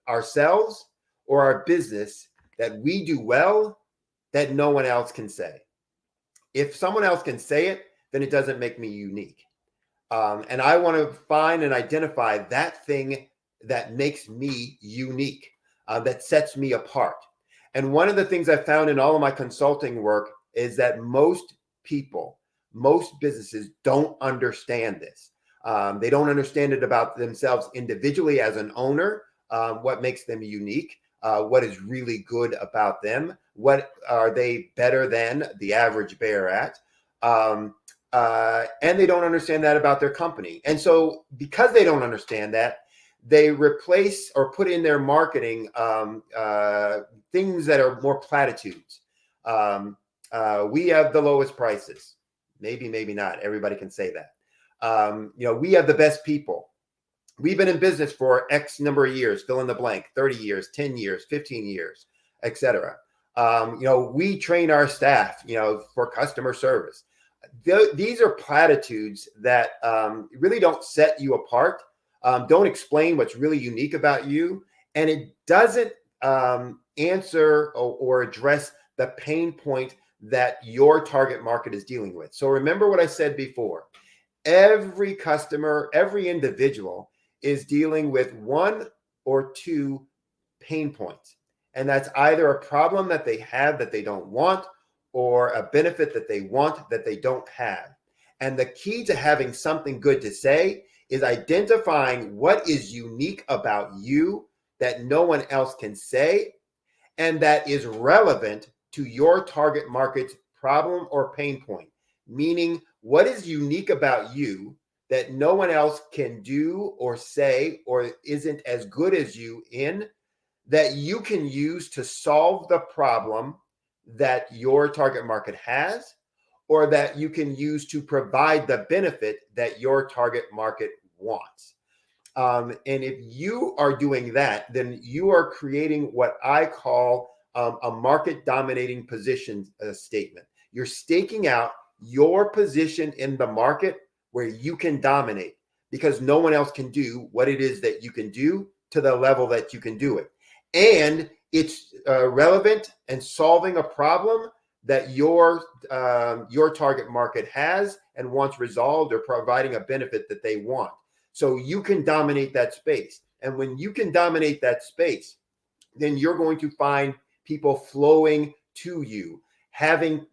Speaker 17: ourselves or our business that we do well that no one else can say. If someone else can say it, then it doesn't make me unique. And I want to find and identify that thing that makes me unique, that sets me apart. And one of the things I found in all of my consulting work is that most people, most businesses don't understand this. They don't understand it about themselves individually as an owner, what makes them unique, what is really good about them, what are they better than the average bear at, and they don't understand that about their company. And so because they don't understand that, they replace or put in their marketing things that are more platitudes. We have the lowest prices. Maybe not. Everybody can say that. We have the best people. We've been in business for X number of years, fill in the blank, 30 years, 10 years, 15 years, etc. We train our staff, for customer service. These are platitudes that really don't set you apart, don't explain what's really unique about you, and it doesn't answer or address the pain point that your target market is dealing with. So remember what I said before. Every customer, every individual is dealing with one or two pain points. And that's either a problem that they have that they don't want, or a benefit that they want that they don't have. And the key to having something good to say is identifying what is unique about you that no one else can say, and that is relevant to your target market's problem or pain point. Meaning, what is unique about you that no one else can do or say or isn't as good as you in, that you can use to solve the problem that your target market has, or that you can use to provide the benefit that your target market wants. And if you are doing that, then you are creating what I call a market dominating position statement. You're staking out your position in the market where you can dominate, because no one else can do what it is that you can do to the level that you can do it. And it's relevant and solving a problem that your target market has and wants resolved, or providing a benefit that they want. So you can dominate that space. And when you can dominate that space, then you're going to find people flowing to you, having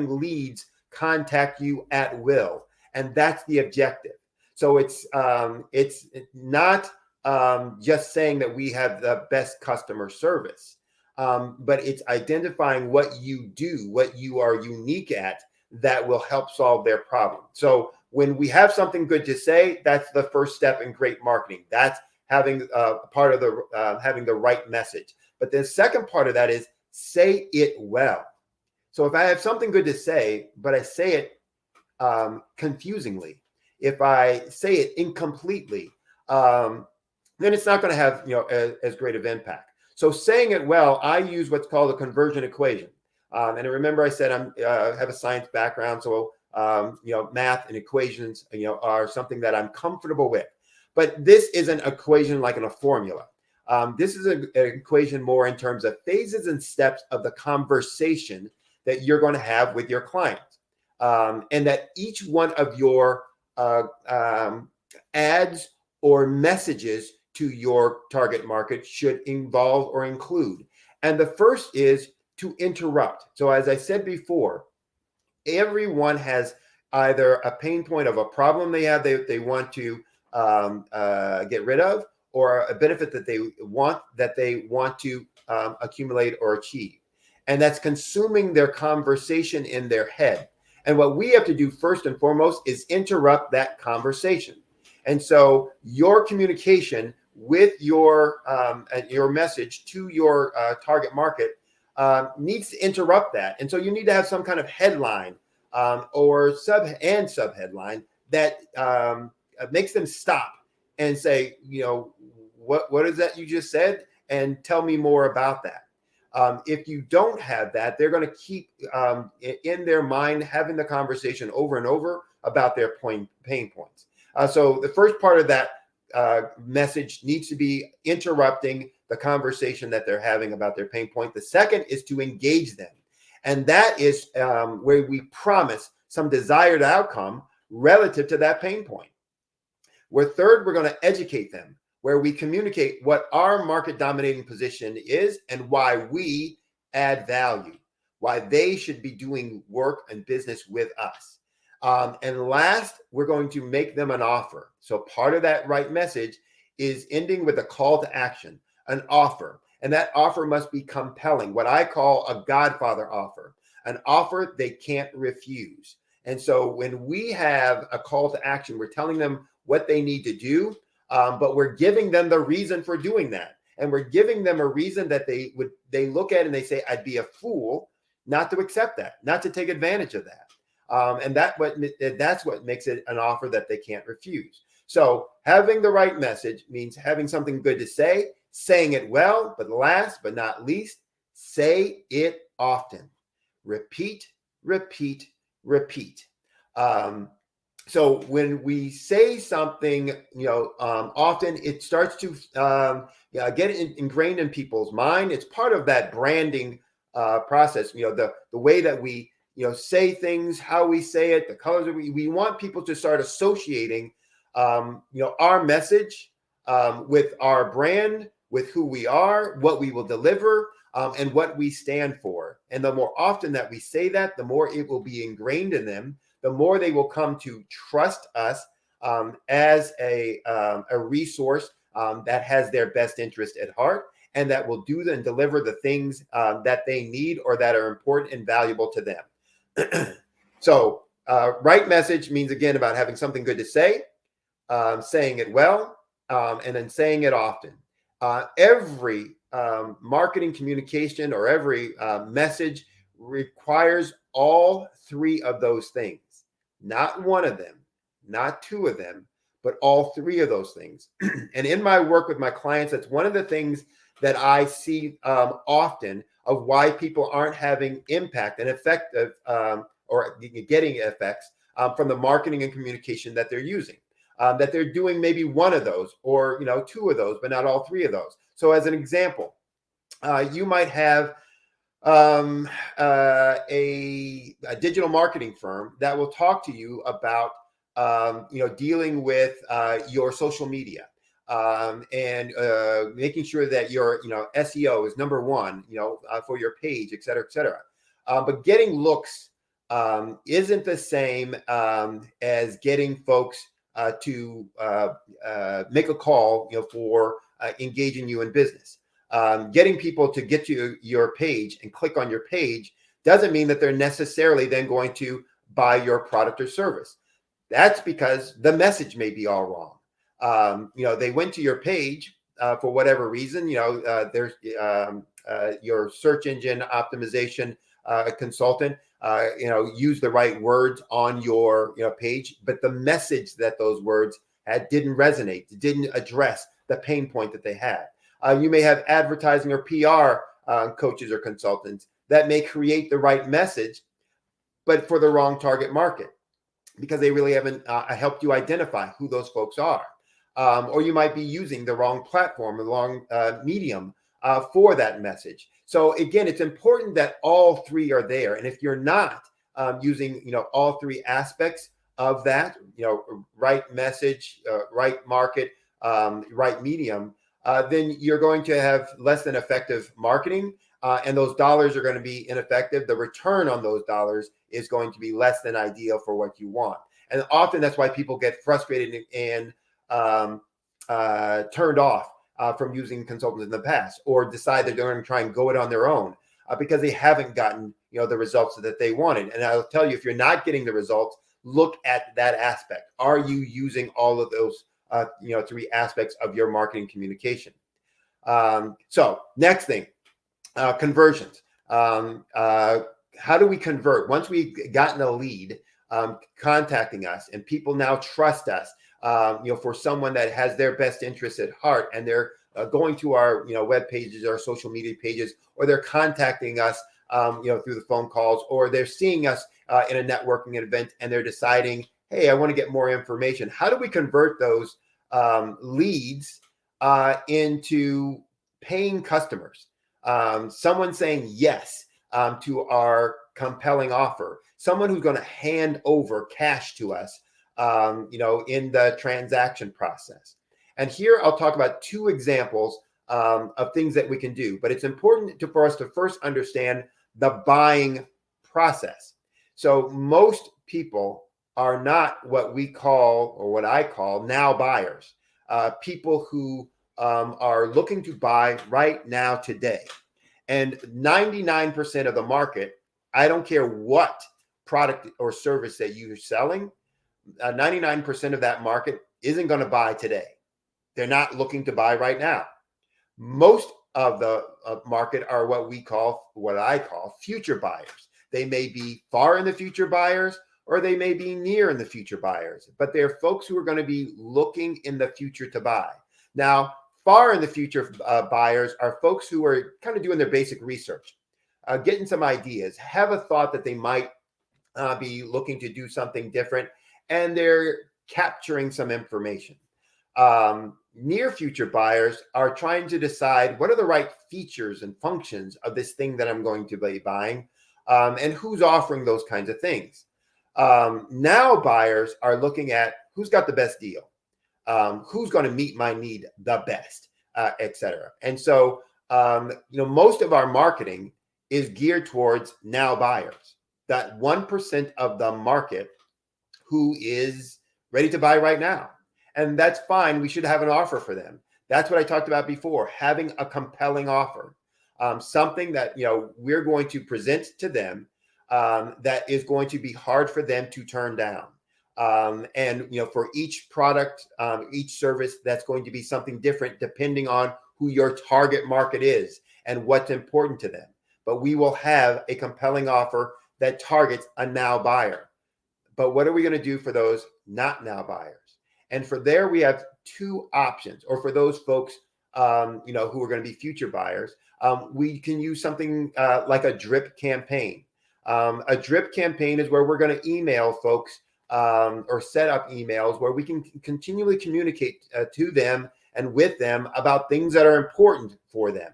Speaker 17: leads contact you at will. And that's the objective. So it's not just saying that we have the best customer service, but it's identifying what you do, what you are unique at, that will help solve their problem. So when we have something good to say, that's the first step in great marketing. That's having part of the having the right message. But the second part of that is say it well. So if I have something good to say, but I say it confusingly, if I say it incompletely, then it's not going to have as great of impact. So saying it well, I use what's called a conversion equation. And remember, I said I have a science background, so math and equations are something that I'm comfortable with. But this is an equation like in a formula. This is an equation more in terms of phases and steps of the conversation that you're going to have with your clients, and that each one of your ads or messages to your target market should involve or include. And the first is to interrupt. So as I said before, everyone has either a pain point of a problem they have they want to get rid of, or a benefit that they want to accumulate or achieve. And that's consuming their conversation in their head. And what we have to do first and foremost is interrupt that conversation. And so your communication with your message to your target market needs to interrupt that. And so you need to have some kind of headline or subheadline that makes them stop and say, what is that you just said? And tell me more about that. If you don't have that, they're going to keep in their mind having the conversation over and over about their pain points. So the first part of that message needs to be interrupting the conversation that they're having about their pain point. The second is to engage them. And that is where we promise some desired outcome relative to that pain point. Third, we're going to educate them, where we communicate what our market dominating position is and why we add value, why they should be doing work and business with us. And last, we're going to make them an offer. So part of that right message is ending with a call to action, an offer. And that offer must be compelling, what I call a Godfather offer, an offer they can't refuse. And so when we have a call to action, we're telling them what they need to do, but we're giving them the reason for doing that. And we're giving them a reason that they look at and they say, I'd be a fool not to accept that, not to take advantage of that. And that's what makes it an offer that they can't refuse. So having the right message means having something good to say, saying it well, but last but not least, say it often. Repeat, repeat, repeat. So when we say something, often it starts to get ingrained in people's mind. It's part of that branding process. The way that we say things, how we say it, the colors that we want people to start associating our message with our brand, with who we are, what we will deliver, and what we stand for. And the more often that we say that, the more it will be ingrained in them, the more they will come to trust us as a resource that has their best interest at heart, and that will do and deliver the things that they need or that are important and valuable to them. So right message means, again, about having something good to say, saying it well, and then saying it often. Every marketing communication or every message requires all three of those things. Not one of them, not two of them, but all three of those things. And in my work with my clients, that's one of the things that I see often of why people aren't having impact and effective or getting effects from the marketing and communication that they're using. That they're doing maybe one of those or two of those, but not all three of those. So as an example, you might have a digital marketing firm that will talk to you about dealing with your social media and making sure that your SEO is number one for your page, et cetera, et cetera. But getting looks isn't the same as getting folks to make a call for engaging you in business. Getting people to get to your page and click on your page doesn't mean that they're necessarily then going to buy your product or service. That's because the message may be all wrong. They went to your page for whatever reason. There's your search engine optimization consultant use the right words on your page, but the message that those words had didn't resonate, didn't address the pain point that they had. You may have advertising or PR coaches or consultants that may create the right message, but for the wrong target market because they really haven't helped you identify who those folks are. Or you might be using the wrong platform, the wrong medium for that message. So again, it's important that all three are there. And if you're not using all three aspects of that, right message, right market, right medium, then you're going to have less than effective marketing, and those dollars are going to be ineffective. The return on those dollars is going to be less than ideal for what you want. And often that's why people get frustrated and turned off from using consultants in the past, or decide that they're going to try and go it on their own because they haven't gotten the results that they wanted. And I'll tell you, if you're not getting the results, look at that aspect. Are you using all of those three aspects of your marketing communication? So next thing, conversions. How do we convert once we've gotten a lead contacting us, and people now trust us, for someone that has their best interests at heart, and they're going to our web pages, our social media pages, or they're contacting us through the phone calls, or they're seeing us in a networking event, and they're deciding, hey, I want to get more information. How do we convert those leads into paying customers? Someone saying yes to our compelling offer, someone who's going to hand over cash to us, in the transaction process. And here I'll talk about two examples of things that we can do, but it's important for us to first understand the buying process. So most people are not what we call, or what I call, now buyers, people who are looking to buy right now, today. And 99% of the market, I don't care what product or service that you're selling, 99% of that market isn't going to buy today. They're not looking to buy right now. Most of the market are what I call future buyers. They may be far in the future buyers, or they may be near in the future buyers, but they're folks who are going to be looking in the future to buy. Now, far in the future buyers are folks who are kind of doing their basic research, getting some ideas, have a thought that they might be looking to do something different, and they're capturing some information. Near future buyers are trying to decide what are the right features and functions of this thing that I'm going to be buying, and who's offering those kinds of things. Now buyers are looking at who's got the best deal, who's going to meet my need the best, etc. And so, most of our marketing is geared towards now buyers, that 1% of the market who is ready to buy right now. And that's fine. We should have an offer for them. That's what I talked about before, having a compelling offer, something that, we're going to present to them that is going to be hard for them to turn down. And for each product, each service, that's going to be something different depending on who your target market is and what's important to them. But we will have a compelling offer that targets a now buyer. But what are we going to do for those not now buyers? And for there, we have two options. Or for those folks, who are going to be future buyers, we can use something like a drip campaign. A drip campaign is where we're going to email folks or set up emails where we can continually communicate to them and with them about things that are important for them,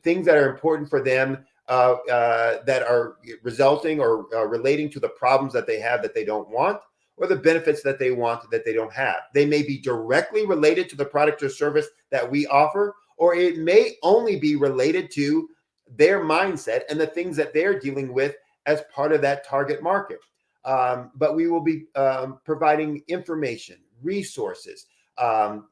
Speaker 17: things that are important for them that are resulting or relating to the problems that they have that they don't want, or the benefits that they want that they don't have. They may be directly related to the product or service that we offer, or it may only be related to their mindset and the things that they're dealing with as part of that target market. But we will be providing information, resources,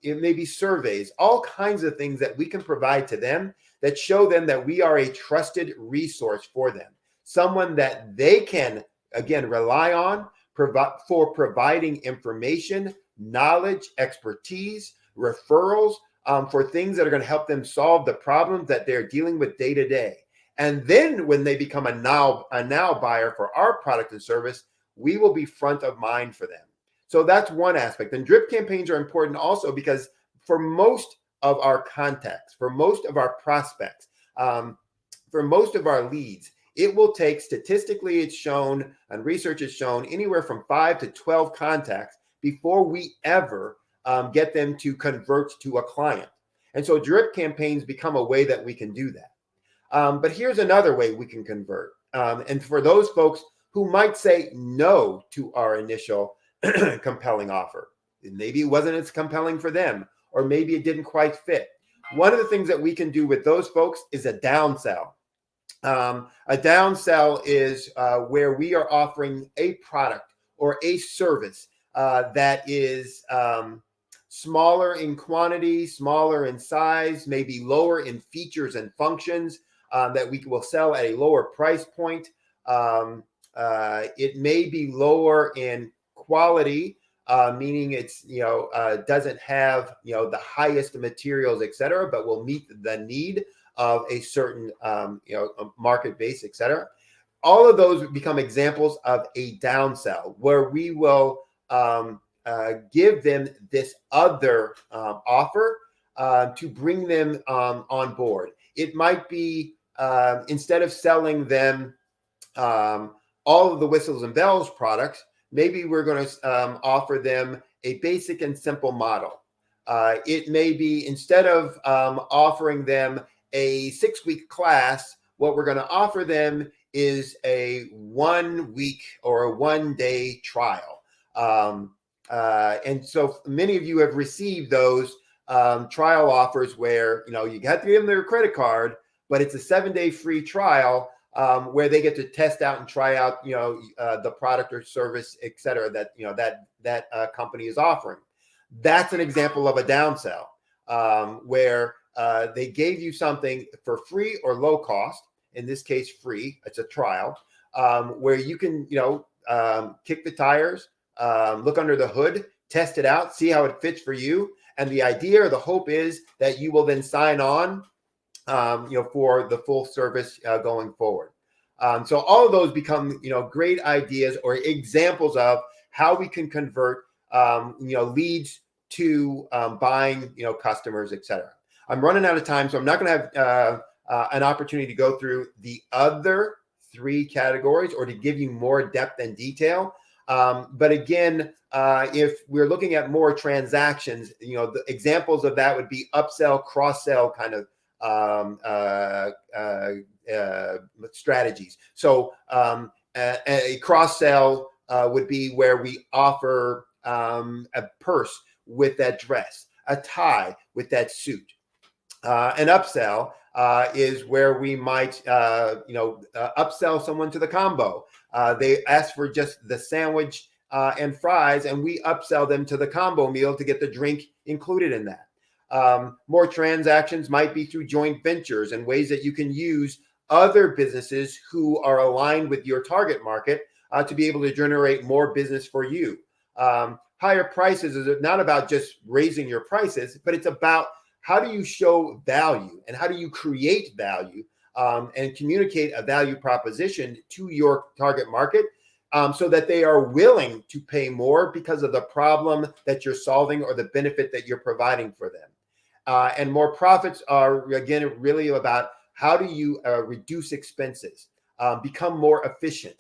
Speaker 17: it may be surveys, all kinds of things that we can provide to them that show them that we are a trusted resource for them, someone that they can, again, rely on for providing information, knowledge, expertise, referrals, for things that are going to help them solve the problems that they're dealing with day to day. And then when they become a now buyer for our product and service, we will be front of mind for them. So that's one aspect. And drip campaigns are important also because for most of our contacts, for most of our prospects, for most of our leads, it will take, statistically it's shown and research has shown, anywhere from 5 to 12 contacts before we ever get them to convert to a client. And so drip campaigns become a way that we can do that. But here's another way we can convert. And for those folks who might say no to our initial compelling offer, maybe it wasn't as compelling for them, or maybe it didn't quite fit. One of the things that we can do with those folks is a downsell. A downsell is where we are offering a product or a service that is smaller in quantity, smaller in size, maybe lower in features and functions, that we will sell at a lower price point. It may be lower in quality, meaning it's doesn't have the highest materials, etc., but will meet the need of a certain market base, et cetera. All of those become examples of a downsell, where we will give them this other offer to bring them on board. It might be instead of selling them all of the whistles and bells products, maybe we're going to offer them a basic and simple model. It may be instead of offering them a 6-week class, what we're going to offer them is a 1 week or a 1-day trial. And so many of you have received those trial offers where, you have to give them their credit card, but it's a 7-day free trial where they get to test out and try out, the product or service, et cetera, that company is offering. That's an example of a downsell where they gave you something for free or low cost. In this case, free. It's a trial where you can, kick the tires, look under the hood, test it out, see how it fits for you. And the idea or the hope is that you will then sign on, for the full service going forward. So all of those become, great ideas or examples of how we can convert, leads to buying, customers, et cetera. I'm running out of time, so I'm not going to have an opportunity to go through the other 3 categories or to give you more depth and detail. But again, if we're looking at more transactions, the examples of that would be upsell, cross-sell kind of strategies. So a cross-sell would be where we offer a purse with that dress, a tie with that suit. An upsell is where we might, upsell someone to the combo. They ask for just the sandwich and fries, and we upsell them to the combo meal to get the drink included in that. More transactions might be through joint ventures and ways that you can use other businesses who are aligned with your target market to be able to generate more business for you. Higher prices is not about just raising your prices, but it's about how do you show value and how do you create value and communicate a value proposition to your target market so that they are willing to pay more because of the problem that you're solving or the benefit that you're providing for them. And more profits are, again, really about how do you reduce expenses, become more efficient,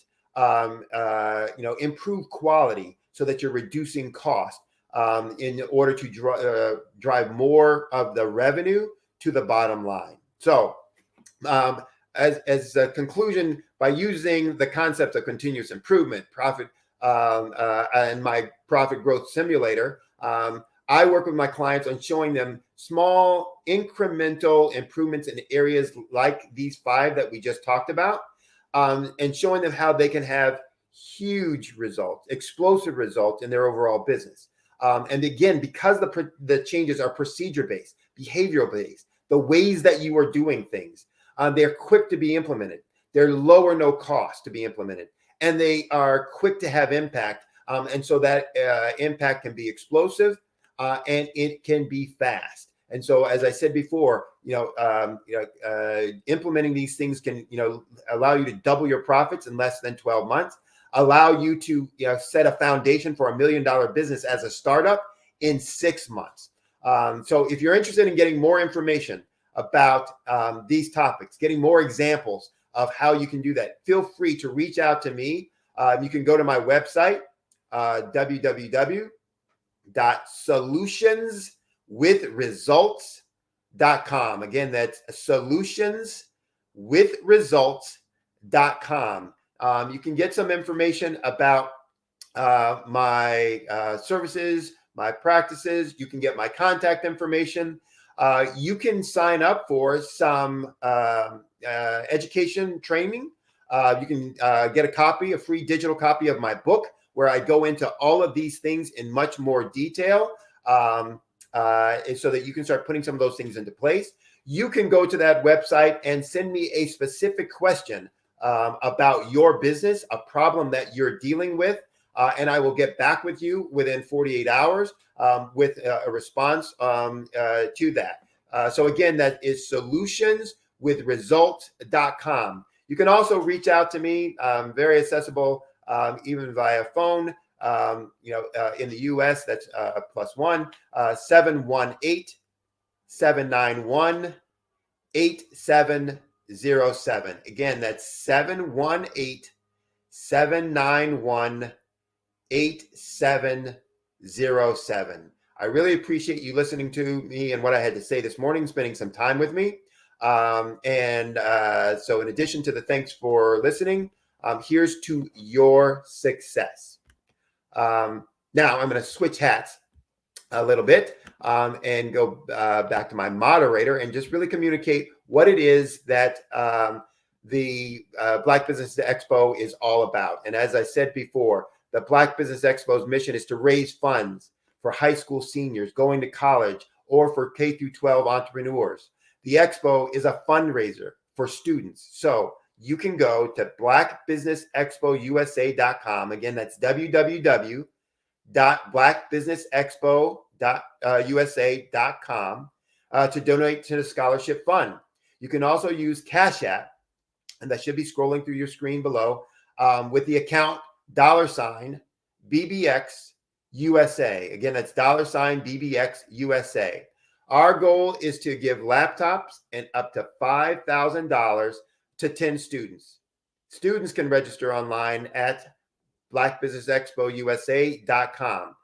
Speaker 17: improve quality so that you're reducing cost in order to drive more of the revenue to the bottom line. So as a conclusion, by using the concept of continuous improvement, profit, and my profit growth simulator, I work with my clients on showing them small incremental improvements in areas like these 5 that we just talked about, and showing them how they can have huge results, explosive results in their overall business. And again, because the changes are procedure-based, behavioral-based, the ways that you are doing things, they're quick to be implemented. They're low or no cost to be implemented, and they are quick to have impact. And so that impact can be explosive and it can be fast. And so, as I said before, implementing these things can, allow you to double your profits in less than 12 months. Allow you to set a foundation for $1 million business as a startup in 6 months. So if you're interested in getting more information about these topics, getting more examples of how you can do that, feel free to reach out to me. You can go to my website, www.solutionswithresults.com. Again, that's solutionswithresults.com. You can get some information about my services, my practices. You can get my contact information. You can sign up for some education training. You can get a free digital copy of my book, where I go into all of these things in much more detail, so that you can start putting some of those things into place. You can go to that website and send me a specific question about your business, a problem that you're dealing with, and I will get back with you within 48 hours with a response to that. So again, that is solutionswithresults.com. with results.com. You can also reach out to me, very accessible, even via phone. In the US, that's +1 718-791-8707. Again, that's 718-791-8707. I really appreciate you listening to me and what I had to say this morning, spending some time with me. So in addition to the thanks for listening, here's to your success. Now I'm going to switch hats a little bit and go back to my moderator and just really communicate what it is that the Black Business Expo is all about. And as I said before, the Black Business Expo's mission is to raise funds for high school seniors going to college or for K through 12 entrepreneurs. The Expo is a fundraiser for students. So you can go to blackbusinessexpousa.com. Again, that's www.blackbusinessexpousa.com to donate to the scholarship fund. You can also use Cash App, and that should be scrolling through your screen below, with the account $BBXUSA. Again, that's $BBXUSA. Our goal is to give laptops and up to $5,000 to 10 students. Students can register online at blackbusinessexpousa.com.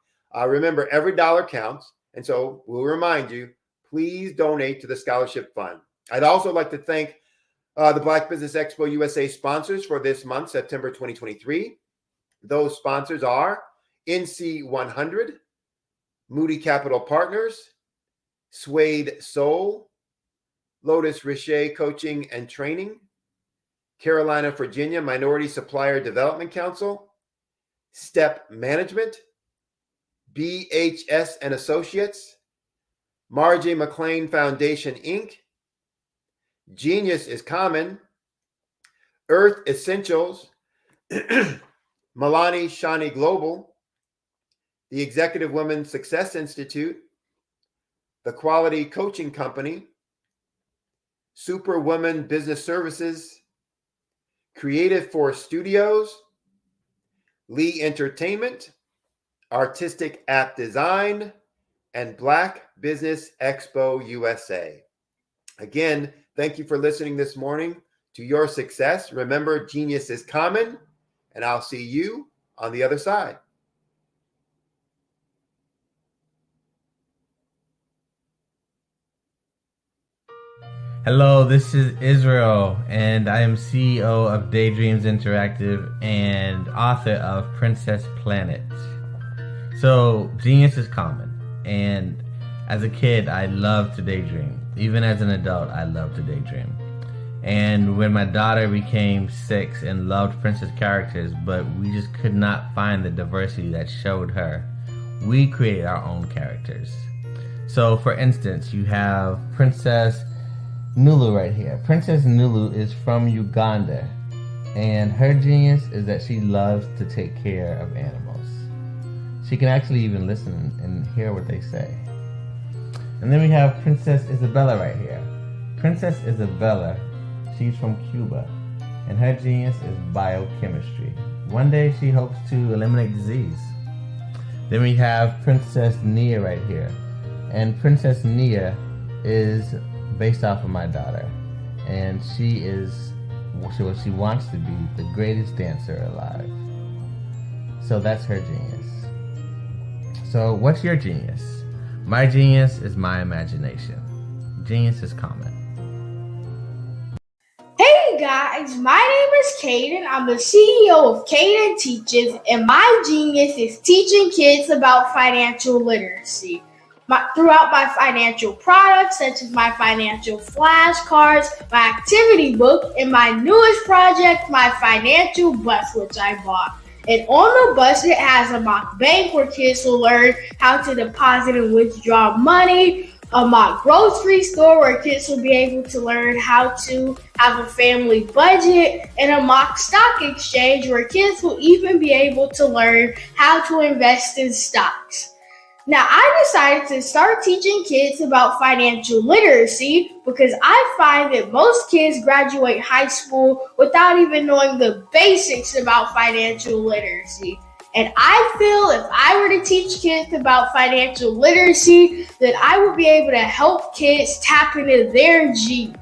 Speaker 17: Remember, every dollar counts. And so we'll remind you, please donate to the scholarship fund. I'd also like to thank the Black Business Expo USA sponsors for this month, September 2023. Those sponsors are NC 100, Moody Capital Partners, Suede Soul, Lotus Richer Coaching and Training, Carolina, Virginia Minority Supplier Development Council, Step Management, BHS and Associates, Margie McLean Foundation, Inc., Genius is Common, Earth Essentials, Milani Shani Global, the Executive Women's Success Institute, the Quality Coaching Company, Superwoman Business Services, Creative Force Studios, Lee Entertainment, Artistic App Design, and Black Business Expo USA. Again, thank you for listening this morning to your success. Remember, genius is common, and I'll see you on the other side.
Speaker 9: Hello, this is Israel, and I am CEO of Daydreams Interactive and author of Princess Planet. So, genius is common, and as a kid, I loved to daydream. Even as an adult, I love to daydream. And when my daughter became 6 and loved princess characters, but we just could not find the diversity that showed her, we created our own characters. So, for instance, you have Princess Nulu right here. Princess Nulu is from Uganda, and her genius is that she loves to take care of animals. She can actually even listen and hear what they say. And then we have Princess Isabella right here. Princess Isabella, she's from Cuba, and her genius is biochemistry. One day she hopes to eliminate disease. Then we have Princess Nia right here, and Princess Nia is based off of my daughter, and she is what she wants to be, the greatest dancer alive. So that's her genius. So what's your genius? My genius is my imagination. Genius is common.
Speaker 10: Hey guys, my name is Caden. I'm the CEO of Caden Teaches, and my genius is teaching kids about financial literacy. Throughout my financial products, such as my financial flashcards, my activity book, and my newest project, my financial bus, which I bought. And on the bus, it has a mock bank where kids will learn how to deposit and withdraw money, a mock grocery store where kids will be able to learn how to have a family budget, and a mock stock exchange where kids will even be able to learn how to invest in stocks. Now, I decided to start teaching kids about financial literacy because I find that most kids graduate high school without even knowing the basics about financial literacy. And I feel if I were to teach kids about financial literacy, that I would be able to help kids tap into their genius.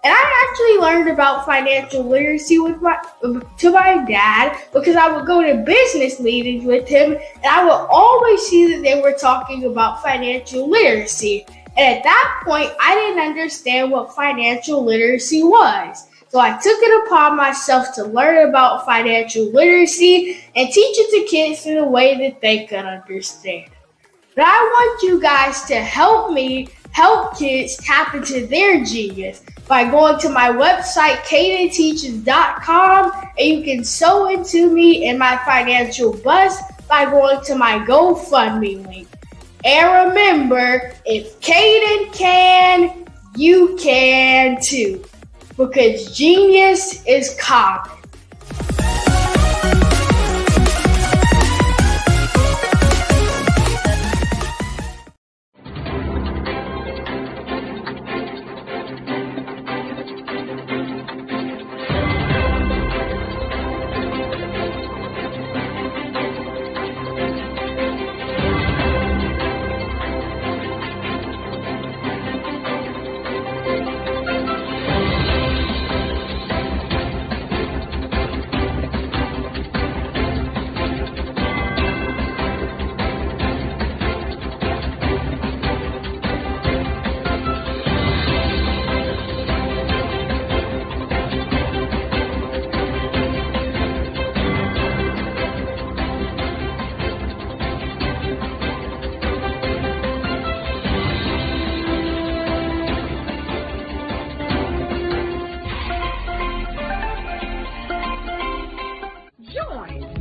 Speaker 10: And I actually learned about financial literacy to my dad because I would go to business meetings with him and I would always see that they were talking about financial literacy. And at that point, I didn't understand what financial literacy was. So I took it upon myself to learn about financial literacy and teach it to kids in a way that they could understand. But I want you guys to help me help kids tap into their genius by going to my website, cadenteaches.com, and you can sew into me in my financial bust by going to my GoFundMe link. And remember, if Caden can, you can too, because genius is common.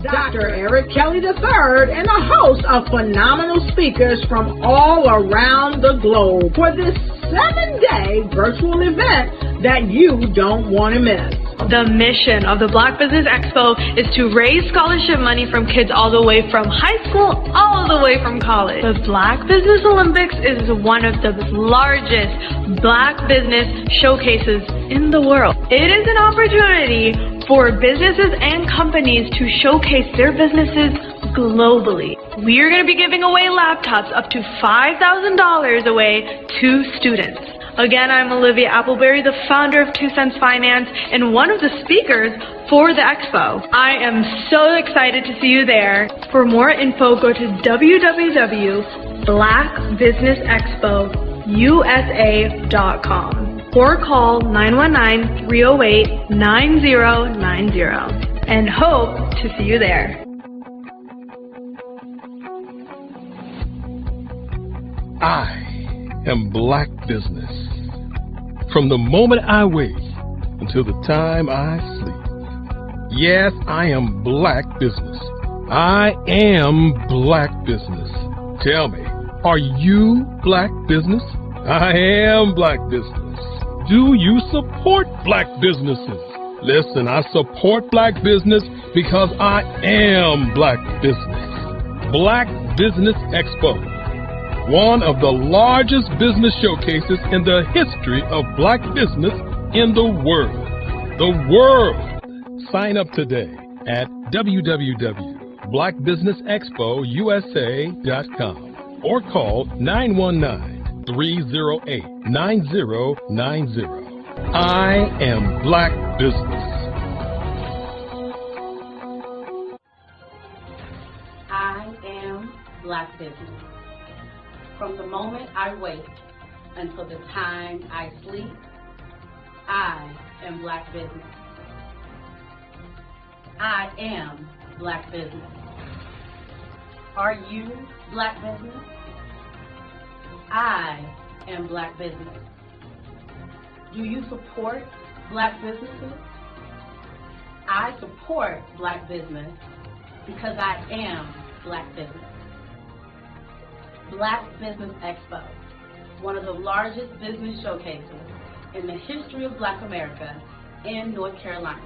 Speaker 1: Dr. Eric Kelly III and a host of phenomenal speakers from all around the globe for this 7-day virtual event that you don't want to miss.
Speaker 2: The mission of the Black Business Expo is to raise scholarship money from kids all the way from high school, all the way from college. The Black Business Olympics is one of the largest Black business showcases in the world. It is an opportunity for businesses and companies to showcase their businesses globally. We are going to be giving away laptops up to $5,000 away to students. Again, I'm Olivia Appleberry, the founder of 2 Cents Finance and one of the speakers for the expo. I am so excited to see you there. For more info, go to www.blackbusinessexpousa.com or call 919-308-9090 and hope to see you there.
Speaker 3: I am Black Business. From the moment I wake until the time I sleep. Yes, I am Black Business. I am Black Business. Tell me, are you Black Business? I am Black Business. Do you support Black businesses? Listen, I support Black business because I am Black Business. Black Business Expo, one of the largest business showcases in the history of Black business in the world. The world! Sign up today at www.blackbusinessexpousa.com or call 919-308-9090. I am Black Business.
Speaker 4: I am Black Business. From the moment I wake until the time I sleep, I am Black Business. I am Black Business. Are you Black Business? I am Black Business. Do you support Black businesses? I support Black business because I am Black Business. Black Business Expo, one of the largest business showcases in the history of Black America in North Carolina.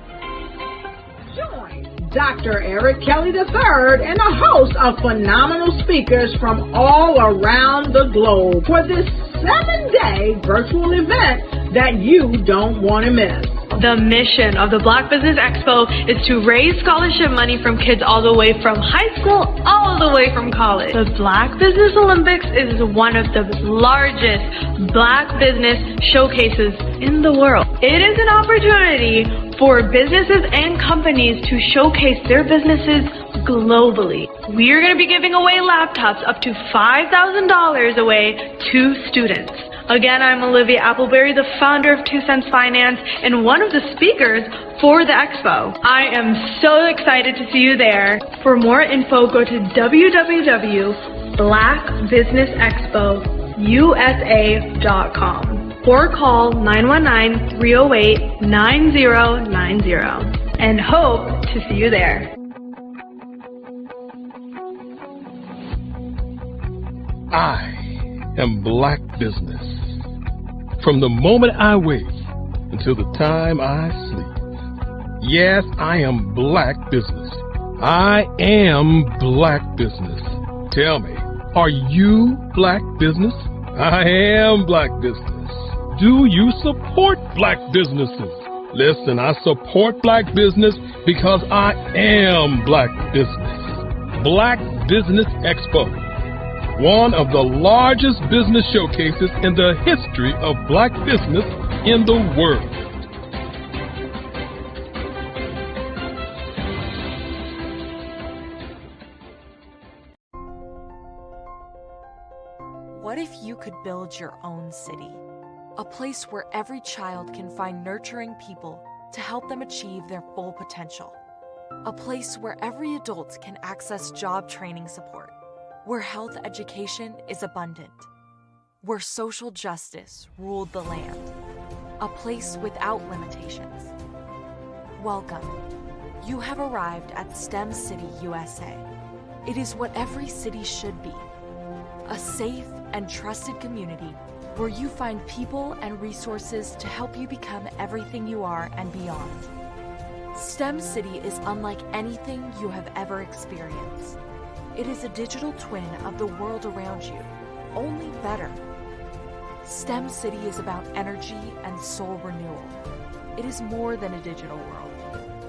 Speaker 1: Join Dr. Eric Kelly III and a host of phenomenal speakers from all around the globe for this 7-day virtual event that you don't want to miss.
Speaker 2: The mission of the Black Business Expo is to raise scholarship money from kids all the way from high school, all the way from college. The Black Business Olympics is one of the largest Black business showcases in the world. It is an opportunity for businesses and companies to showcase their businesses globally. We are going to be giving away laptops up to $5,000 away to students. Again, I'm Olivia Appleberry, the founder of 2 Cents Finance and one of the speakers for the expo. I am so excited to see you there. For more info, go to www.blackbusinessexpousa.com or call 919-308-9090 and hope to see you there.
Speaker 3: I am Black Business. From the moment I wake until the time I sleep. Yes, I am Black Business. I am Black Business. Tell me, are you Black Business? I am Black Business. Do you support Black businesses? Listen, I support Black business because I am Black Business. Black Business Expo, one of the largest business showcases in the history of Black business in the world.
Speaker 16: What if you could build your own city? A place where every child can find nurturing people to help them achieve their full potential. A place where every adult can access job training support. Where health education is abundant. Where social justice ruled the land. A place without limitations. Welcome. You have arrived at STEM City USA. It is what every city should be. A safe and trusted community where you find people and resources to help you become everything you are and beyond. STEM City is unlike anything you have ever experienced. It is a digital twin of the world around you, only better. STEM City is about energy and soul renewal. It is more than a digital world.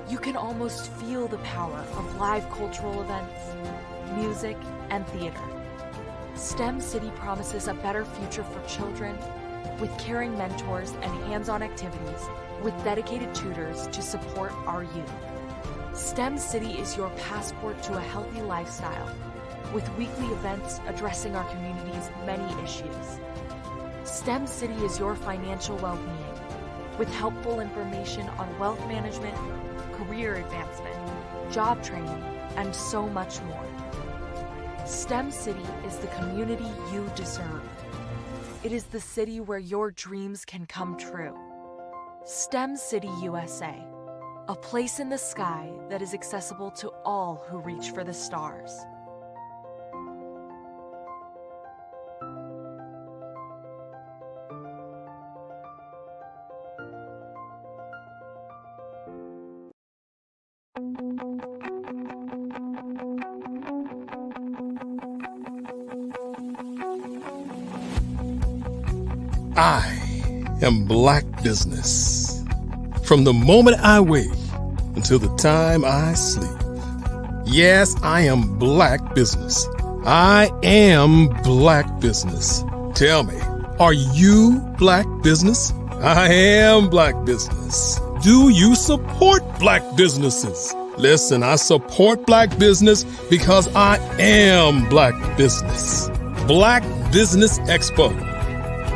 Speaker 16: You can almost feel the power of live cultural events, music, and theater. STEM City promises a better future for children with caring mentors and hands-on activities with dedicated tutors to support our youth. STEM City is your passport to a healthy lifestyle with weekly events addressing our community's many issues. STEM City is your financial well-being with helpful information on wealth management, career advancement, job training, and so much more. STEM City is the community you deserve. It is the city where your dreams can come true. STEM City USA, a place in the sky that is accessible to all who reach for the stars.
Speaker 3: I am Black Business. From the moment I wake until the time I sleep. Yes, I am Black Business. I am Black Business. Tell me, are you Black Business? I am Black Business. Do you support Black businesses? Listen, I support Black business because I am Black Business. Black Business Expo,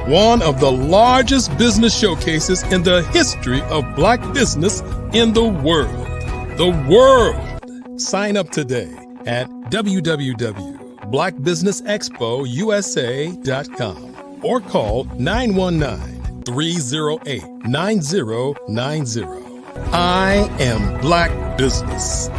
Speaker 3: one of the largest business showcases in the history of Black business in the world. The world! Sign up today at www.blackbusinessexpousa.com or call 919-308-9090. I am Black Business.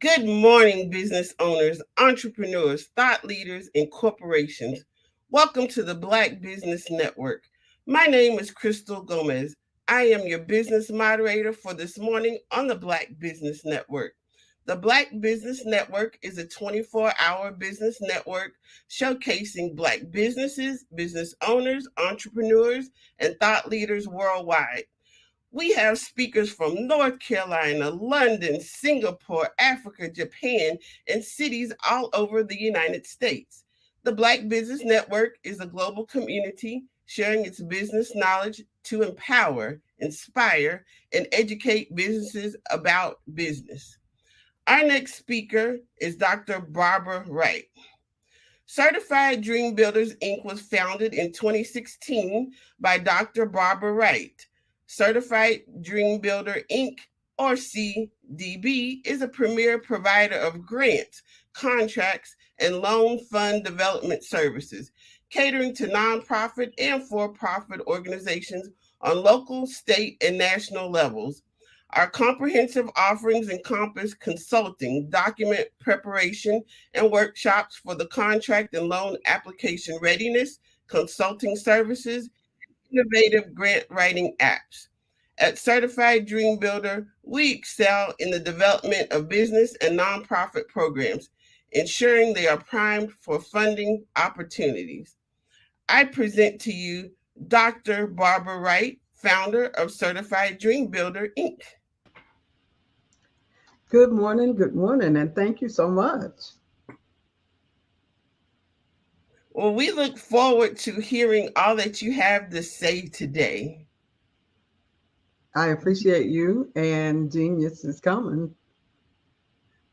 Speaker 19: Good Good morning, business owners, entrepreneurs, thought leaders, and corporations. Welcome to the Black Business Network. My name is Crystal Gomez. I am your business moderator for this morning on the Black Business Network. The Black Business Network is a 24-hour business network showcasing Black businesses, business owners, entrepreneurs, and thought leaders worldwide. We have speakers from North Carolina, London, Singapore, Africa, Japan, and cities all over the United States. The Black Business Network is a global community sharing its business knowledge to empower, inspire, and educate businesses about business. Our next speaker is Dr. Barbara Wright. Certified Dream Builders, Inc. was founded in 2016 by Dr. Barbara Wright. Certified Dream Builder, Inc., or CDB, is a premier provider of grants, contracts, and loan fund development services, catering to nonprofit and for-profit organizations on local, state, and national levels. Our comprehensive offerings encompass consulting, document preparation, and workshops for the contract and loan application readiness, consulting services, and innovative grant writing apps. At Certified Dream Builder, we excel in the development of business and nonprofit programs, ensuring they are primed for funding opportunities. I present to you Dr. Barbara Wright, founder of Certified Dream Builder, Inc.
Speaker 20: Good morning, and thank you so much.
Speaker 19: Well, we look forward to hearing all that you have to say today.
Speaker 20: I appreciate you, and Genius is coming.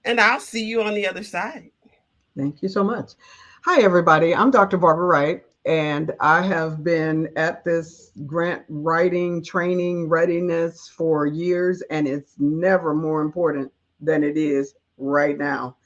Speaker 19: And I'll see you on the other side.
Speaker 20: Thank you so much. Hi, everybody. I'm Dr. Barbara Wright, and I have been at this grant writing training readiness for years, and it's never more important than it is right now.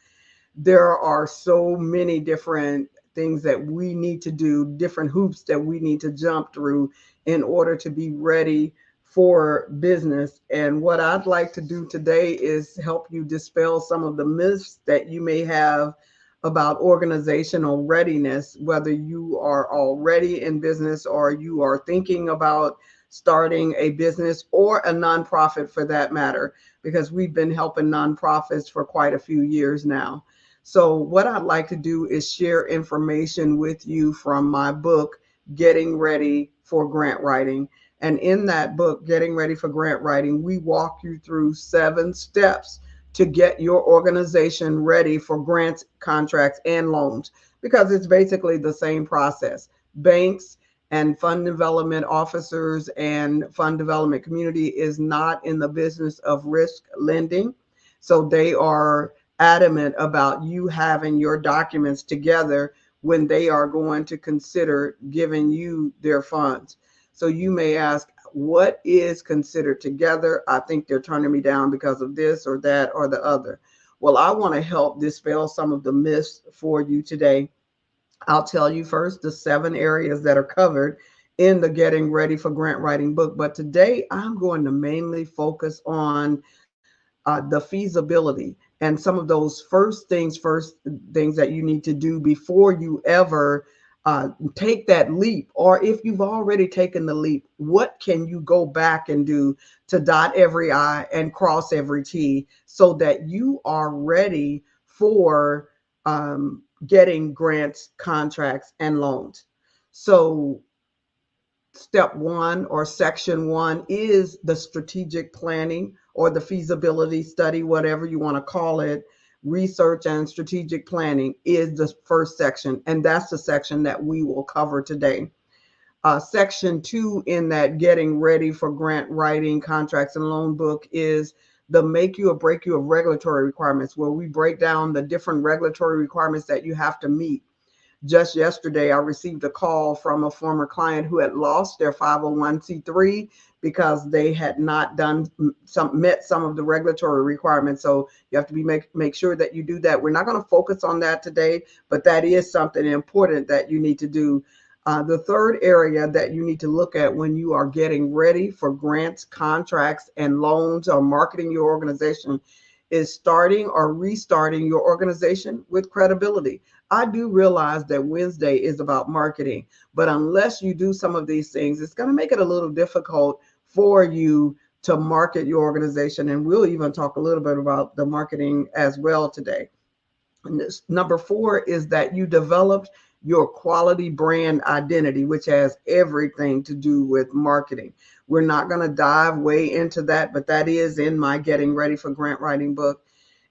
Speaker 20: There are so many different things that we need to do, different hoops that we need to jump through in order to be ready for business. And what I'd like to do today is help you dispel some of the myths that you may have about organizational readiness, whether you are already in business or you are thinking about starting a business or a nonprofit for that matter, because we've been helping nonprofits for quite a few years now. So what I'd like to do is share information with you from my book, Getting Ready for Grant Writing. And in that book, Getting Ready for Grant Writing, we walk you through 7 steps to get your organization ready for grants, contracts, and loans, because it's basically the same process. Banks and fund development officers and fund development community is not in the business of risk lending. So they are adamant about you having your documents together when they are going to consider giving you their funds. So you may ask, what is considered together? I think they're turning me down because of this or that or the other. Well, I want to help dispel some of the myths for you today. I'll tell you first the 7 areas that are covered in the Getting Ready for Grant Writing book. But today I'm going to mainly focus on the feasibility and some of those first things that you need to do before you ever take that leap. Or if you've already taken the leap, what can you go back and do to dot every I and cross every T so that you are ready for getting grants, contracts, and loans. So step 1 or section 1 is the strategic planning or the feasibility study, whatever you want to call it. Research and strategic planning is the first section, and that's the section that we will cover today. Section 2 in that Getting Ready for Grant Writing, Contracts, and Loan book is the make you or break you of regulatory requirements, where we break down the different regulatory requirements that you have to meet. Just yesterday, I received a call from a former client who had lost their 501c3 because they had not met some of the regulatory requirements. So you have to make sure that you do that. We're not going to focus on that today, but that is something important that you need to do. The third area that you need to look at when you are getting ready for grants, contracts, and loans or marketing your organization is starting or restarting your organization with credibility. I do realize that Wednesday is about marketing, but unless you do some of these things, it's going to make it a little difficult for you to market your organization. And we'll even talk a little bit about the marketing as well today. And this, number 4 is that you developed your quality brand identity, which has everything to do with marketing. We're not going to dive way into that, but that is in my Getting Ready for Grant Writing book.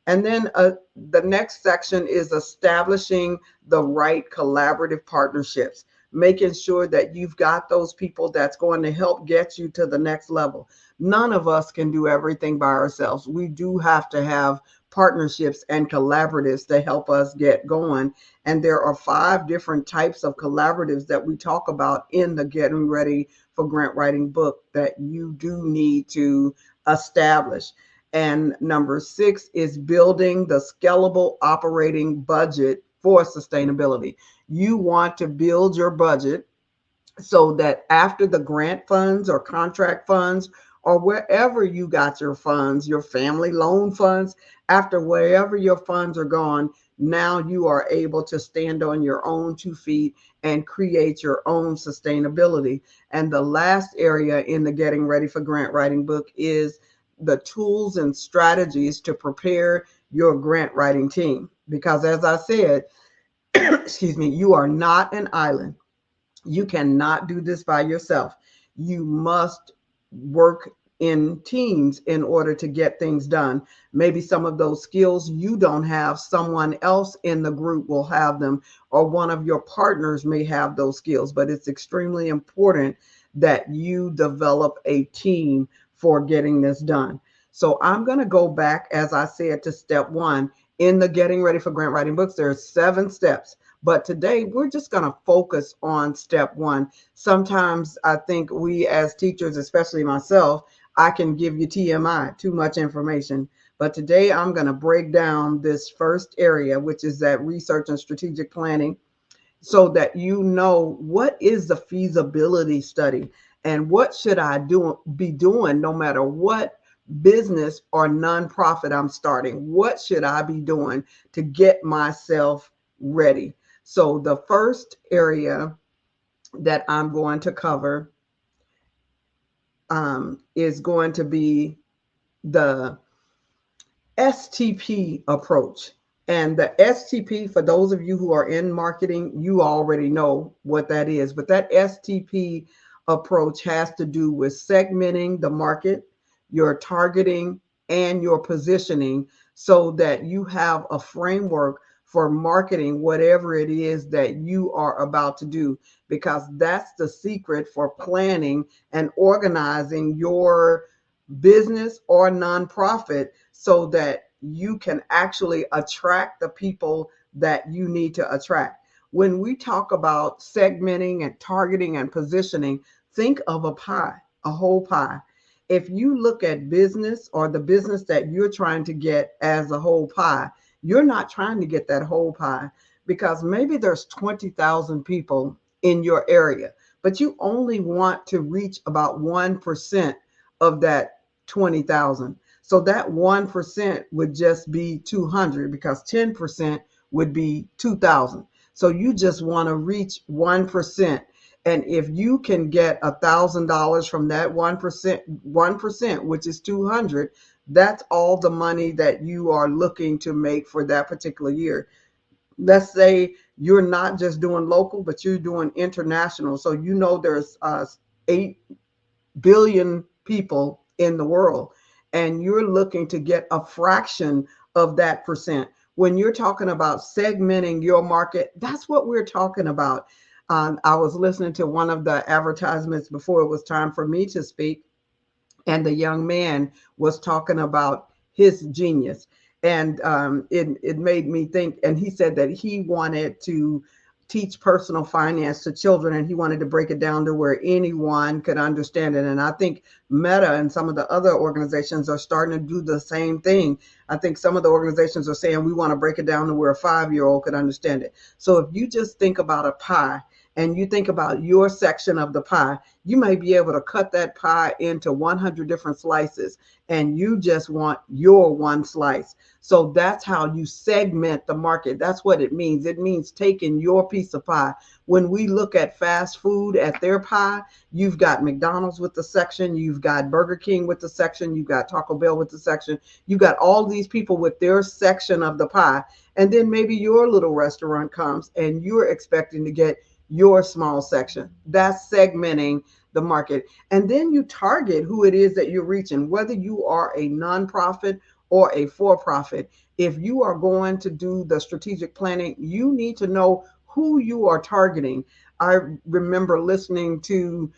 Speaker 20: And then the next section is establishing the right collaborative partnerships, making sure that you've got those people that's going to help get you to the next level. None of us can do everything by ourselves. We do have to have partnerships and collaboratives to help us get going. And there are 5 different types of collaboratives that we talk about in the Getting Ready for Grant Writing book that you do need to establish. And number 6 is building the scalable operating budget for sustainability. You want to build your budget so that after the grant funds or contract funds or wherever you got your funds, your family loan funds, after wherever your funds are gone, now you are able to stand on your own 2 feet and create your own sustainability. And the last area in the Getting Ready for Grant Writing book is the tools and strategies to prepare your grant writing team. Because as I said, excuse me, you are not an island. You cannot do this by yourself. You must work in teams in order to get things done. Maybe some of those skills you don't have, someone else in the group will have them, or one of your partners may have those skills. But it's extremely important that you develop a team for getting this done. So I'm going to go back, as I said, to step 1 in the Getting Ready for Grant Writing books. There are 7 steps. But today we're just going to focus on step 1. Sometimes I think we as teachers, especially myself, I can give you TMI, too much information. But today I'm going to break down this first area, which is that research and strategic planning, so that you know what is the feasibility study and what should I be doing no matter what business or nonprofit I'm starting. What should I be doing to get myself ready? So the first area that I'm going to cover is going to be the STP approach. And the STP, for those of you who are in marketing, you already know what that is. But that STP approach has to do with segmenting the market, your targeting, and your positioning so that you have a framework for marketing whatever it is that you are about to do, because that's the secret for planning and organizing your business or nonprofit so that you can actually attract the people that you need to attract. When we talk about segmenting and targeting and positioning, think of a pie, a whole pie. If you look at business or the business that you're trying to get as a whole pie, you're not trying to get that whole pie, because maybe there's 20,000 people in your area, but you only want to reach about 1% of that 20,000. So that 1% would just be 200, because 10% would be 2,000. So you just want to reach 1%. And if you can get $1,000 from that 1%, which is 200, that's all the money that you are looking to make for that particular year. Let's say you're not just doing local, but you're doing international. So you know there's 8 billion people in the world, and you're looking to get a fraction of that percent. When you're talking about segmenting your market, that's what we're talking about. I was listening to one of the advertisements before it was time for me to speak, and the young man was talking about his genius. And it made me think, and he said that he wanted to teach personal finance to children, and he wanted to break it down to where anyone could understand it. And I think Meta and some of the other organizations are starting to do the same thing. I think some of the organizations are saying we want to break it down to where a 5-year-old could understand it. So if you just think about a pie and you think about your section of the pie, you may be able to cut that pie into 100 different slices, and you just want your one slice. So that's how you segment the market. That's what it means. It means taking your piece of pie. When we look at fast food at their pie, you've got McDonald's with the section, you've got Burger King with the section, you've got Taco Bell with the section, you've got all these people with their section of the pie. And then maybe your little restaurant comes and you're expecting to get your small section. That's segmenting the market. And then you target who it is that you're reaching, whether you are a nonprofit or a for-profit. If you are going to do the strategic planning, you need to know who you are targeting. I remember listening to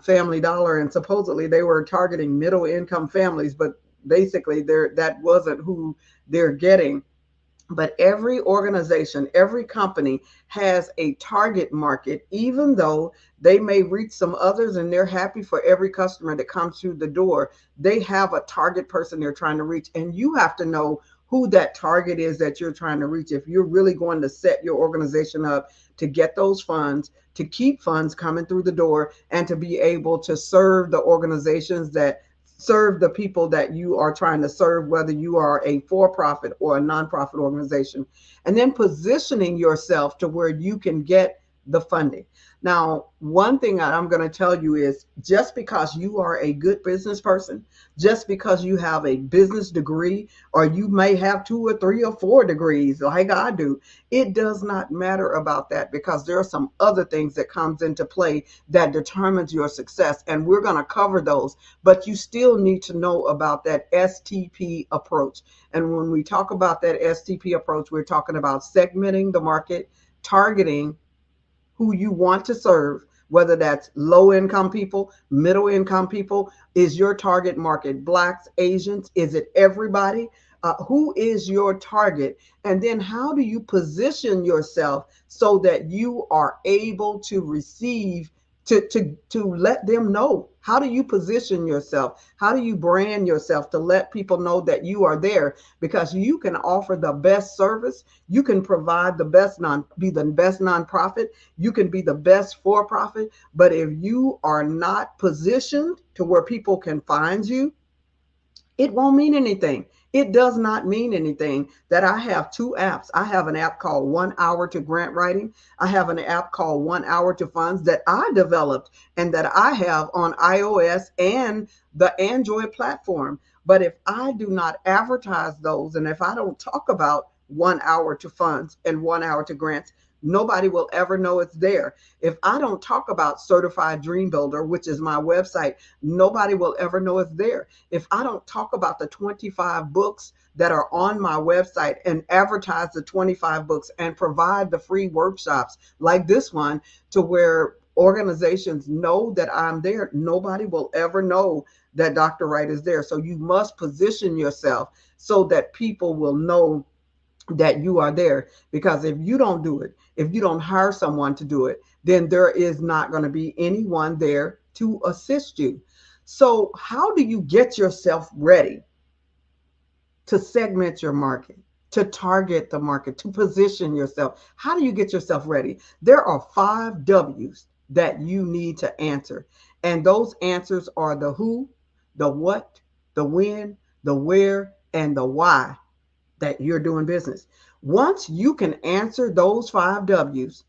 Speaker 20: Family Dollar, and supposedly they were targeting middle income families, but basically that wasn't who they're getting. But every organization, every company has a target market, even though they may reach some others and they're happy for every customer that comes through the door. They have a target person they're trying to reach, and you have to know who that target is that you're trying to reach. If you're really going to set your organization up to get those funds, to keep funds coming through the door, and to be able to serve the organizations that serve the people that you are trying to serve, whether you are a for-profit or a nonprofit organization, and then positioning yourself to where you can get the funding. Now, one thing I'm going to tell you is, just because you are a good business person, just because you have a business degree, or you may have 2 or 3 or 4 degrees like I do, it does not matter about that, because there are some other things that comes into play that determines your success, and we're going to cover those. But you still need to know about that STP approach. And when we talk about that STP approach, we're talking about segmenting the market, targeting who you want to serve, whether that's low income people, middle income people. Is your target market Blacks, Asians? Is it everybody? Who is your target? And then how do you position yourself so that you are able to receive, to let them know? How do you position yourself? How do you brand yourself to let people know that you are there? Because you can offer the best service, you can provide the best be the best nonprofit, you can be the best for-profit, but if you are not positioned to where people can find you, it won't mean anything. It does not mean anything that I have 2 apps. I have an app called 1 Hour to Grant Writing. I have an app called 1 Hour to Funds that I developed and that I have on iOS and the Android platform. But if I do not advertise those, and if I don't talk about 1 Hour to Funds and 1 Hour to Grants, nobody will ever know it's there. If I don't talk about Certified Dream Builder, which is my website, nobody will ever know it's there. If I don't talk about the 25 books that are on my website and advertise the 25 books and provide the free workshops like this one to where organizations know that I'm there, nobody will ever know that Dr. Wright is there. So you must position yourself so that people will know that you are there. Because if you don't do it, if you don't hire someone to do it, then there is not going to be anyone there to assist you. So how do you get yourself ready to segment your market, to target the market, to position yourself? How do you get yourself ready? There are 5 W's that you need to answer. And those answers are the who, the what, the when, the where, and the why that you're doing business. Once you can answer those 5 W's,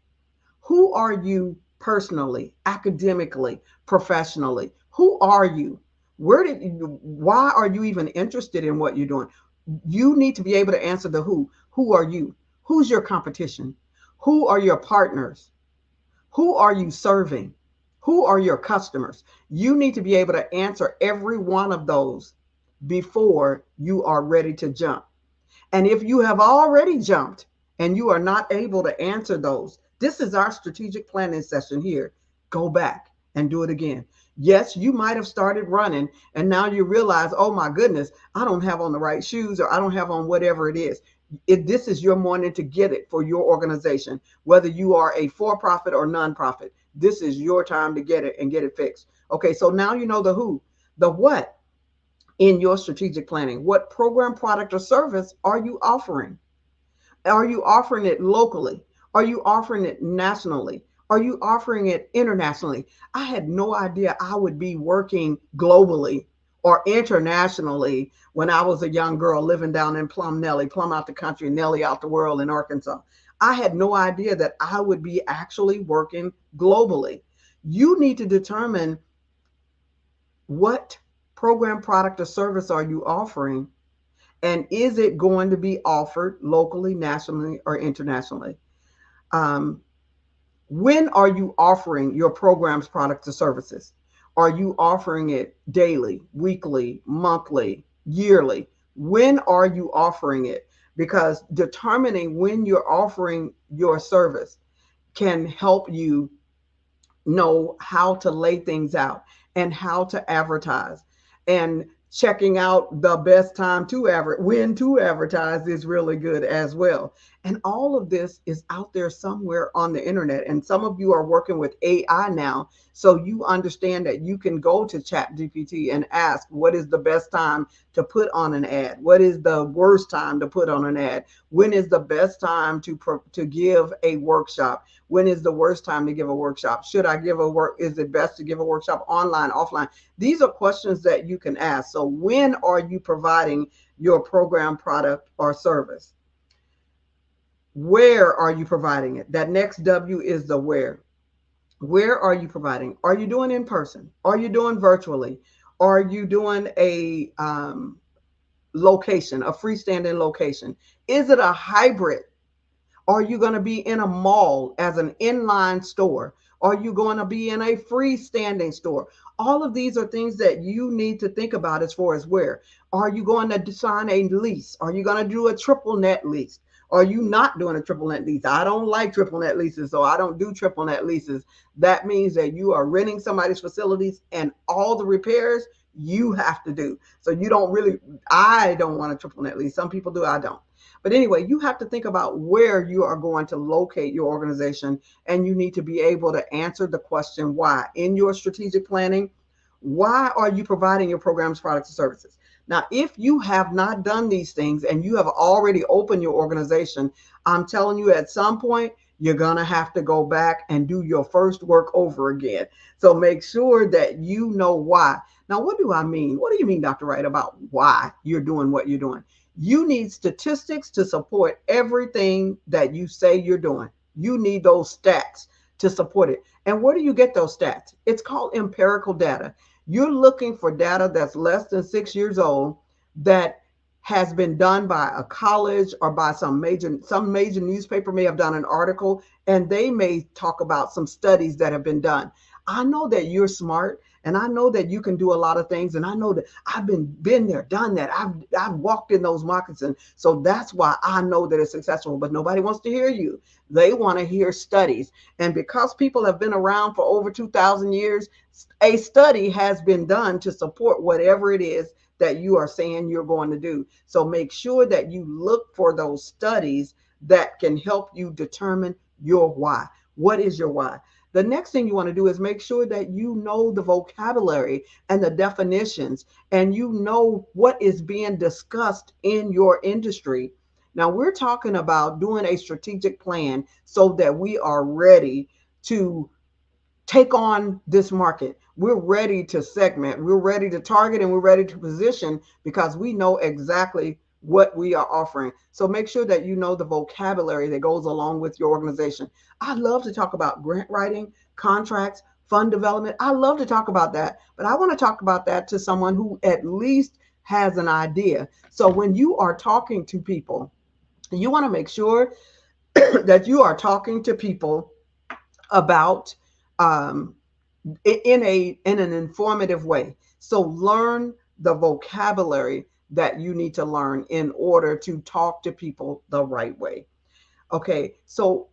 Speaker 20: who are you personally, academically, professionally? Who are you? Why are you even interested in what you're doing? You need to be able to answer the who. Who are you? Who's your competition? Who are your partners? Who are you serving? Who are your customers? You need to be able to answer every one of those before you are ready to jump. And if you have already jumped and you are not able to answer those, this is our strategic planning session here. Go back and do it again. Yes, you might have started running and now you realize, oh my goodness, I don't have on the right shoes, or I don't have on whatever it is. This is your morning to get it for your organization, whether you are a for-profit or nonprofit. This is your time to get it and get it fixed. Okay, so now you know the who. The what in your strategic planning. What program, product, or service are you offering? Are you offering it locally? Are you offering it nationally? Are you offering it internationally? I had no idea I would be working globally or internationally when I was a young girl living down in Plum Nelly, Plum out the country, Nelly out the world in Arkansas. I had no idea that I would be actually working globally. You need to determine what program, product, or service are you offering, and is it going to be offered locally, nationally, or internationally? When are you offering your programs, products, or services? Are you offering it daily, weekly, monthly, yearly? When are you offering it? Because determining when you're offering your service can help you know how to lay things out and how to advertise, and checking out the best time to when to advertise is really good as well. And all of this is out there somewhere on the internet, and some of you are working with AI now, so you understand that you can go to ChatGPT and ask, what is the best time to put on an ad? What is the worst time to put on an ad? When is the best time to give a workshop? When is the worst time to give a workshop? Should I give a work? Is it best to give a workshop online, offline? These are questions that you can ask. So when are you providing your program, product, or service? Where are you providing it? That next W is the where. Where are you providing? Are you doing in person? Are you doing virtually? Are you doing a location, a freestanding location? Is it a hybrid? Are you going to be in a mall as an inline store? Are you going to be in a freestanding store? All of these are things that you need to think about as far as where. Are you going to sign a lease? Are you going to do a triple net lease? Are you not doing a triple net lease? I don't like triple net leases, so I don't do triple net leases. That means that you are renting somebody's facilities and all the repairs you have to do. So you don't really, I don't want a triple net lease. Some people do, I don't. But anyway, you have to think about where you are going to locate your organization, and you need to be able to answer the question why. In your strategic planning, why are you providing your programs, products, and services? Now, if you have not done these things and you have already opened your organization, I'm telling you at some point, you're going to have to go back and do your first work over again. So make sure that you know why. Now, what do I mean? What do you mean, Dr. Wright, about why you're doing what you're doing? You need statistics to support everything that you say you're doing. You need those stats to support it. And where do you get those stats? It's called empirical data. You're looking for data that's less than 6 years old, that has been done by a college or by some major newspaper may have done an article, and they may talk about some studies that have been done. I know that you're smart, and I know that you can do a lot of things, and I know that I've been there, done that. I've walked in those moccasins, so that's why I know that it's successful. But nobody wants to hear you. They want to hear studies, and because people have been around for over 2,000 years, a study has been done to support whatever it is that you are saying you're going to do. So make sure that you look for those studies that can help you determine your why. What is your why? The next thing you want to do is make sure that you know the vocabulary and the definitions, and you know what is being discussed in your industry. Now, we're talking about doing a strategic plan so that we are ready to take on this market. We're ready to segment, we're ready to target, and we're ready to position because we know exactly what we are offering. So make sure that you know the vocabulary that goes along with your organization. I love to talk about grant writing, contracts, fund development. I love to talk about that, but I want to talk about that to someone who at least has an idea. So when you are talking to people, you want to make sure that you are talking to people about in an informative way. So learn the vocabulary that you need to learn in order to talk to people the right way. Okay, so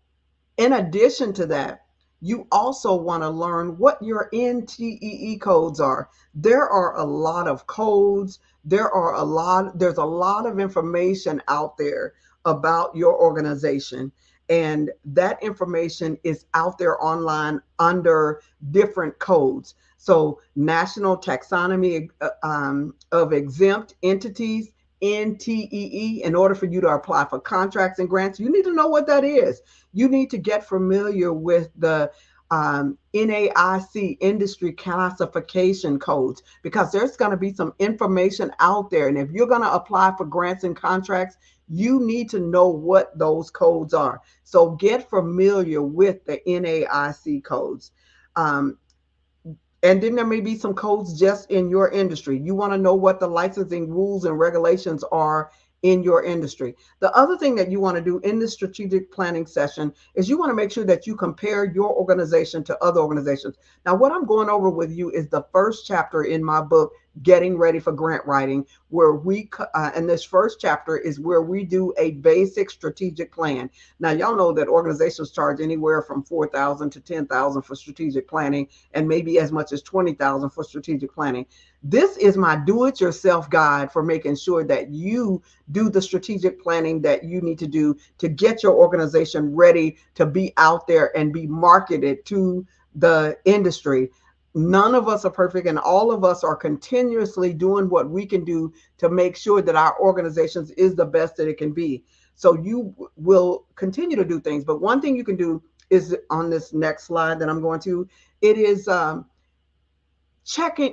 Speaker 20: in addition to that, you also want to learn what your NTEE codes are. There are a lot of codes. There's a lot of information out there about your organization. And that information is out there online under different codes. So National Taxonomy of Exempt Entities, NTEE in order for you to apply for contracts and grants. You need to know what that is. You need to get familiar with the NAIC industry classification codes, because there's going to be some information out there. And if you're going to apply for grants and contracts, you need to know what those codes are. So get familiar with the NAIC codes. And then there may be some codes just in your industry. You want to know what the licensing rules and regulations are in your industry. The other thing that you want to do in this strategic planning session is you want to make sure that you compare your organization to other organizations. Now, what I'm going over with you is the first chapter in my book, Getting Ready for Grant Writing, where and this first chapter is where we do a basic strategic plan. Now, y'all know that organizations charge anywhere from $4,000 to $10,000 for strategic planning, and maybe as much as $20,000 for strategic planning. This is my do-it-yourself guide for making sure that you do the strategic planning that you need to do to get your organization ready to be out there and be marketed to the industry. None of us are perfect, and all of us are continuously doing what we can do to make sure that our organizations is the best that it can be. So you will continue to do things. But one thing you can do is on this next slide that I'm going to, it is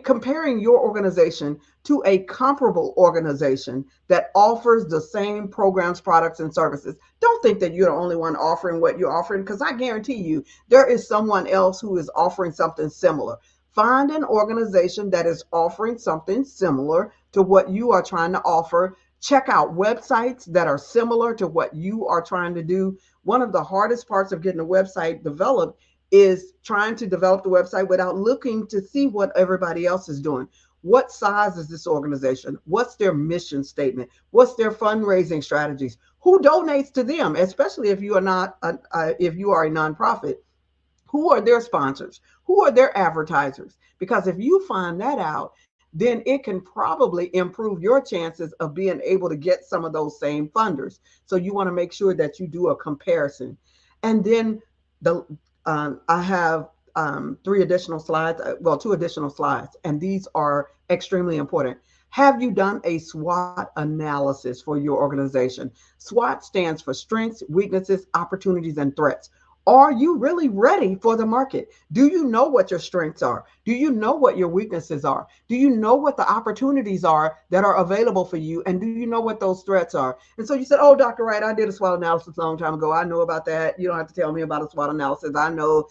Speaker 20: comparing your organization to a comparable organization that offers the same programs, products, and services. Don't think that you're the only one offering what you're offering, because I guarantee you there is someone else who is offering something similar. Find an organization that is offering something similar to what you are trying to offer. Check out websites that are similar to what you are trying to do. One of the hardest parts of getting a website developed is trying to develop the website without looking to see what everybody else is doing. What size is this organization? What's their mission statement? What's their fundraising strategies? Who donates to them, especially if you are not if you are a nonprofit? Who are their sponsors? Who are their advertisers? Because if you find that out, then it can probably improve your chances of being able to get some of those same funders. So you want to make sure that you do a comparison. And then I have two additional slides, and these are extremely important. Have you done a SWOT analysis for your organization? SWOT stands for strengths, weaknesses, opportunities, and threats. Are you really ready for the market? Do you know what your strengths are? Do you know what your weaknesses are? Do you know what the opportunities are that are available for you? And do you know what those threats are? And so you said, oh, Dr. Wright, I did a SWOT analysis a long time ago. I know about that. You don't have to tell me about a SWOT analysis. I know,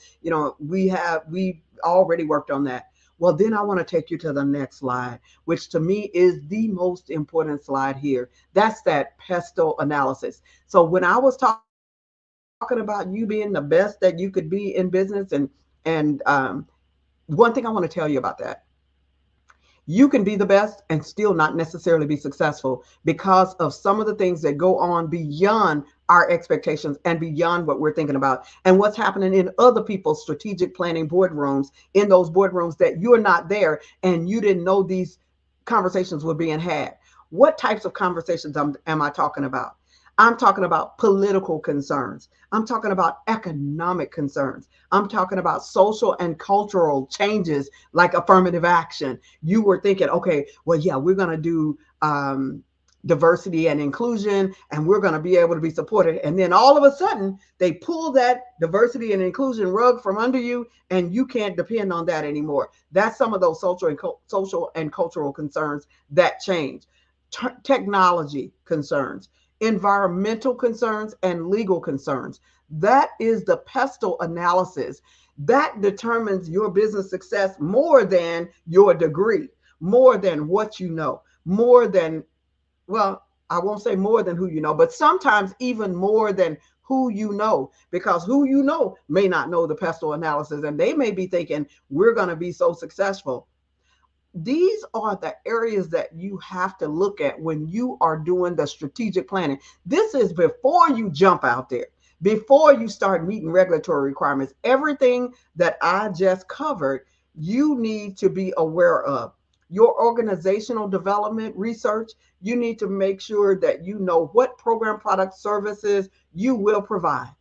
Speaker 20: we already worked on that. Well, then I want to take you to the next slide, which to me is the most important slide here. That's that pestle analysis. So when I was talking about you being the best that you could be in business, and one thing I want to tell you about that, you can be the best and still not necessarily be successful because of some of the things that go on beyond our expectations and beyond what we're thinking about, and what's happening in other people's strategic planning boardrooms, in those boardrooms that you're not there and you didn't know these conversations were being had. What types of conversations am I talking about? I'm talking about political concerns. I'm talking about economic concerns. I'm talking about social and cultural changes like affirmative action. You were thinking, okay, well, yeah, we're going to do diversity and inclusion, and we're going to be able to be supported. And then all of a sudden, they pull that diversity and inclusion rug from under you, and you can't depend on that anymore. That's some of those social and cultural concerns that change. Technology concerns, environmental concerns, and legal concerns. That is the pestle analysis. That determines your business success more than your degree, more than what you know, more than, well, I won't say more than who you know, but sometimes even more than who you know, because who you know may not know the pestle analysis, and they may be thinking, we're going to be so successful. These are the areas that you have to look at when you are doing the strategic planning. This is before you jump out there, before you start meeting regulatory requirements. Everything that I just covered, you need to be aware of. Your organizational development research, you need to make sure that you know what program, products, services you will provide.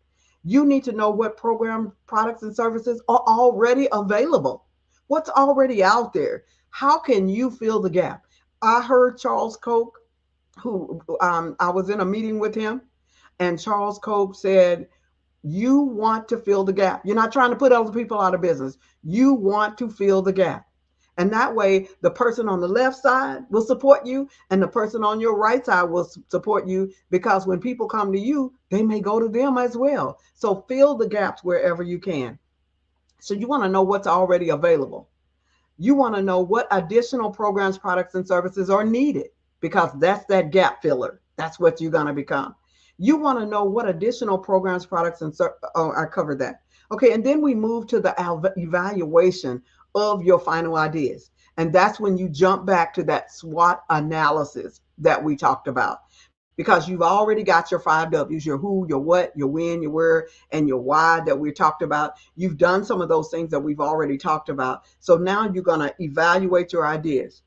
Speaker 20: You need to know what program, products, and services are already available. What's already out there? How can you fill the gap? I heard Charles Koch who I was in a meeting with him, and Charles Koch said, you want to fill the gap. You're not trying to put other people out of business. You want to fill the gap. And that way, the person on the left side will support you, and the person on your right side will support you, because when people come to you, they may go to them as well. So fill the gaps wherever you can. So you want to know what's already available. You want to know what additional programs, products, and services are needed, because that's that gap filler. That's what you're going to become. You want to know what additional programs, products, and I covered that. Okay, and then we move to the evaluation of your final ideas. And that's when you jump back to that SWOT analysis that we talked about, because you've already got your 5 W's, your who, your what, your when, your where, and your why that we talked about. You've done some of those things that we've already talked about. So now you're going to evaluate your ideas.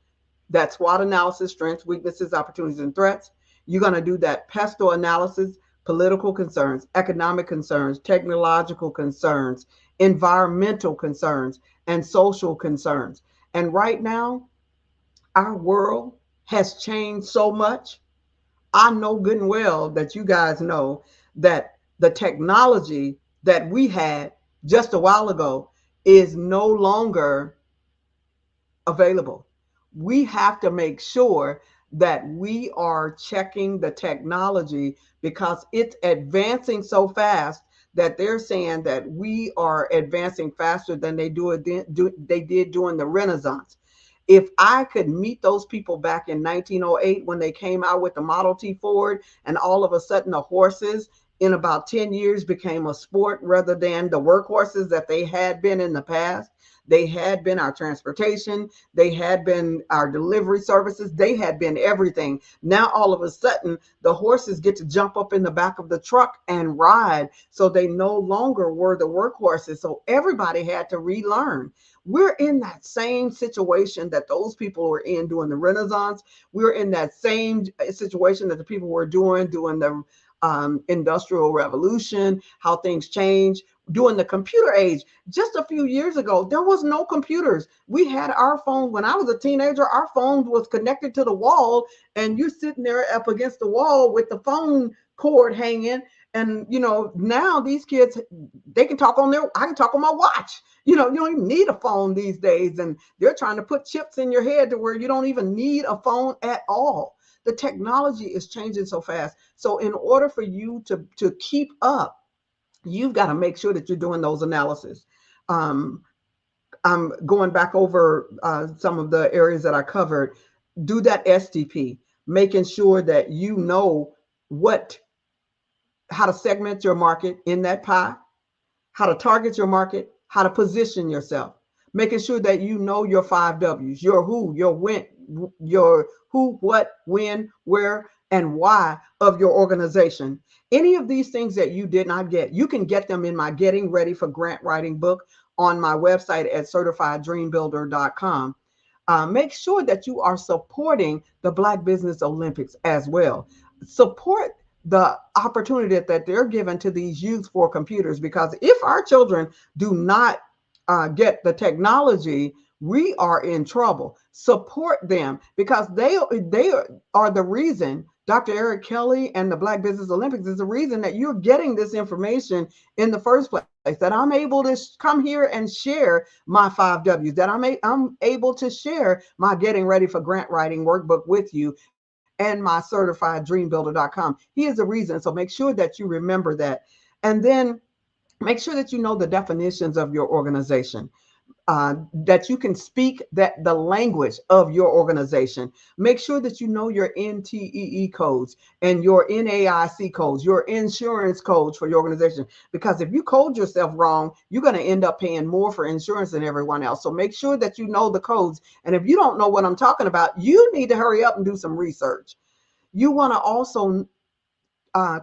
Speaker 20: That SWOT analysis, strengths, weaknesses, opportunities, and threats. You're going to do that pestle analysis, political concerns, economic concerns, technological concerns, environmental concerns, and social concerns. And right now, our world has changed so much. I know good and well that you guys know that the technology that we had just a while ago is no longer available. We have to make sure that we are checking the technology, because it's advancing so fast that they're saying that we are advancing faster than they did during the Renaissance. If I could meet those people back in 1908 when they came out with the Model T Ford, and all of a sudden the horses in about 10 years became a sport rather than the workhorses that they had been in the past. They had been our transportation. They had been our delivery services. They had been everything. Now, all of a sudden, the horses get to jump up in the back of the truck and ride. So they no longer were the workhorses. So everybody had to relearn. We're in that same situation that those people were in during the Renaissance. We're in that same situation that the people were doing during the Industrial Revolution, how things change. During the computer age, just a few years ago, there was no computers. We had our phone. When I was a teenager, our phone was connected to the wall, and you're sitting there up against the wall with the phone cord hanging. And, now these kids, they can talk I can talk on my watch. You don't even need a phone these days. And they're trying to put chips in your head to where you don't even need a phone at all. The technology is changing so fast. So in order for you to keep up, you've got to make sure that you're doing those analysis. I'm going back over some of the areas that I covered. Do that STP, making sure that you know how to segment your market in that pie, how to target your market, how to position yourself, making sure that you know your 5 W's, your who, your when, your who, what, when, where, and why of your organization. Any of these things that you did not get, you can get them in my Getting Ready for Grant Writing book on my website at certifieddreambuilder.com. Make sure that you are supporting the Black Business Olympics as well. Support the opportunity that they're given to these youth for computers, because if our children do not get the technology, we are in trouble. Support them, because they are the reason. Dr. Eric Kelly and the Black Business Olympics is the reason that you're getting this information in the first place, that I'm able to come here and share my 5 W's, that I'm able to share my Getting Ready for Grant Writing workbook with you, and my certifieddreambuilder.com. He is the reason. So make sure that you remember that. And then make sure that you know the definitions of your organization, that you can speak the language of your organization. Make sure that you know your NTEE codes and your NAIC codes, your insurance codes for your organization. Because if you code yourself wrong, you're going to end up paying more for insurance than everyone else. So make sure that you know the codes. And if you don't know what I'm talking about, you need to hurry up and do some research. You want to also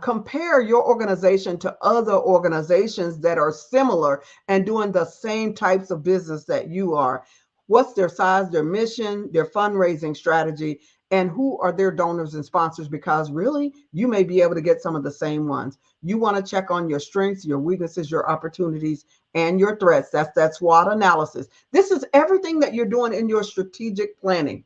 Speaker 20: compare your organization to other organizations that are similar and doing the same types of business that you are. What's their size, their mission, their fundraising strategy, and who are their donors and sponsors? Because really, you may be able to get some of the same ones. You want to check on your strengths, your weaknesses, your opportunities, and your threats. That's that SWOT analysis. This is everything that you're doing in your strategic planning.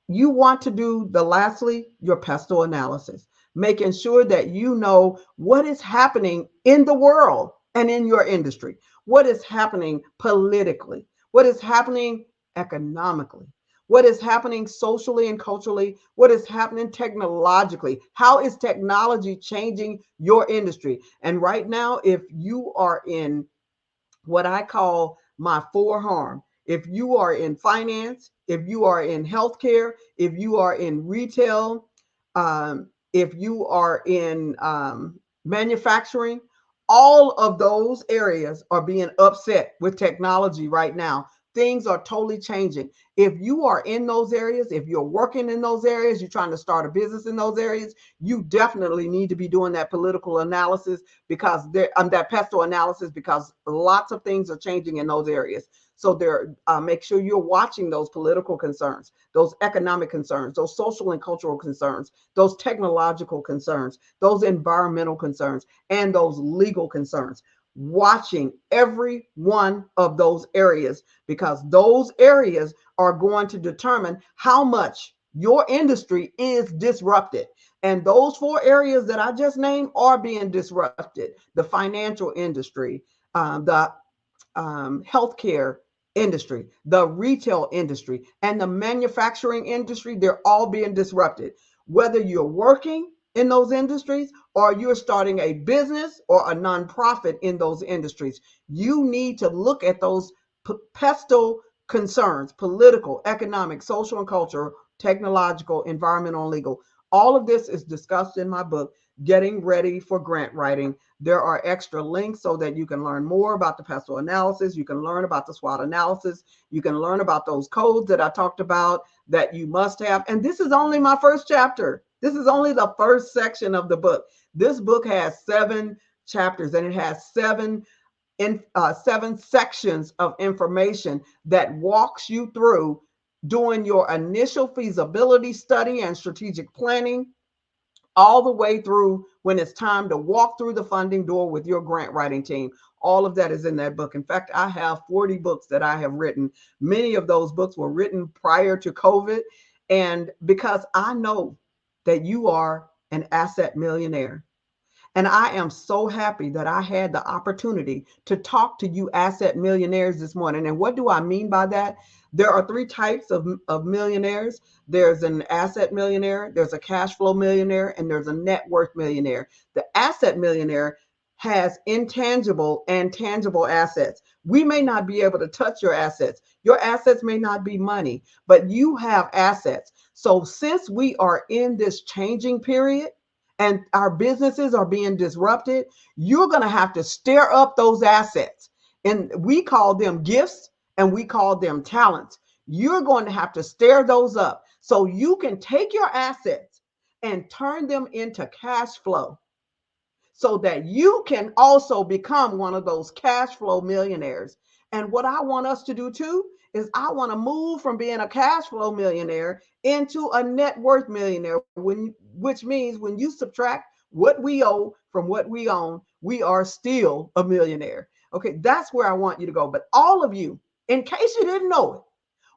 Speaker 20: you want to do lastly, your pestle analysis, making sure that you know what is happening in the world and in your industry, what is happening politically, what is happening economically, what is happening socially and culturally, what is happening technologically. How is technology changing your industry? And right now, if you are in what I call my four harm, if you are in finance, if you are in healthcare, if you are in retail, if you are in manufacturing, all of those areas are being upset with technology right now. Things are totally changing. If you are in those areas, if you're working in those areas, you're trying to start a business in those areas, you definitely need to be doing that political analysis because that pestle analysis, because lots of things are changing in those areas. So make sure you're watching those political concerns, those economic concerns, those social and cultural concerns, those technological concerns, those environmental concerns, and those legal concerns. Watching every one of those areas, because those areas are going to determine how much your industry is disrupted. And those four areas that I just named are being disrupted: the financial industry, the healthcare industry, the retail industry, and the manufacturing industry. They're all being disrupted. Whether you're working in those industries or you're starting a business or a nonprofit in those industries, you need to look at those pestle concerns: political, economic, social and cultural, technological, environmental, and legal. All of this is discussed in my book, Getting Ready for Grant Writing. There are extra links so that you can learn more about the pestle analysis. You can learn about the SWOT analysis. You can learn about those codes that I talked about that you must have. And this is only my first chapter. This is only the first section of the book. This book has 7 chapters, and it has 7 sections of information that walks you through doing your initial feasibility study and strategic planning, all the way through when it's time to walk through the funding door with your grant writing team. All of that is in that book. In fact, I have 40 books that I have written. Many of those books were written prior to COVID. And because I know that you are an asset millionaire. And I am so happy that I had the opportunity to talk to you asset millionaires this morning. And what do I mean by that? There are 3 types of millionaires. There's an asset millionaire, there's a cash flow millionaire, and there's a net worth millionaire. The asset millionaire has intangible and tangible assets. We may not be able to touch your assets. Your assets may not be money, but you have assets. So since we are in this changing period, and our businesses are being disrupted, you're going to have to stir up those assets. And we call them gifts and we call them talents. You're going to have to stir those up so you can take your assets and turn them into cash flow so that you can also become one of those cash flow millionaires. And what I want us to do too is I want to move from being a cash flow millionaire into a net worth millionaire, which means when you subtract what we owe from what we own, we are still a millionaire. Okay, that's where I want you to go. But all of you, in case you didn't know it,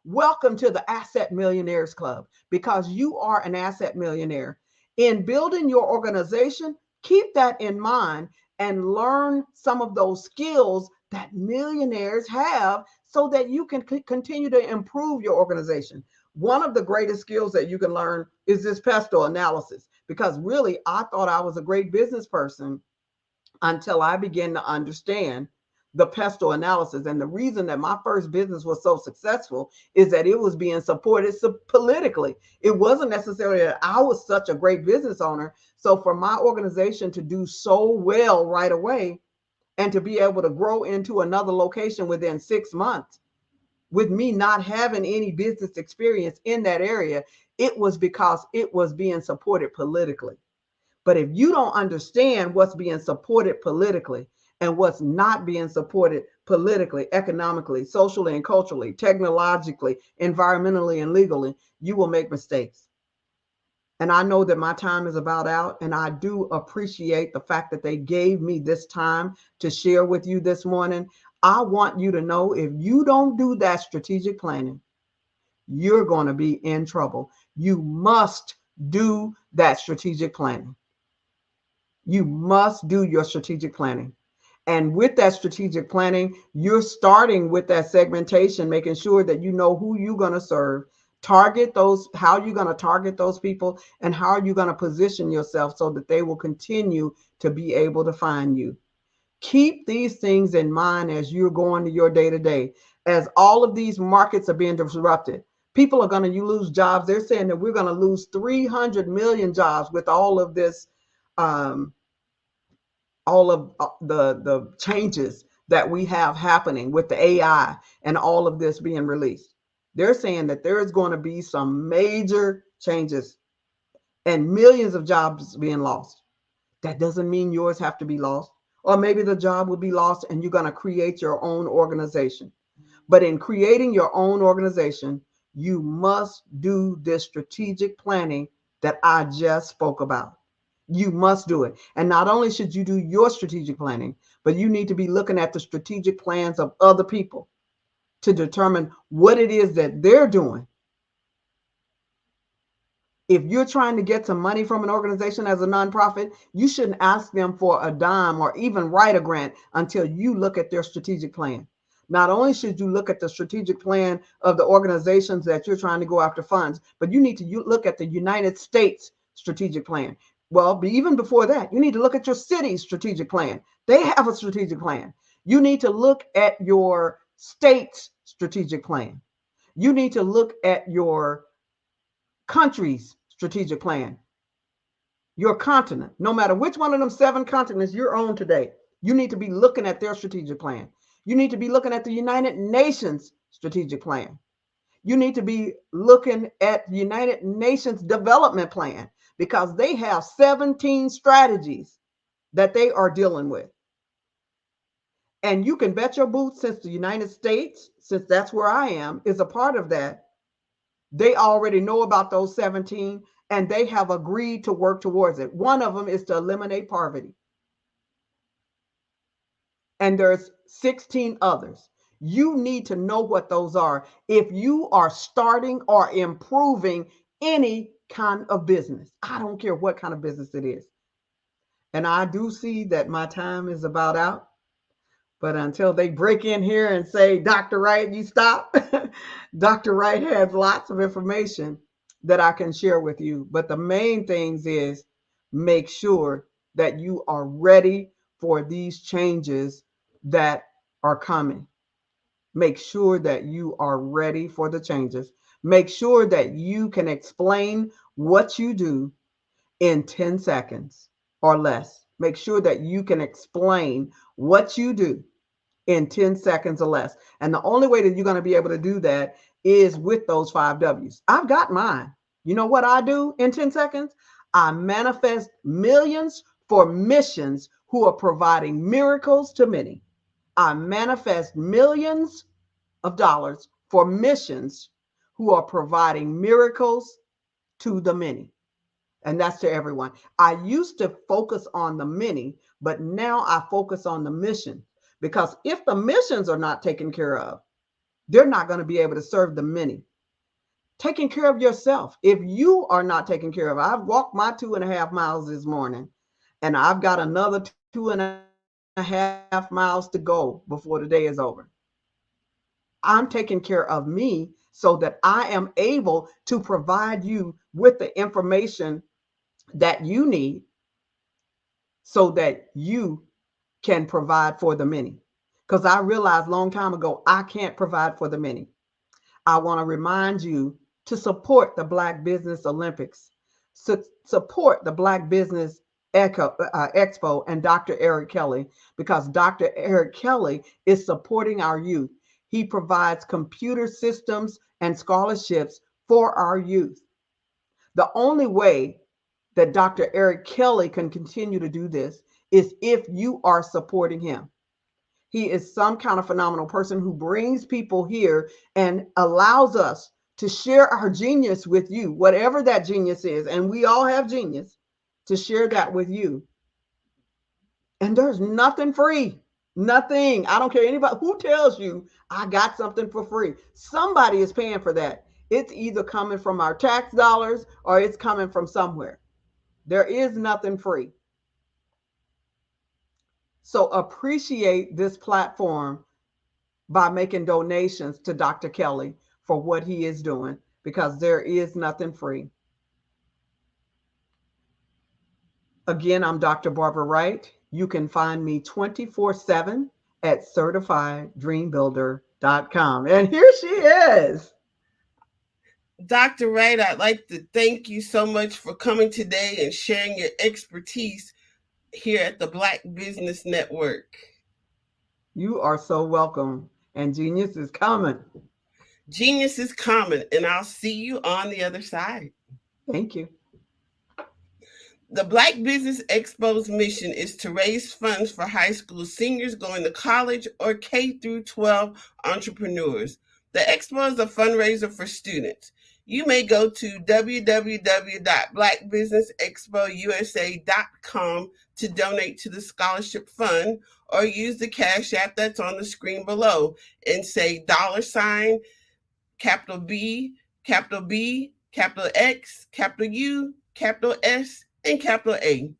Speaker 20: welcome to the Asset Millionaires Club, because you are an asset millionaire. In building your organization, keep that in mind and learn some of those skills that millionaires have so that you can continue to improve your organization. One of the greatest skills that you can learn is this pestle analysis, because really I thought I was a great business person until I began to understand the pestle analysis. And the reason that my first business was so successful is that it was being supported politically. It wasn't necessarily that I was such a great business owner. So for my organization to do so well right away and to be able to grow into another location within 6 months with me not having any business experience in that area, it was because it was being supported politically. But if you don't understand what's being supported politically and what's not being supported politically, economically, socially and culturally, technologically, environmentally and legally, you will make mistakes. And I know that my time is about out, and I do appreciate the fact that they gave me this time to share with you this morning. I want you to know, if you don't do that strategic planning, you're going to be in trouble. You must do that strategic planning. You must do your strategic planning. And with that strategic planning, you're starting with that segmentation, making sure that you know who you're going to serve, target those, how you're going to target those people, and how you're going to position yourself so that they will continue to be able to find you. Keep these things in mind as you're going to your day-to-day. As all of these markets are being disrupted, people are going to lose jobs. They're saying that we're going to lose 300 million jobs with all of this, all of the changes that we have happening with the AI and all of this being released. They're saying that there is going to be some major changes and millions of jobs being lost. That doesn't mean yours have to be lost. Or maybe the job will be lost and you're going to create your own organization. But in creating your own organization, you must do this strategic planning that I just spoke about. You must do it. And not only should you do your strategic planning, but you need to be looking at the strategic plans of other people to determine what it is that they're doing. If you're trying to get some money from an organization as a nonprofit, you shouldn't ask them for a dime or even write a grant until you look at their strategic plan. Not only should you look at the strategic plan of the organizations that you're trying to go after funds, but you need to look at the United States strategic plan. Well, but even before that, you need to look at your city's strategic plan. They have a strategic plan. You need to look at your state's strategic plan. You need to look at your country's strategic plan. Your continent, no matter which one of them 7 continents you're on today, you need to be looking at their strategic plan. You need to be looking at the United Nations strategic plan. You need to be looking at the United Nations development plan, because they have 17 strategies that they are dealing with. And you can bet your boots, since the United States, since that's where I am, is a part of that, they already know about those 17 and they have agreed to work towards it. One of them is to eliminate poverty. And there's 16 others. You need to know what those are if you are starting or improving any kind of business. I don't care what kind of business it is. And I do see that my time is about out. But until they break in here and say, Dr. Wright, you stop, Dr. Wright has lots of information that I can share with you. But the main things is make sure that you are ready for these changes that are coming. Make sure that you are ready for the changes. Make sure that you can explain what you do in 10 seconds or less. Make sure that you can explain what you do in 10 seconds or less. And the only way that you're going to be able to do that is with those 5 W's. I've got mine. You know what I do in 10 seconds? I manifest millions for missions who are providing miracles to many. I manifest millions of dollars for missions who are providing miracles to the many. And that's to everyone. I used to focus on the many, but now I focus on the mission. Because if the missions are not taken care of, they're not going to be able to serve the many. Taking care of yourself. If you are not taken care of, I've walked my 2.5 miles this morning, and I've got another 2.5 miles to go before the day is over. I'm taking care of me so that I am able to provide you with the information that you need so that you can provide for the many. Because I realized a long time ago, I can't provide for the many. I want to remind you to support the Black Business Olympics, support the Black Business Expo and Dr. Eric Kelly, because Dr. Eric Kelly is supporting our youth. He provides computer systems and scholarships for our youth. The only way that Dr. Eric Kelly can continue to do this is if you are supporting him. He is some kind of phenomenal person who brings people here and allows us to share our genius with you, whatever that genius is. And we all have genius, to share that with you. And there's nothing free. Nothing. I don't care anybody who tells you I got something for free. Somebody is paying for that. It's either coming from our tax dollars or it's coming from somewhere. There is nothing free. So appreciate this platform by making donations to Dr. Kelly for what he is doing, because there is nothing free. Again, I'm Dr. Barbara Wright. You can find me 24/7 at CertifiedDreamBuilder.com. And here she is.
Speaker 19: Dr. Wright, I'd like to thank you so much for coming today and sharing your expertise here at the Black Business Network.
Speaker 20: You are so welcome. And genius is coming.
Speaker 19: Genius is coming, and I'll see you on the other side.
Speaker 20: Thank you.
Speaker 19: The Black Business Expo's mission is to raise funds for high school seniors going to college or K-12 entrepreneurs. The Expo is a fundraiser for students. You may go to www.blackbusinessexpousa.com to donate to the scholarship fund, or use the Cash App that's on the screen below and say $, capital B, capital B, capital X, capital U, capital S, and capital A.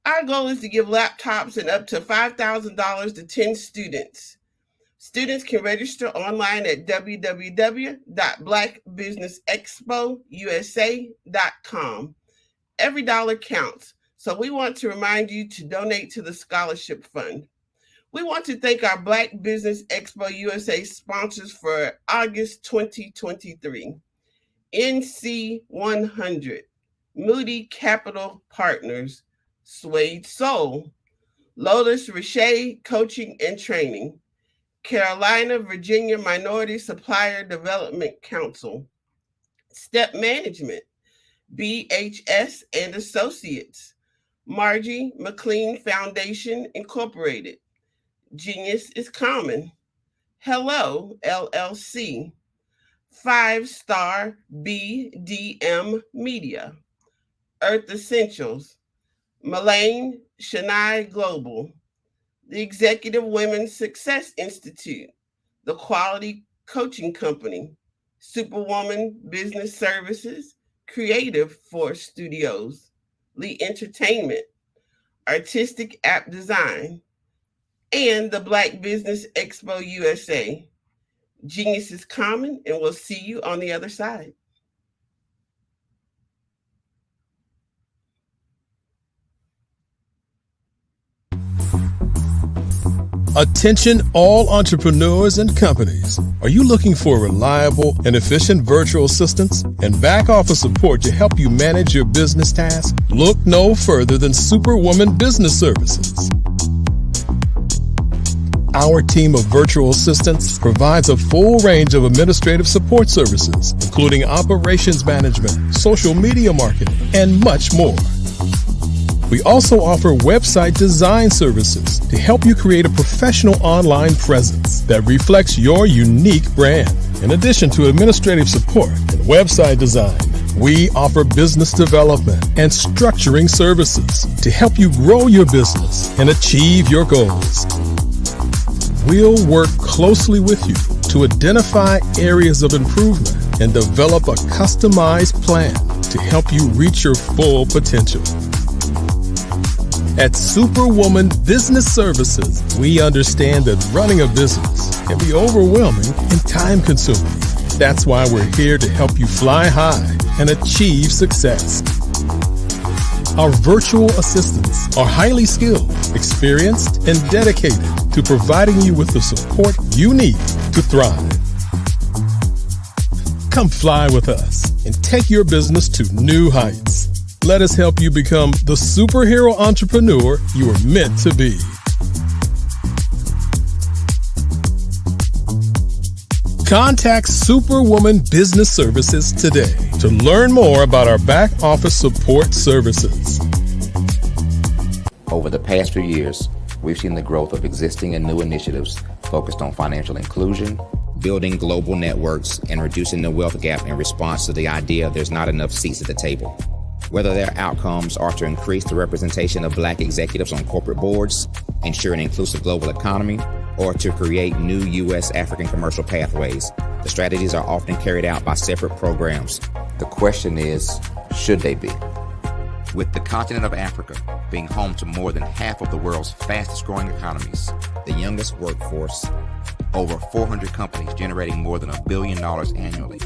Speaker 19: Our goal is to give laptops and up to $5,000 to 10 students. Students can register online at www.blackbusinessexpousa.com. Every dollar counts, so we want to remind you to donate to the scholarship fund. We want to thank our Black Business Expo USA sponsors for August 2023. NC 100, Moody Capital Partners, Suede Soul, Lotus Richey Coaching and Training, Carolina, Virginia Minority Supplier Development Council, Step Management, BHS and Associates, Margie McLean Foundation Incorporated, Genius is Common, Hello LLC, 5-Star BDM Media, Earth Essentials, Mullane Shania Global, the Executive Women's Success Institute, the Quality Coaching Company, Superwoman Business Services, Creative Force Studios, Lee Entertainment, Artistic App Design, and the Black Business Expo USA. Genius is common, and we'll see you on the other side.
Speaker 3: Attention all entrepreneurs and companies. Are you looking for reliable and efficient virtual assistants and back office support to help you manage your business tasks? Look no further than Superwoman Business Services. Our team of virtual assistants provides a full range of administrative support services, including operations management, social media marketing, and much more. We also offer website design services to help you create a professional online presence that reflects your unique brand. In addition to administrative support and website design, we offer business development and structuring services to help you grow your business and achieve your goals. We'll work closely with you to identify areas of improvement and develop a customized plan to help you reach your full potential. At Superwoman Business Services, we understand that running a business can be overwhelming and time-consuming. That's why we're here to help you fly high and achieve success. Our virtual assistants are highly skilled, experienced, and dedicated to providing you with the support you need to thrive. Come fly with us and take your business to new heights. Let us help you become the superhero entrepreneur you are meant to be. Contact Superwoman Business Services today to learn more about our back office support services.
Speaker 8: Over the past few years, we've seen the growth of existing and new initiatives focused on financial inclusion, building global networks, and reducing the wealth gap in response to the idea there's not enough seats at the table. Whether their outcomes are to increase the representation of Black executives on corporate boards, ensure an inclusive global economy, or to create new U.S. African commercial pathways, The strategies are often carried out by separate programs. The question is, should they be? With the continent of Africa being home to more than half of the world's fastest growing economies, the youngest workforce, over 400 companies generating more than $1 billion annually,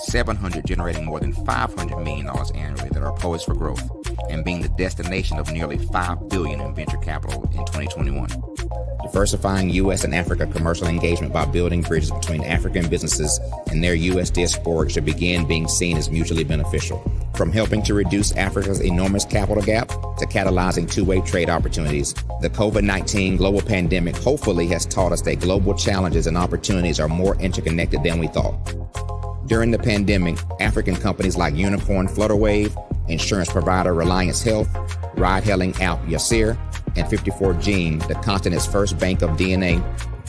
Speaker 8: 700 generating more than $500 million annually that are poised for growth, and being the destination of nearly $5 billion in venture capital in 2021. Diversifying U.S. and Africa commercial engagement by building bridges between African businesses and their U.S. diaspora should begin being seen as mutually beneficial. From helping to reduce Africa's enormous capital gap to catalyzing two-way trade opportunities, the COVID-19 global pandemic hopefully has taught us that global challenges and opportunities are more interconnected than we thought. During the pandemic, African companies like Unicorn Flutterwave, insurance provider Reliance Health, ride-hailing app Yasir, and 54Gene, the continent's first bank of DNA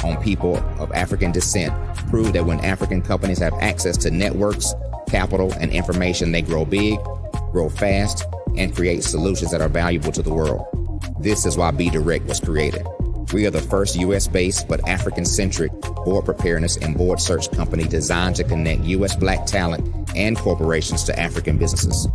Speaker 8: on people of African descent, proved that when African companies have access to networks, capital, and information, they grow big, grow fast, and create solutions that are valuable to the world. This is why Be Direct was created. We are the first U.S.-based but African-centric board preparedness and board search company designed to connect U.S. Black talent and corporations to African businesses.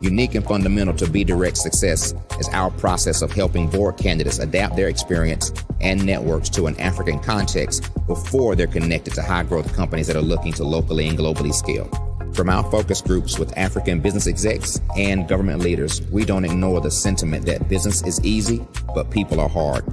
Speaker 8: Unique and fundamental to Be Direct's success is our process of helping board candidates adapt their experience and networks to an African context before they're connected to high-growth companies that are looking to locally and globally scale. From our focus groups with African business execs and government leaders, we don't ignore the sentiment that business is easy, but people are hard.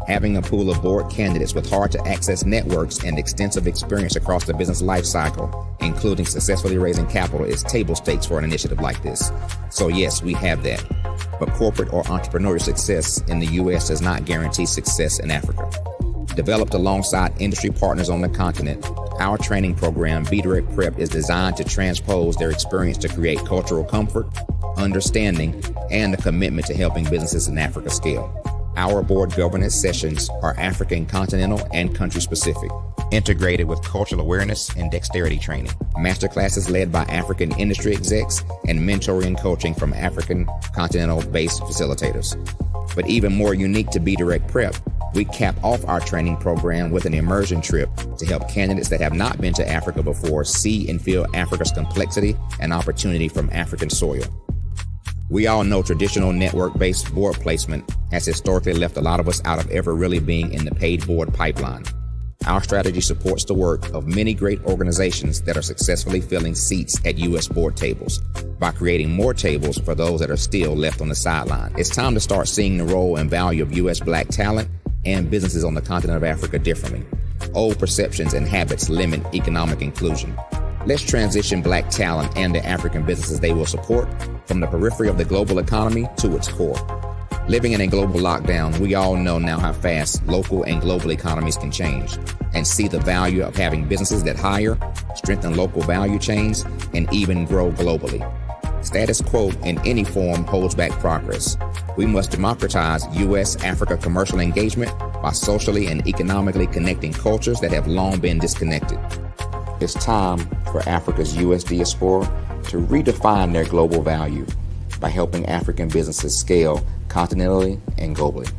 Speaker 8: Having a pool of board candidates with hard-to-access networks and extensive experience across the business life cycle, including successfully raising capital, is table stakes for an initiative like this. So yes, we have that. But corporate or entrepreneurial success in the U.S. does not guarantee success in Africa. Developed alongside industry partners on the continent, our training program, Be Direct Prep, is designed to transpose their experience to create cultural comfort, understanding, and a commitment to helping businesses in Africa scale. Our board governance sessions are African, continental, and country-specific, integrated with cultural awareness and dexterity training, masterclasses led by African industry execs, and mentoring and coaching from African continental-based facilitators. But even more unique to Be Direct Prep, we cap off our training program with an immersion trip to help candidates that have not been to Africa before see and feel Africa's complexity and opportunity from African soil. We all know traditional network-based board placement has historically left a lot of us out of ever really being in the paid board pipeline. Our strategy supports the work of many great organizations that are successfully filling seats at U.S. board tables by creating more tables for those that are still left on the sideline. It's time to start seeing the role and value of U.S. Black talent and businesses on the continent of Africa differently. Old perceptions and habits limit economic inclusion. Let's transition Black talent and the African businesses they will support from the periphery of the global economy to its core. Living in a global lockdown, we all know now how fast local and global economies can change, and see the value of having businesses that hire, strengthen local value chains, and even grow globally. Status quo in any form holds back progress. We must democratize U.S.-Africa commercial engagement by socially and economically connecting cultures that have long been disconnected. It's time for Africa's U.S. diaspora to redefine their global value by helping African businesses scale continentally and globally.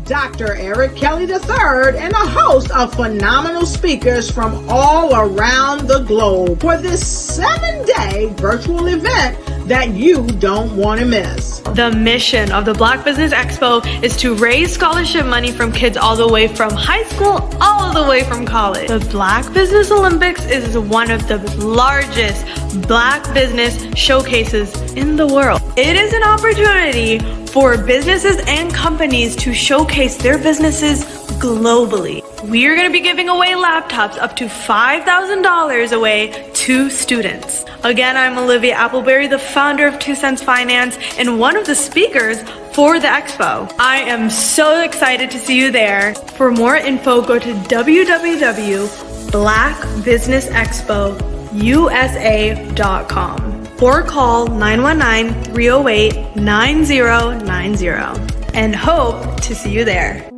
Speaker 1: Dr. Eric Kelly III and a host of phenomenal speakers from all around the globe for this 7-day virtual event that you don't want to miss.
Speaker 2: The mission of the Black Business Expo is to raise scholarship money from kids all the way from high school, all the way from college. The Black Business Olympics is one of the largest Black business showcases in the world. It is an opportunity for businesses and companies to showcase their businesses globally. We are going to be giving away laptops up to $5,000 away to students. Again, I'm Olivia Appleberry, the founder of 2 Cents Finance and one of the speakers for the expo. I am so excited to see you there. For more info, go to www.blackbusinessexpousa.com or call 919-308-9090 and hope to see you there.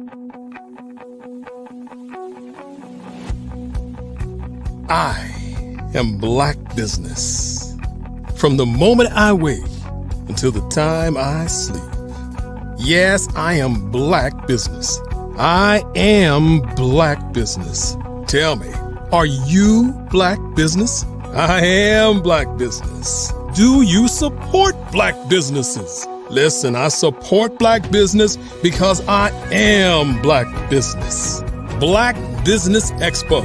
Speaker 3: I am Black Business. From the moment I wake until the time I sleep. Yes, I am Black Business. I am Black Business. Tell me, are you Black Business? I am Black Business. Do you support Black businesses? Listen, I support Black business because I am Black Business. Black Business Expo,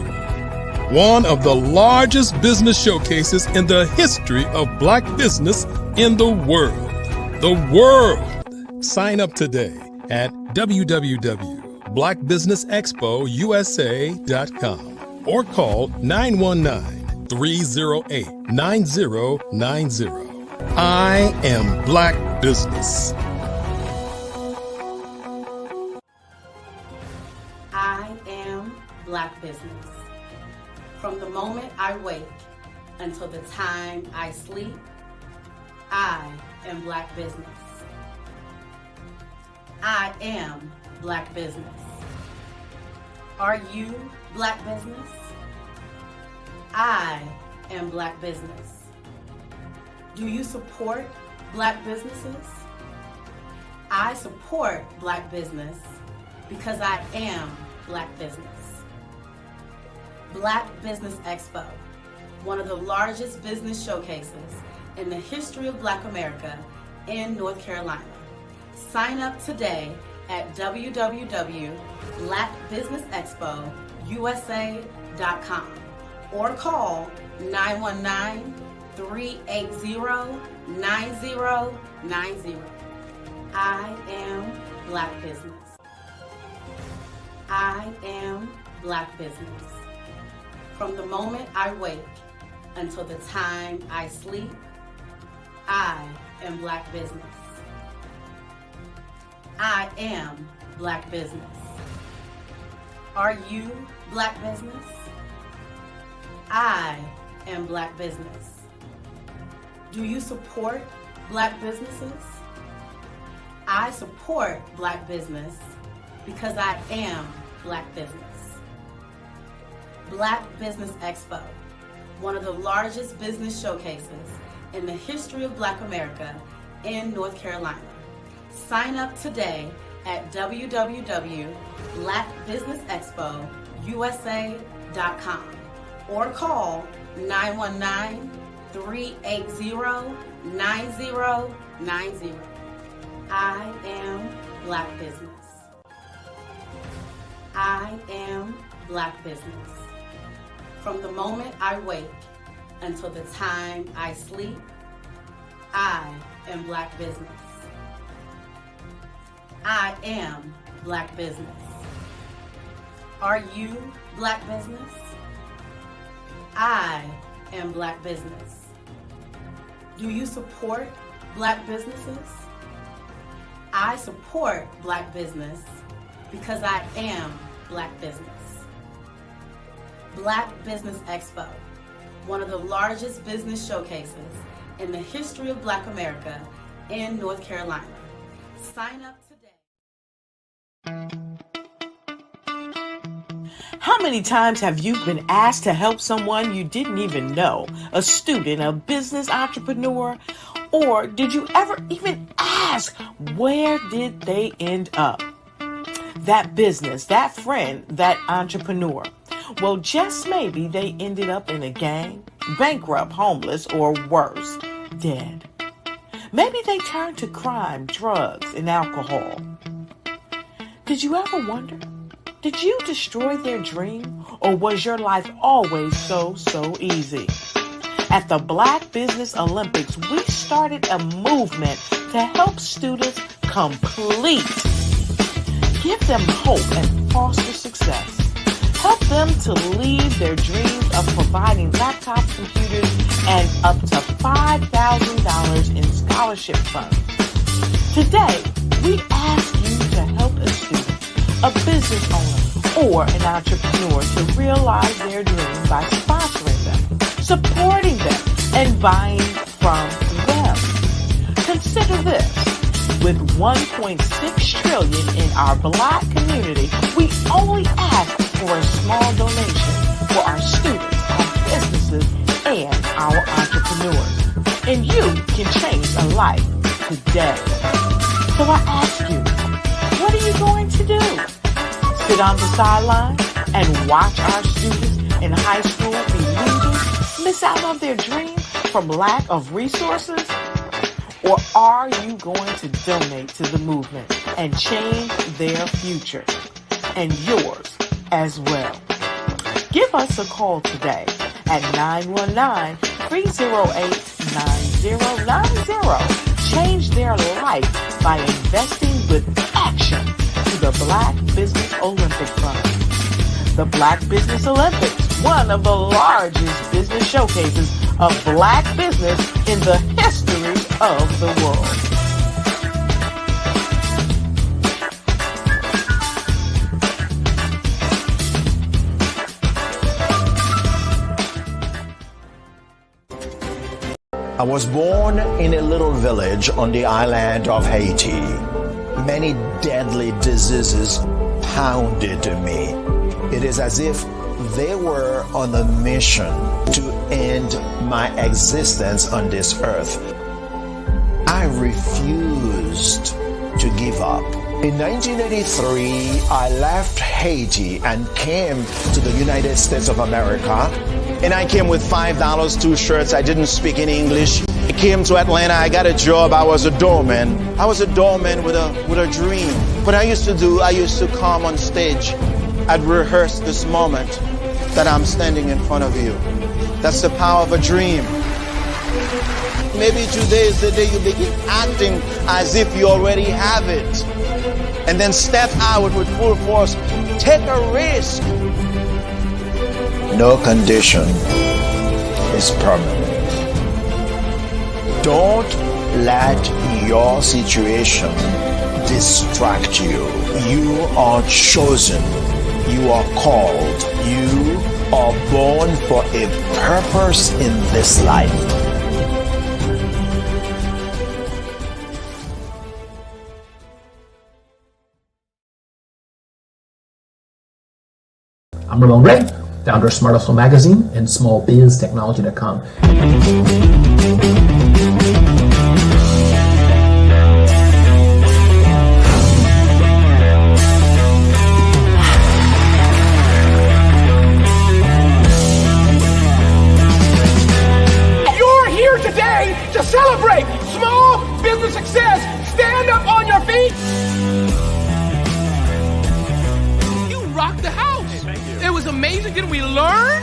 Speaker 3: one of the largest business showcases in the history of Black business in the world. The world! Sign up today at www.blackbusinessexpousa.com or call 919-308-9090. I am Black Business.
Speaker 4: I am Black Business. From the moment I wake until the time I sleep, I am Black Business. I am Black Business. Are you Black Business? I am Black Business. Do you support Black businesses? I support Black business because I am Black business. Black Business Expo, one of the largest business showcases in the history of Black America in North Carolina. Sign up today at www.blackbusinessexpousa.com or call 919-380-9090. I am Black Business. I am Black Business. From the moment I wake until the time I sleep, I am Black Business. I am Black Business. Are you Black Business? I am Black Business. Do you support Black businesses? I support Black business because I am Black business. Black Business Expo, one of the largest business showcases in the history of Black America in North Carolina. Sign up today at www.blackbusinessexpousa.com or call 919-380-9090. I am Black Business. I am Black Business. From the moment I wake until the time I sleep, I am Black Business. I am Black Business. Are you Black Business? I am Black Business. Do you support Black businesses? I support Black business because I am Black business. Black Business Expo, one of the largest business showcases in the history of Black America in North Carolina. Sign up today.
Speaker 5: How many times have you been asked to help someone you didn't even know? A student, a business entrepreneur? Or did you ever even ask, where did they end up? That business, that friend, that entrepreneur. Well, just maybe they ended up in a gang, bankrupt, homeless, or worse, dead. Maybe they turn to crime, drugs, and alcohol. Did you ever wonder? Did you destroy their dream, or was your life always so easy? At the Black Business Olympics, we started a movement to help students complete. Give them hope and foster success. Help them to leave their dreams of providing laptops, computers, and up to $5,000 in scholarship funds. Today, we ask you to help a student, a business owner, or an entrepreneur to realize their dreams by sponsoring them, supporting them, and buying from them. Consider this. With $1.6 trillion in our Black community, we only ask for a small donation for our students, our businesses, and our entrepreneurs. And you can change a life today. So I ask you, what are you going to do? Sit on the sideline and watch our students in high school be losers, miss out on their dreams from lack of resources? Or are you going to donate to the movement and change their future and yours as well? Give us a call today at 919-308-9090. Change their life by investing with action to the Black Business Olympic Fund. The Black Business Olympics, one of the largest business showcases of Black business in the history of the world.
Speaker 21: I was born in a little village on the island of Haiti. Many deadly diseases pounded me. It is as if they were on a mission to end my existence on this earth. I refused to give up. In 1983, I left Haiti and came to the United States of America. And I came with $5, 2 shirts. I didn't speak any English. I came to Atlanta. I got a job. I was a doorman. I was a doorman with a dream. What I used to do, I used to come on stage. I'd rehearse this moment that I'm standing in front of you. That's the power of a dream. Maybe today is the day you begin acting as if you already have it. And then step out with full force. Take a risk. No condition is permanent. Don't let your situation distract you. You are chosen. You are called. You are born for a purpose in this life.
Speaker 22: I'm Ramon Ray, founder of Smart Hustle Magazine and smallbiztechnology.com.
Speaker 15: You're here today to celebrate small business success. Stand up on your feet. You rocked the house. It was amazing. Didn't we learn?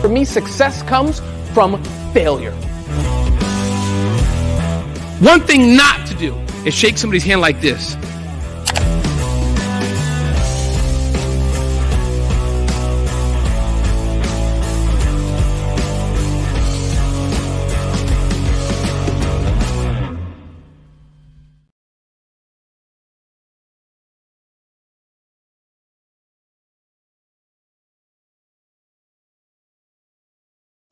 Speaker 15: For me, success comes from failure. One thing not to do is shake somebody's hand like this.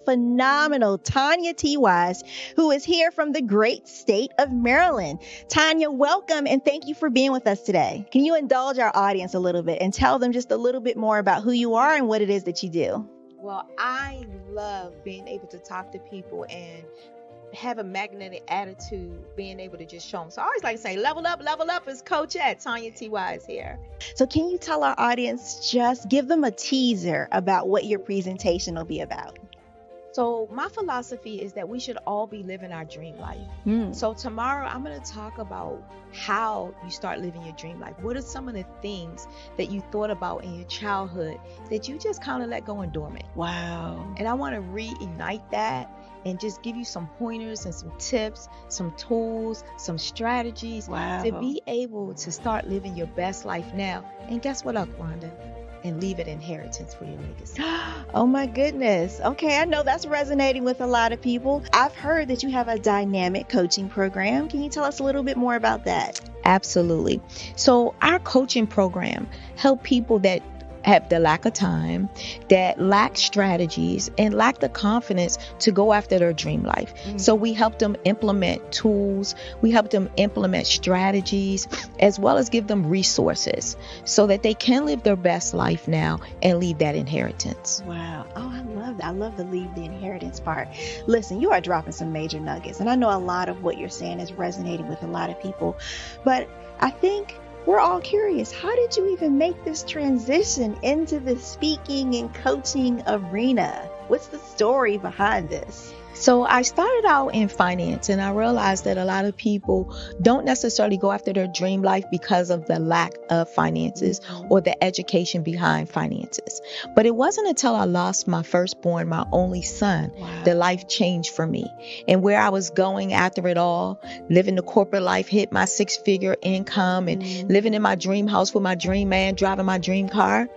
Speaker 23: Phenomenal Tanya T. Wise, who is here from the great state of Maryland. Tanya, welcome and thank you for being with us today. Can you indulge our audience a little bit and tell them just a little bit more about who you are and what it is that you do?
Speaker 24: Well, I love being able to talk to people and have a magnetic attitude, being able to just show them. So I always like to say, level up is Coach at Tanya T. Wise here.
Speaker 23: So can you tell our audience, just give them a teaser about what your presentation will be about?
Speaker 24: So my philosophy is that we should all be living our dream life. So tomorrow I'm going to talk about how you start living your dream life. What are some of the things that you thought about in your childhood that you just kind of let go and dormant?
Speaker 23: Wow.
Speaker 24: And I want to reignite that and just give you some pointers and some tips, some tools, some strategies to be able to start living your best life now. And guess what, Wanda? And leave an inheritance for your legacy.
Speaker 23: Oh my goodness. Okay, I know that's resonating with a lot of people. I've heard that you have a dynamic coaching program. Can you tell us a little bit more about that?
Speaker 24: Absolutely. So our coaching program help people that have the lack of time, that lack strategies, and lack the confidence to go after their dream life. So we help them implement tools, we help them implement strategies, as well as give them resources so that they can live their best life now and leave that inheritance.
Speaker 23: Wow. Oh, I love that. I love the leave the inheritance part. Listen, you are dropping some major nuggets, and I know a lot of what you're saying is resonating with a lot of people, but I think we're all curious. How did you even make this transition into the speaking and coaching arena? What's the story behind this?
Speaker 24: So I started out in finance, and I realized that a lot of people don't necessarily go after their dream life because of the lack of finances or the education behind finances. But it wasn't until I lost my firstborn, my only son, that life changed for me. And where I was going after it all, living the corporate life, hit my 6-figure income and living in my dream house with my dream man, driving my dream car.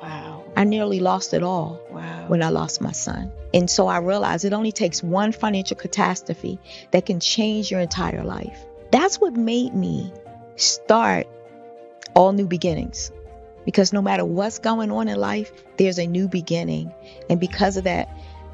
Speaker 24: I nearly lost it all when I lost my son. And so I realized it only takes one financial catastrophe that can change your entire life. That's what made me start All New Beginnings. Because no matter what's going on in life, there's a new beginning. And because of that,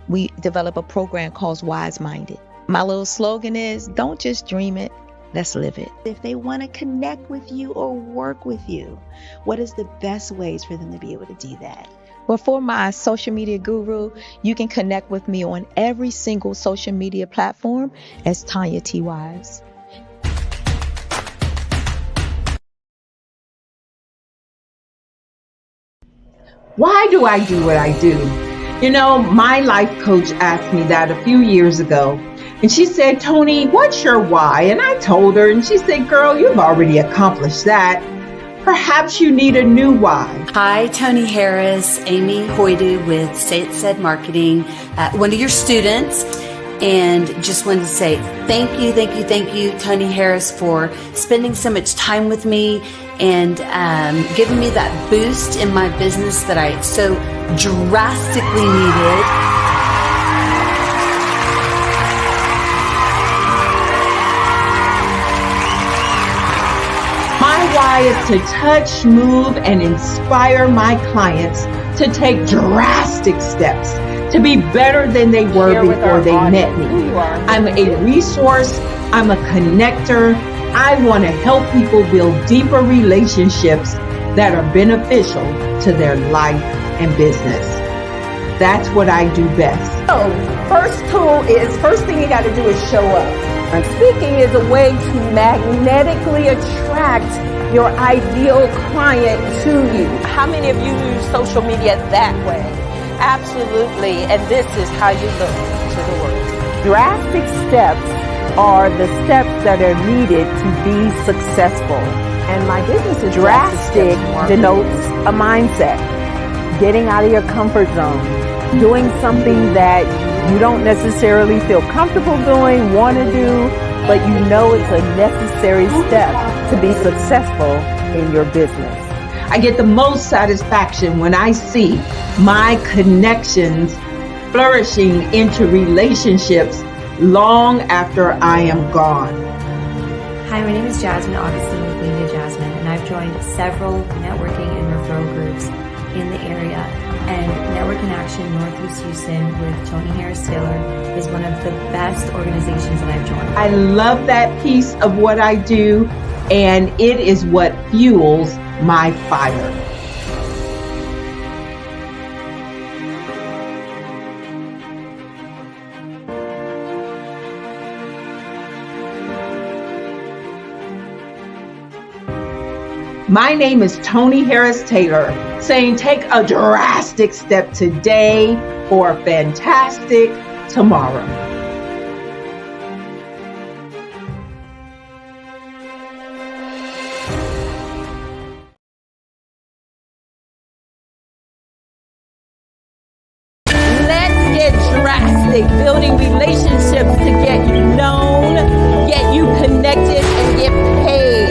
Speaker 24: we develop a program called Wise Minded. My little slogan is, don't just dream it, let's live it.
Speaker 23: If they want to connect with you or work with you, what is the best ways for them to be able to do that?
Speaker 24: Well, for my social media guru, you can connect with me on every single social media platform as Tanya T. Wise.
Speaker 11: Why do I do what I do? You know, my life coach asked me that a few years ago. And she said, Tony, what's your why? And I told her, and she said, girl, you've already accomplished that. Perhaps you need a new why.
Speaker 6: Hi, Tony Harris, Amy Hoydu with Say It Said Marketing, one of your students. And just wanted to say thank you, Tony Harris, for spending so much time with me and giving me that boost in my business that I so drastically needed.
Speaker 11: My why is to touch, move, and inspire my clients to take drastic steps to be better than they were before they met me. I'm a resource. I'm a connector. I want to help people build deeper relationships that are beneficial to their life and business. That's what I do best.
Speaker 13: So, first thing you got to do is show up. And speaking is a way to magnetically attract your ideal client to you. How many of you use social media that way? Absolutely. And this is how you look to the world. Drastic steps are the steps that are needed to be successful. And my business is drastic denotes a mindset. Getting out of your comfort zone. Doing something that you don't necessarily feel comfortable doing, want to do, but you know it's a necessary step to be successful in your business.
Speaker 11: I get the most satisfaction when I see my connections flourishing into relationships long after I am gone.
Speaker 14: Hi, my name is Jasmine Augustine with Media Jasmine, and I've joined several networking and referral groups in the area. And Network in Action Northeast Houston with Tony Harris Taylor is one of the best organizations that I've joined.
Speaker 11: I love that piece of what I do, and it is what fuels my fire. My name is Tony Harris Taylor, saying take a drastic step today for a fantastic tomorrow.
Speaker 13: Let's get drastic, building relationships to get you known, get you connected, and get paid.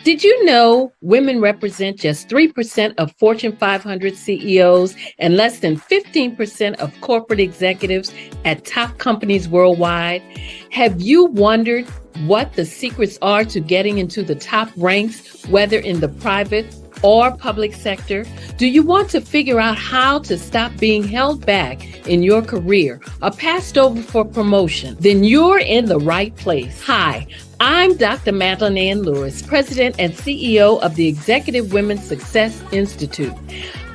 Speaker 7: Did you know women represent just 3% of Fortune 500 CEOs and less than 15% of corporate executives at top companies worldwide? Have you wondered what the secrets are to getting into the top ranks, whether in the private or public sector? Do you want to figure out how to stop being held back in your career or passed over for promotion? Then you're in the right place. Hi, I'm Dr. Madeline Ann Lewis, President and CEO of the Executive Women's Success Institute.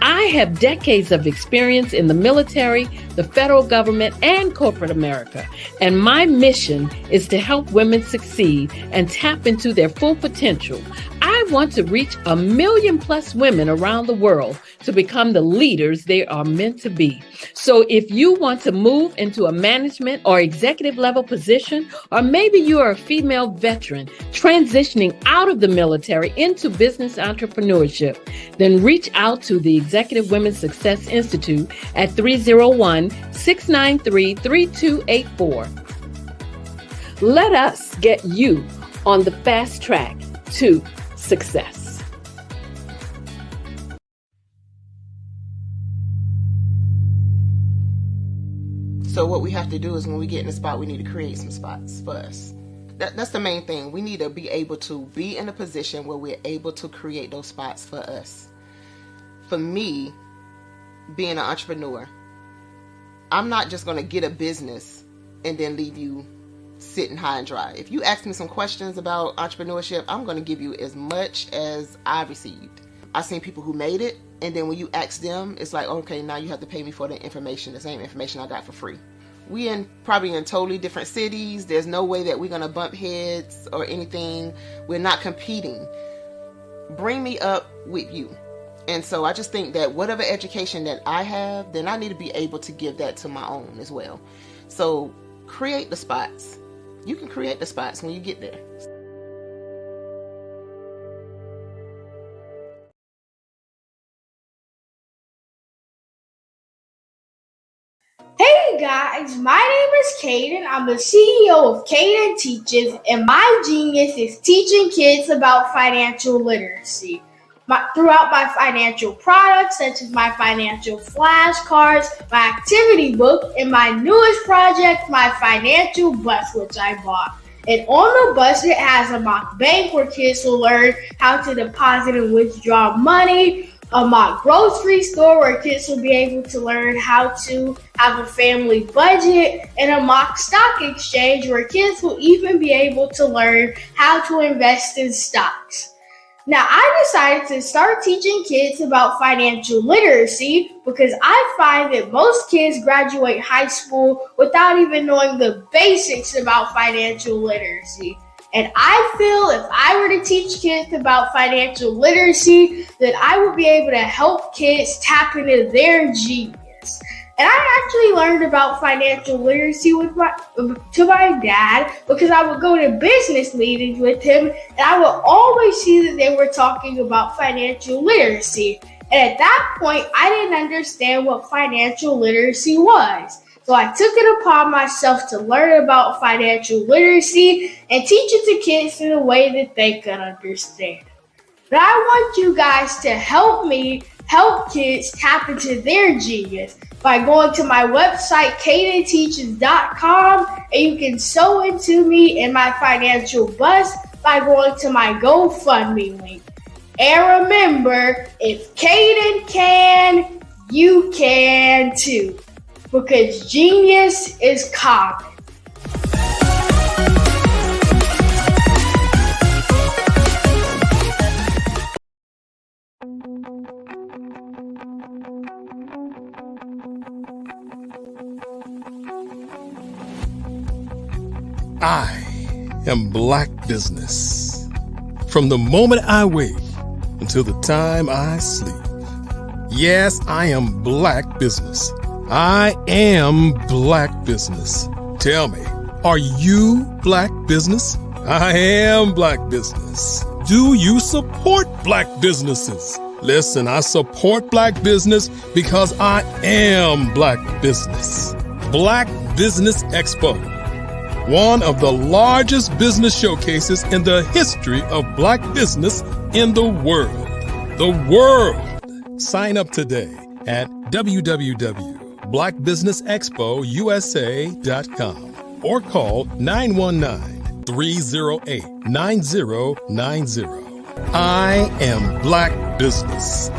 Speaker 7: I have decades of experience in the military, the federal government, and corporate America, and my mission is to help women succeed and tap into their full potential. I want to reach 1 million plus women around the world to become the leaders they are meant to be. So if you want to move into a management or executive level position, or maybe you are a female veteran transitioning out of the military into business entrepreneurship, then reach out to the Executive Women's Success Institute at 301-693-3284. Let us get you on the fast track to success.
Speaker 12: So what we have to do is when we get in the spot, we need to create some spots for us. That's the main thing. We need to be able to be in a position where we're able to create those spots for us. For me, being an entrepreneur, I'm not just going to get a business and then leave you sitting high and dry. If you ask me some questions about entrepreneurship, I'm going to give you as much as I received. I've seen people who made it, and then when you ask them, it's like, okay, now you have to pay me for the information, the same information I got for free. We probably in totally different cities. There's no way that we're going to bump heads or anything. We're not competing. Bring me up with you. And so I just think that whatever education that I have, then I need to be able to give that to my own as well. So create the spots. You can create the spots when you get there.
Speaker 10: Hey guys, my name is Caden. I'm the CEO of Caden Teaches, and my genius is teaching kids about financial literacy. Throughout my financial products, such as my financial flashcards, my activity book, and my newest project, my financial bus, which I bought. And on the bus, it has a mock bank where kids will learn how to deposit and withdraw money, a mock grocery store where kids will be able to learn how to have a family budget, and a mock stock exchange where kids will even be able to learn how to invest in stocks. Now, I decided to start teaching kids about financial literacy because I find that most kids graduate high school without even knowing the basics about financial literacy. And I feel if I were to teach kids about financial literacy, that I would be able to help kids tap into their genius. And I actually learned about financial literacy to my dad because I would go to business meetings with him, and I would always see that they were talking about financial literacy. And at that point, I didn't understand what financial literacy was. So I took it upon myself to learn about financial literacy and teach it to kids in a way that they could understand. But I want you guys to help me help kids tap into their genius by going to my website, cadenteaches.com, and you can sew into me in my financial bus by going to my GoFundMe link. And remember, if Caden can, you can too, because genius is common.
Speaker 3: I am Black Business. From the moment I wake until the time I sleep. Yes, I am Black Business. I am Black Business. Tell me, are you Black Business? I am Black Business. Do you support Black businesses? Listen, I support Black business because I am Black Business. Black Business Expo, one of the largest business showcases in the history of Black business in the world. The world! Sign up today at www.blackbusinessexpousa.com or call 919-308-9090. I am Black Business.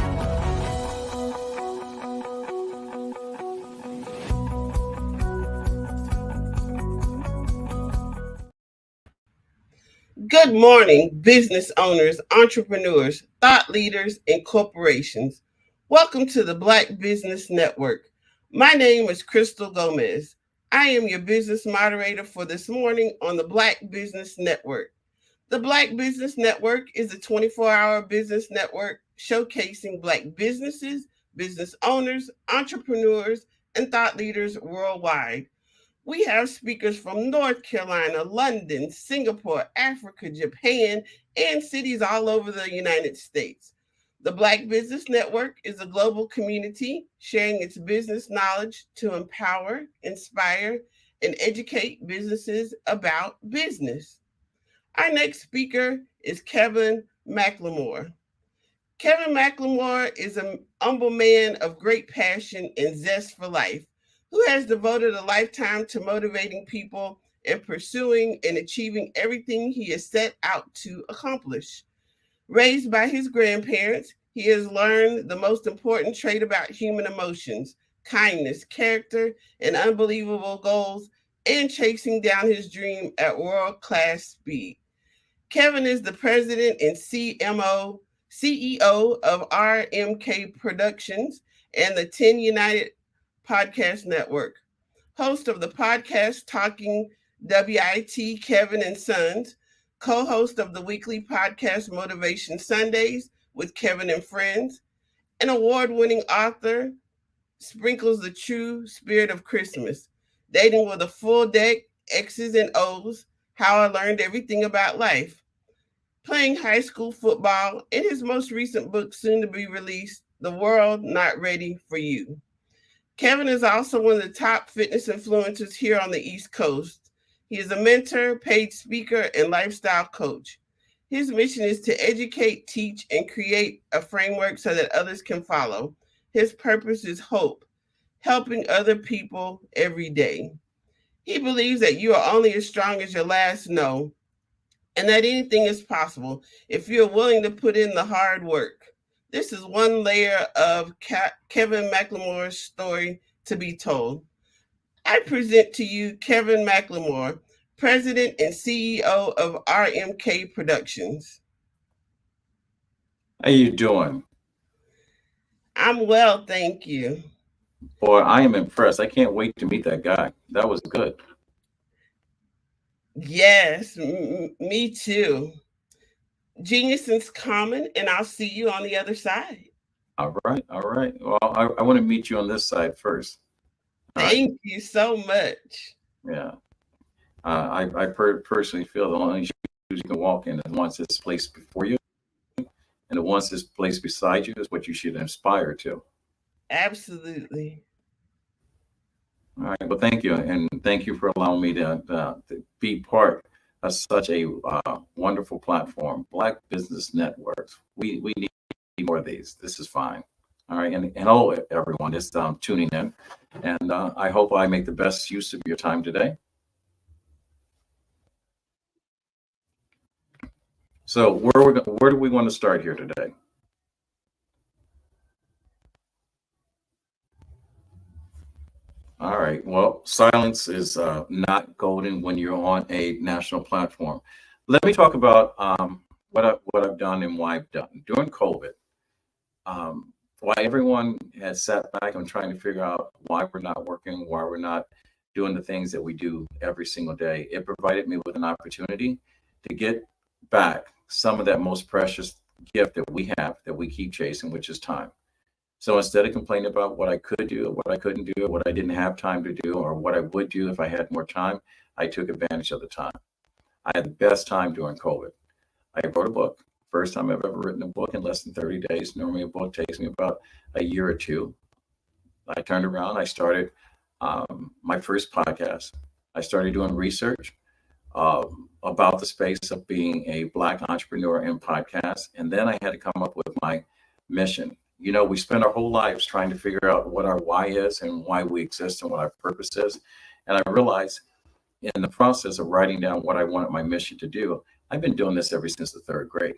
Speaker 19: Good morning, business owners, entrepreneurs, thought leaders, and corporations. Welcome to the Black Business Network. My name is Crystal Gomez. I am your business moderator for this morning on the Black Business Network. The Black Business Network is a 24-hour business network showcasing Black businesses, business owners, entrepreneurs, and thought leaders worldwide. We have speakers from North Carolina, London, Singapore, Africa, Japan, and cities all over the United States. The Black Business Network is a global community sharing its business knowledge to empower, inspire, and educate businesses about business. Our next speaker is Kevin McLemore. Kevin McLemore is an humble man of great passion and zest for life, who has devoted a lifetime to motivating people and pursuing and achieving everything he has set out to accomplish. Raised by his grandparents, he has learned the most important trait about human emotions: kindness, character, and unbelievable goals, and chasing down his dream at world-class speed. Kevin is the president and CEO of RMK Productions and the 10 United Podcast Network, host of the podcast Talking WIT Kevin and Sons, co-host of the weekly podcast Motivation Sundays with Kevin and Friends, an award-winning author, sprinkles the true spirit of Christmas, dating with a full deck, X's and O's, how I learned everything about life, playing high school football, in his most recent book, soon to be released, The World Not Ready for You. Kevin is also one of the top fitness influencers here on the East Coast. He is a mentor, paid speaker, and lifestyle coach. His mission is to educate, teach, and create a framework so that others can follow. His purpose is hope, helping other people every day. He believes that you are only as strong as your last no, and that anything is possible if you're willing to put in the hard work. This is one layer of Kevin McLemore's story to be told. I present to you Kevin McLemore, President and CEO of RMK Productions.
Speaker 9: How you doing?
Speaker 19: I'm well, thank you.
Speaker 9: Boy, I am impressed. I can't wait to meet that guy. That was good.
Speaker 19: Yes, me too. Genius is common, and I'll see you on the other side.
Speaker 9: All right, all right. Well, I want to meet you on this side first.
Speaker 19: Thank you so much.
Speaker 9: Yeah. I personally feel the only shoes you can walk in is the ones that's placed before you, and the ones that's placed beside you is what you should aspire to.
Speaker 19: Absolutely.
Speaker 9: All right. Well, thank you. And thank you for allowing me to be part of such a wonderful platform, Black Business Networks. We need more of these. This is fine. All right. And hello, everyone that's tuning in. And I hope I make the best use of your time today. So where do we want to start here today? All right. Well, silence is not golden when you're on a national platform. Let me talk about what I've done and why I've done during COVID. Why everyone has sat back and trying to figure out why we're not working, why we're not doing the things that we do every single day. It provided me with an opportunity to get back some of that most precious gift that we have, that we keep chasing, which is time. So instead of complaining about what I could do, what I couldn't do, what I didn't have time to do, or what I would do if I had more time, I took advantage of the time. I had the best time during COVID. I wrote a book. First time I've ever written a book in less than 30 days. Normally a book takes me about a year or two. I turned around. I started my first podcast. I started doing research about the space of being a Black entrepreneur in podcasts. And then I had to come up with my mission. You know, we spend our whole lives trying to figure out what our why is and why we exist and what our purpose is. And I realized in the process of writing down what I wanted my mission to do, I've been doing this ever since the third grade.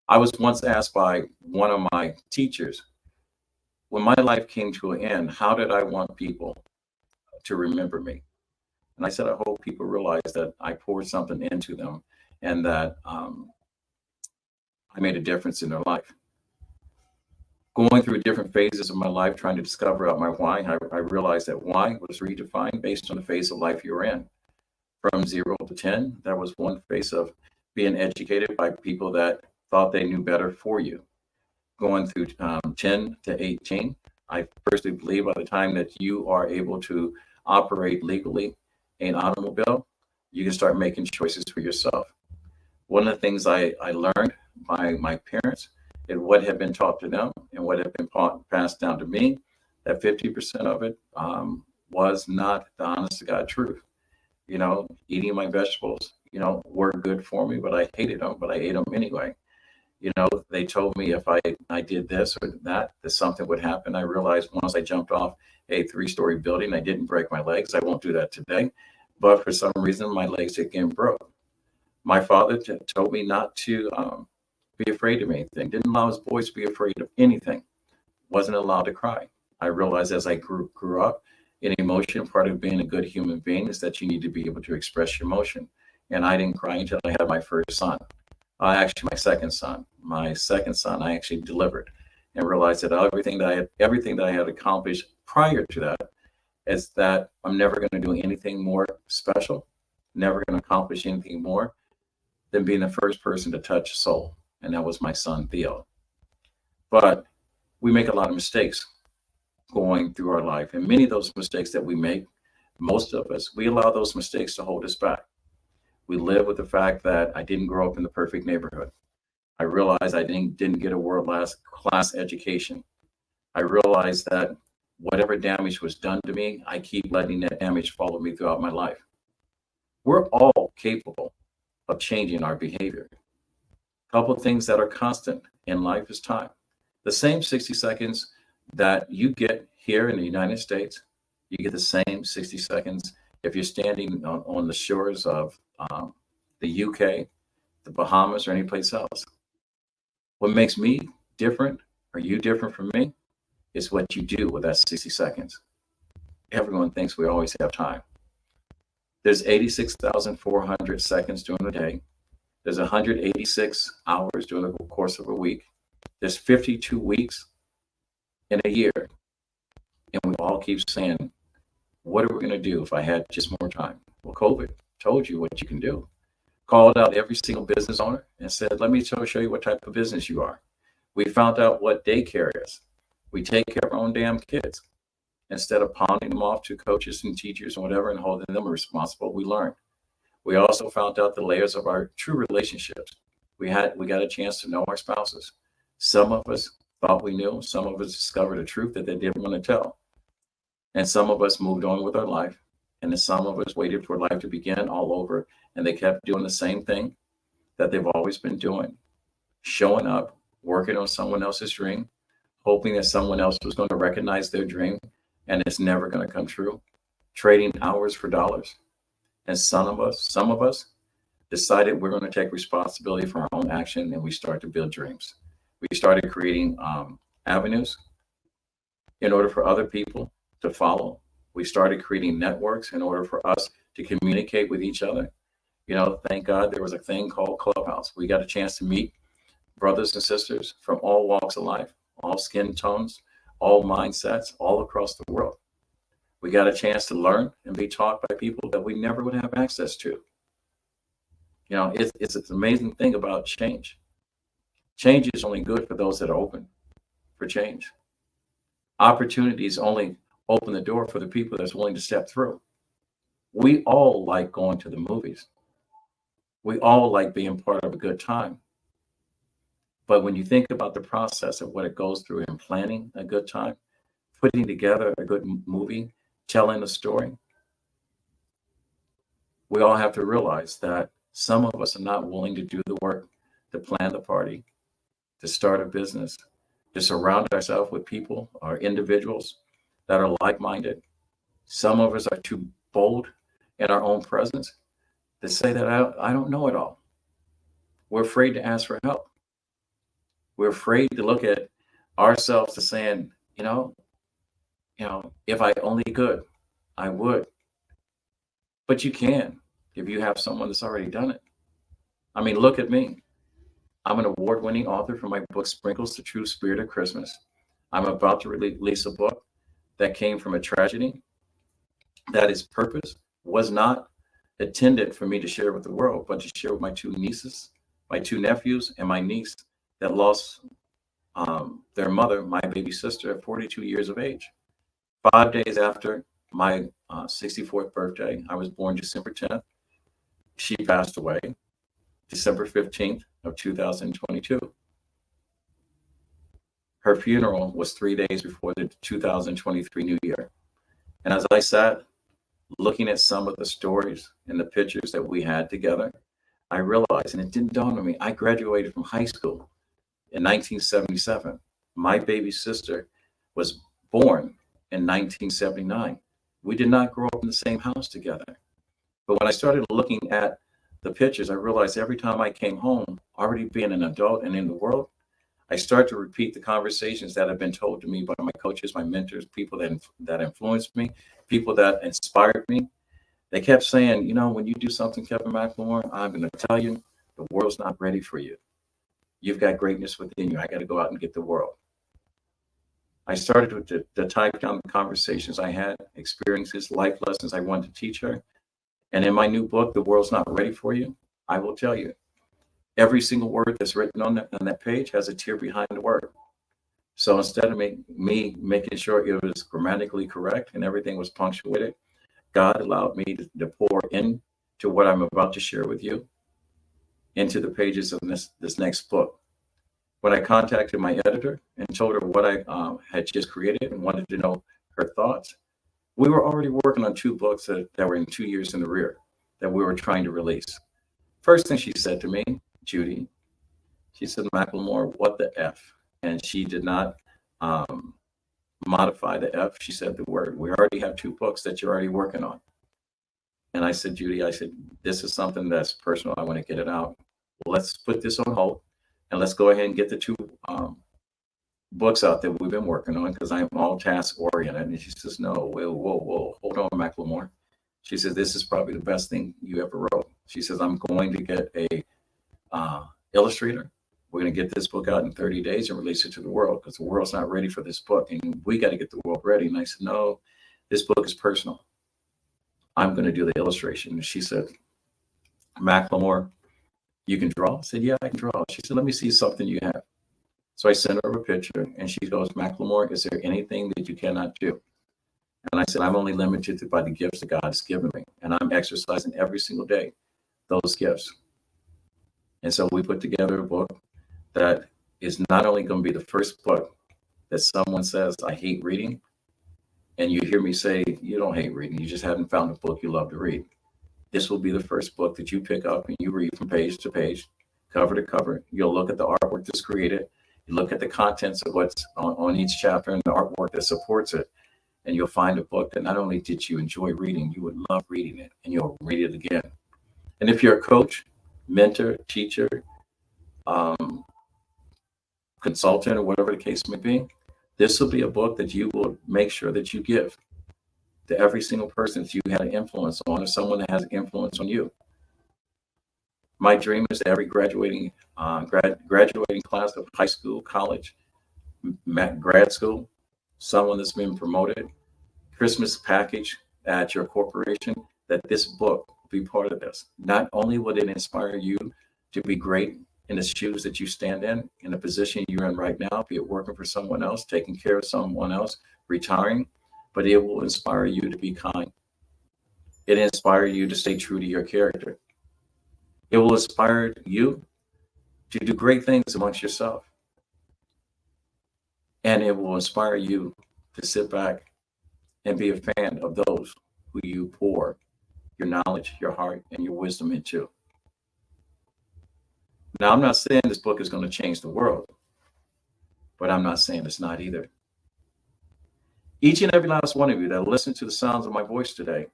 Speaker 9: I was once asked by one of my teachers, when my life came to an end, how did I want people to remember me? And I said, I hope people realize that I poured something into them and that I made a difference in their life. Going through different phases of my life, trying to discover out my why, I realized that why was redefined based on the phase of life you're in. From 0 to 10, there was one phase of being educated by people that thought they knew better for you. Going through 10 to 18, I personally believe by the time that you are able to operate legally an automobile, you can start making choices for yourself. One of the things I learned by my parents and what had been taught to them and what had been passed down to me, that 50% of it was not the honest to God truth. You know, eating my vegetables, you know, were good for me, but I hated them, but I ate them anyway. You know, they told me if I did this or that something would happen. I realized once I jumped off a 3-story building, I didn't break my legs. I won't do that today. But for some reason, my legs again broke. My father told me not to be afraid of anything. Didn't allow his boys to be afraid of anything. Wasn't allowed to cry. I realized as I grew up, in emotion, part of being a good human being is that you need to be able to express your emotion. And I didn't cry until I had my first son. Actually, my second son. My second son, I actually delivered and realized that everything that I had accomplished prior to that is that I'm never going to do anything more special, never going to accomplish anything more than being the first person to touch a soul. And that was my son, Theo. But we make a lot of mistakes going through our life. And many of those mistakes that we make, most of us, we allow those mistakes to hold us back. We live with the fact that I didn't grow up in the perfect neighborhood. I realized I didn't get a world-class education. I realized that whatever damage was done to me, I keep letting that damage follow me throughout my life. We're all capable of changing our behavior. A couple of things that are constant in life is time. The same 60 seconds that you get here in the United States, you get the same 60 seconds if you're standing on the shores of the UK, the Bahamas, or any place else. What makes me different, or you different from me, is what you do with that 60 seconds. Everyone thinks we always have time. There's 86,400 seconds during the day. There's 186 hours during the course of a week. There's 52 weeks in a year. And we all keep saying, what are we going to do if I had just more time? Well, COVID told you what you can do. Called out every single business owner and said, let me show you what type of business you are. We found out what daycare is. We take care of our own damn kids. Instead of pounding them off to coaches and teachers and whatever and holding them responsible, we learned. We also found out the layers of our true relationships. We got a chance to know our spouses. Some of us thought we knew. Some of us discovered a truth that they didn't want to tell. And some of us moved on with our life. And then some of us waited for life to begin all over. And they kept doing the same thing that they've always been doing. Showing up, working on someone else's dream, hoping that someone else was going to recognize their dream. And it's never going to come true. Trading hours for dollars. And some of us decided we're going to take responsibility for our own action, and we started to build dreams. We started creating avenues in order for other people to follow. We started creating networks in order for us to communicate with each other. You know, thank God there was a thing called Clubhouse. We got a chance to meet brothers and sisters from all walks of life, all skin tones, all mindsets, all across the world. We got a chance to learn and be taught by people that we never would have access to. You know, it's an amazing thing about change. Change is only good for those that are open for change. Opportunities only open the door for the people that's willing to step through. We all like going to the movies. We all like being part of a good time. But when you think about the process of what it goes through in planning a good time, putting together a good movie, telling a story, we all have to realize that some of us are not willing to do the work, to plan the party, to start a business, to surround ourselves with people or individuals that are like-minded. Some of us are too bold in our own presence to say that I don't know it all. We're afraid to ask for help. We're afraid to look at ourselves to saying, if I only could, I would. But you can if you have someone that's already done it. I mean, look at me. I'm an award-winning author for my book, Sprinkles the True Spirit of Christmas. I'm about to release a book that came from a tragedy that its purpose was not intended for me to share with the world, but to share with my two nieces, my two nephews, and my niece that lost their mother, my baby sister, at 42 years of age. 5 days after my 64th birthday, I was born December 10th. She passed away December 15th of 2022. Her funeral was 3 days before the 2023 New Year. And as I sat looking at some of the stories and the pictures that we had together, I realized, and it didn't dawn on me, I graduated from high school in 1977. My baby sister was born in 1979. We did not grow up in the same house together. But when I started looking at the pictures, I realized every time I came home, already being an adult and in the world, I started to repeat the conversations that have been told to me by my coaches, my mentors, people that influenced me, people that inspired me. They kept saying, when you do something, Kevin McLemore, I'm going to tell you, the world's not ready for you. You've got greatness within you. I got to go out and get the world. I started to type down the conversations I had, experiences, life lessons I wanted to teach her. And in my new book, The World's Not Ready for You, I will tell you, every single word that's written on that page has a tear behind the word. So instead of me making sure it was grammatically correct and everything was punctuated, God allowed me to pour into what I'm about to share with you into the pages of this next book. When I contacted my editor and told her what I had just created and wanted to know her thoughts, we were already working on 2 books that were in 2 years in the rear that we were trying to release. First thing she said to me, Judy, she said, McLemore, what the F? And she did not modify the F. She said the word. We already have 2 books that you're already working on. And I said, Judy, this is something that's personal. I want to get it out. Well, let's put this on hold and let's go ahead and get the 2 books out that we've been working on, because I'm all task oriented. And she says, no, whoa, hold on, McLemore. She says, this is probably the best thing you ever wrote. She says, I'm going to get a illustrator. We're going to get this book out in 30 days and release it to the world, because the world's not ready for this book. And we got to get the world ready. And I said, no, this book is personal. I'm going to do the illustration. And she said, McLemore, you can draw? I said, yeah, I can draw. She said, let me see something you have. So I sent her a picture and she goes, McLemore, is there anything that you cannot do? And I said, I'm only limited by the gifts that God has given me. And I'm exercising every single day those gifts. And so we put together a book that is not only going to be the first book that someone says, I hate reading. And you hear me say, you don't hate reading. You just haven't found a book you love to read. This will be the first book that you pick up and you read from page to page, cover to cover. You'll look at the artwork that's created. You look at the contents of what's on each chapter and the artwork that supports it. And you'll find a book that not only did you enjoy reading, you would love reading it and you'll read it again. And if you're a coach, mentor, teacher, consultant, or whatever the case may be, this will be a book that you will make sure that you give to every single person that you had an influence on, or someone that has an influence on you. My dream is that every graduating class of high school, college, grad school, someone that's been promoted, Christmas package at your corporation, that this book will be part of this. Not only would it inspire you to be great in the shoes that you stand in the position you're in right now, be it working for someone else, taking care of someone else, retiring, but it will inspire you to be kind. It inspire you to stay true to your character. It will inspire you to do great things amongst yourself. And it will inspire you to sit back and be a fan of those who you pour your knowledge, your heart, and your wisdom into. Now, I'm not saying this book is going to change the world, but I'm not saying it's not either. Each and every last one of you that listen to the sounds of my voice today,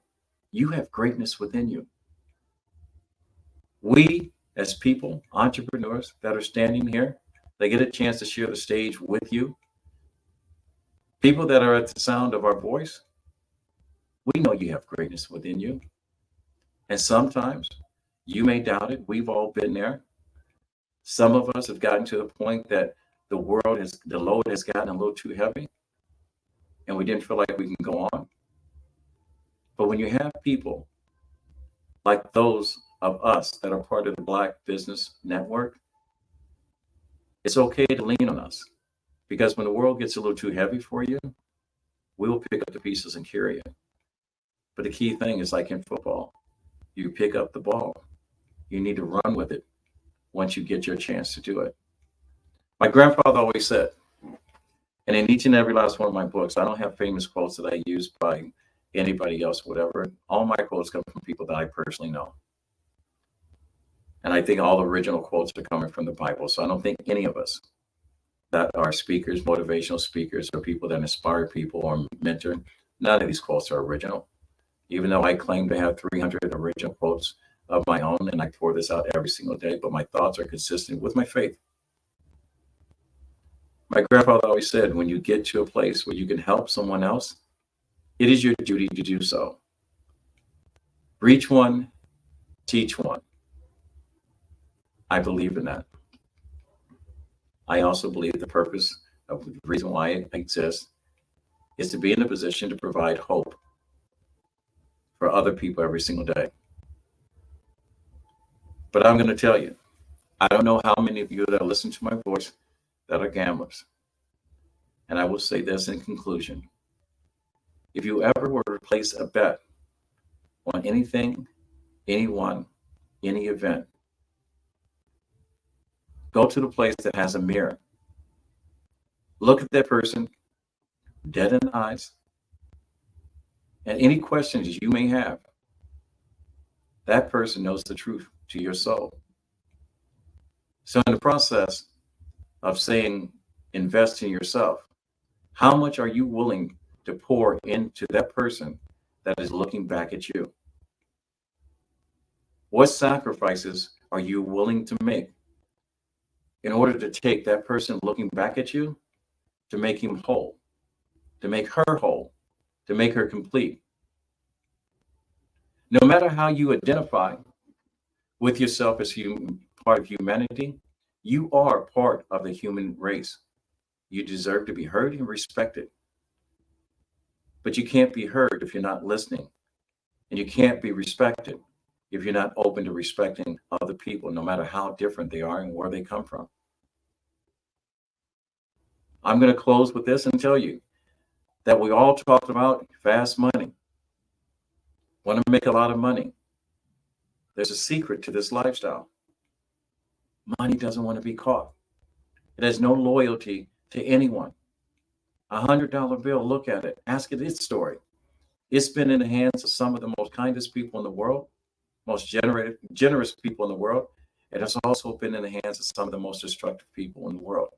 Speaker 9: you have greatness within you. We, as people, entrepreneurs that are standing here, they get a chance to share the stage with you. People that are at the sound of our voice, we know you have greatness within you. And sometimes you may doubt it. We've all been there. Some of us have gotten to the point that the load has gotten a little too heavy, and we didn't feel like we can go on. But when you have people like those of us that are part of the Black Business Network, it's okay to lean on us, because when the world gets a little too heavy for you, we will pick up the pieces and carry it. But the key thing is, like in football, you pick up the ball. You need to run with it once you get your chance to do it. My grandfather always said, and in each and every last one of my books, I don't have famous quotes that I use by anybody else, whatever. All my quotes come from people that I personally know. And I think all the original quotes are coming from the Bible. So I don't think any of us that are speakers, motivational speakers, or people that inspire people or mentor, none of these quotes are original. Even though I claim to have 300 original quotes of my own, and I pour this out every single day, but my thoughts are consistent with my faith. My grandfather always said, when you get to a place where you can help someone else, it is your duty to do so. Reach one, teach one. I believe in that. I also believe the purpose of the reason why it exists is to be in a position to provide hope for other people every single day. But I'm going to tell you, I don't know how many of you that listen to my voice that are gamblers. And I will say this in conclusion. If you ever were to place a bet on anything, anyone, any event, go to the place that has a mirror. Look at that person dead in the eyes, and any questions you may have, that person knows the truth to your soul. So in the process of saying invest in yourself, how much are you willing to pour into that person that is looking back at you? What sacrifices are you willing to make in order to take that person looking back at you to make him whole, to make her whole, to make her complete? No matter how you identify with yourself as part of humanity, you are part of the human race. You deserve to be heard and respected. But you can't be heard if you're not listening. And you can't be respected if you're not open to respecting other people, no matter how different they are and where they come from. I'm going to close with this and tell you that we all talked about fast money, want to make a lot of money. There's a secret to this lifestyle. Money doesn't want to be caught. It has no loyalty to anyone. $100 bill, look at it, ask it its story. It's been in the hands of some of the most kindest people in the world, most generous people in the world. And it's also been in the hands of some of the most destructive people in the world.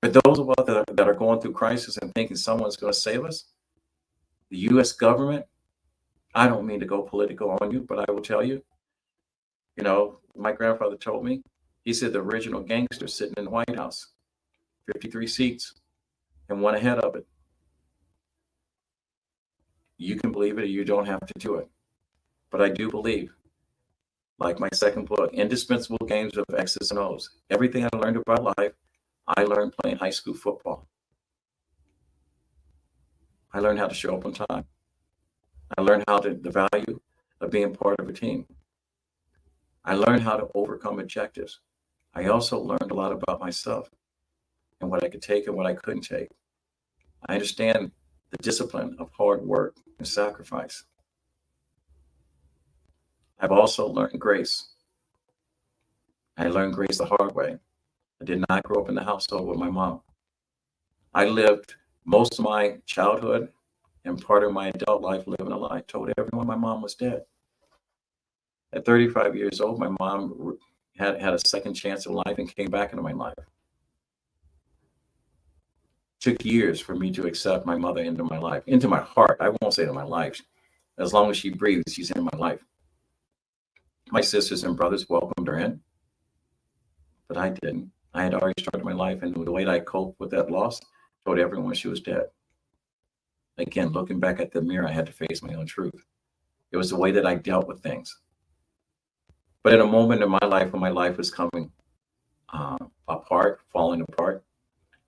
Speaker 9: For those of us that are going through crisis and thinking someone's going to save us, the U.S. government, I don't mean to go political on you, but I will tell you, my grandfather told me, he said the original gangster sitting in the White House, 53 seats, and one ahead of it. You can believe it or you don't have to do it. But I do believe, like my second book, Indispensable Games of X's and O's. Everything I learned about life, I learned playing high school football. I learned how to show up on time. I learned the value of being part of a team. I learned how to overcome objectives. I also learned a lot about myself and what I could take and what I couldn't take. I understand the discipline of hard work and sacrifice. I've also learned grace. I learned grace the hard way. I did not grow up in the household with my mom. I lived most of my childhood and part of my adult life living a lie. I told everyone my mom was dead. At 35 years old, my mom had a second chance in life and came back into my life. Took years for me to accept my mother into my life, into my heart. I won't say into my life. As long as she breathes, she's in my life. My sisters and brothers welcomed her in, but I didn't. I had already started my life, and the way that I coped with that loss, told everyone she was dead. Again, looking back at the mirror, I had to face my own truth. It was the way that I dealt with things. But in a moment in my life when my life was coming apart, falling apart,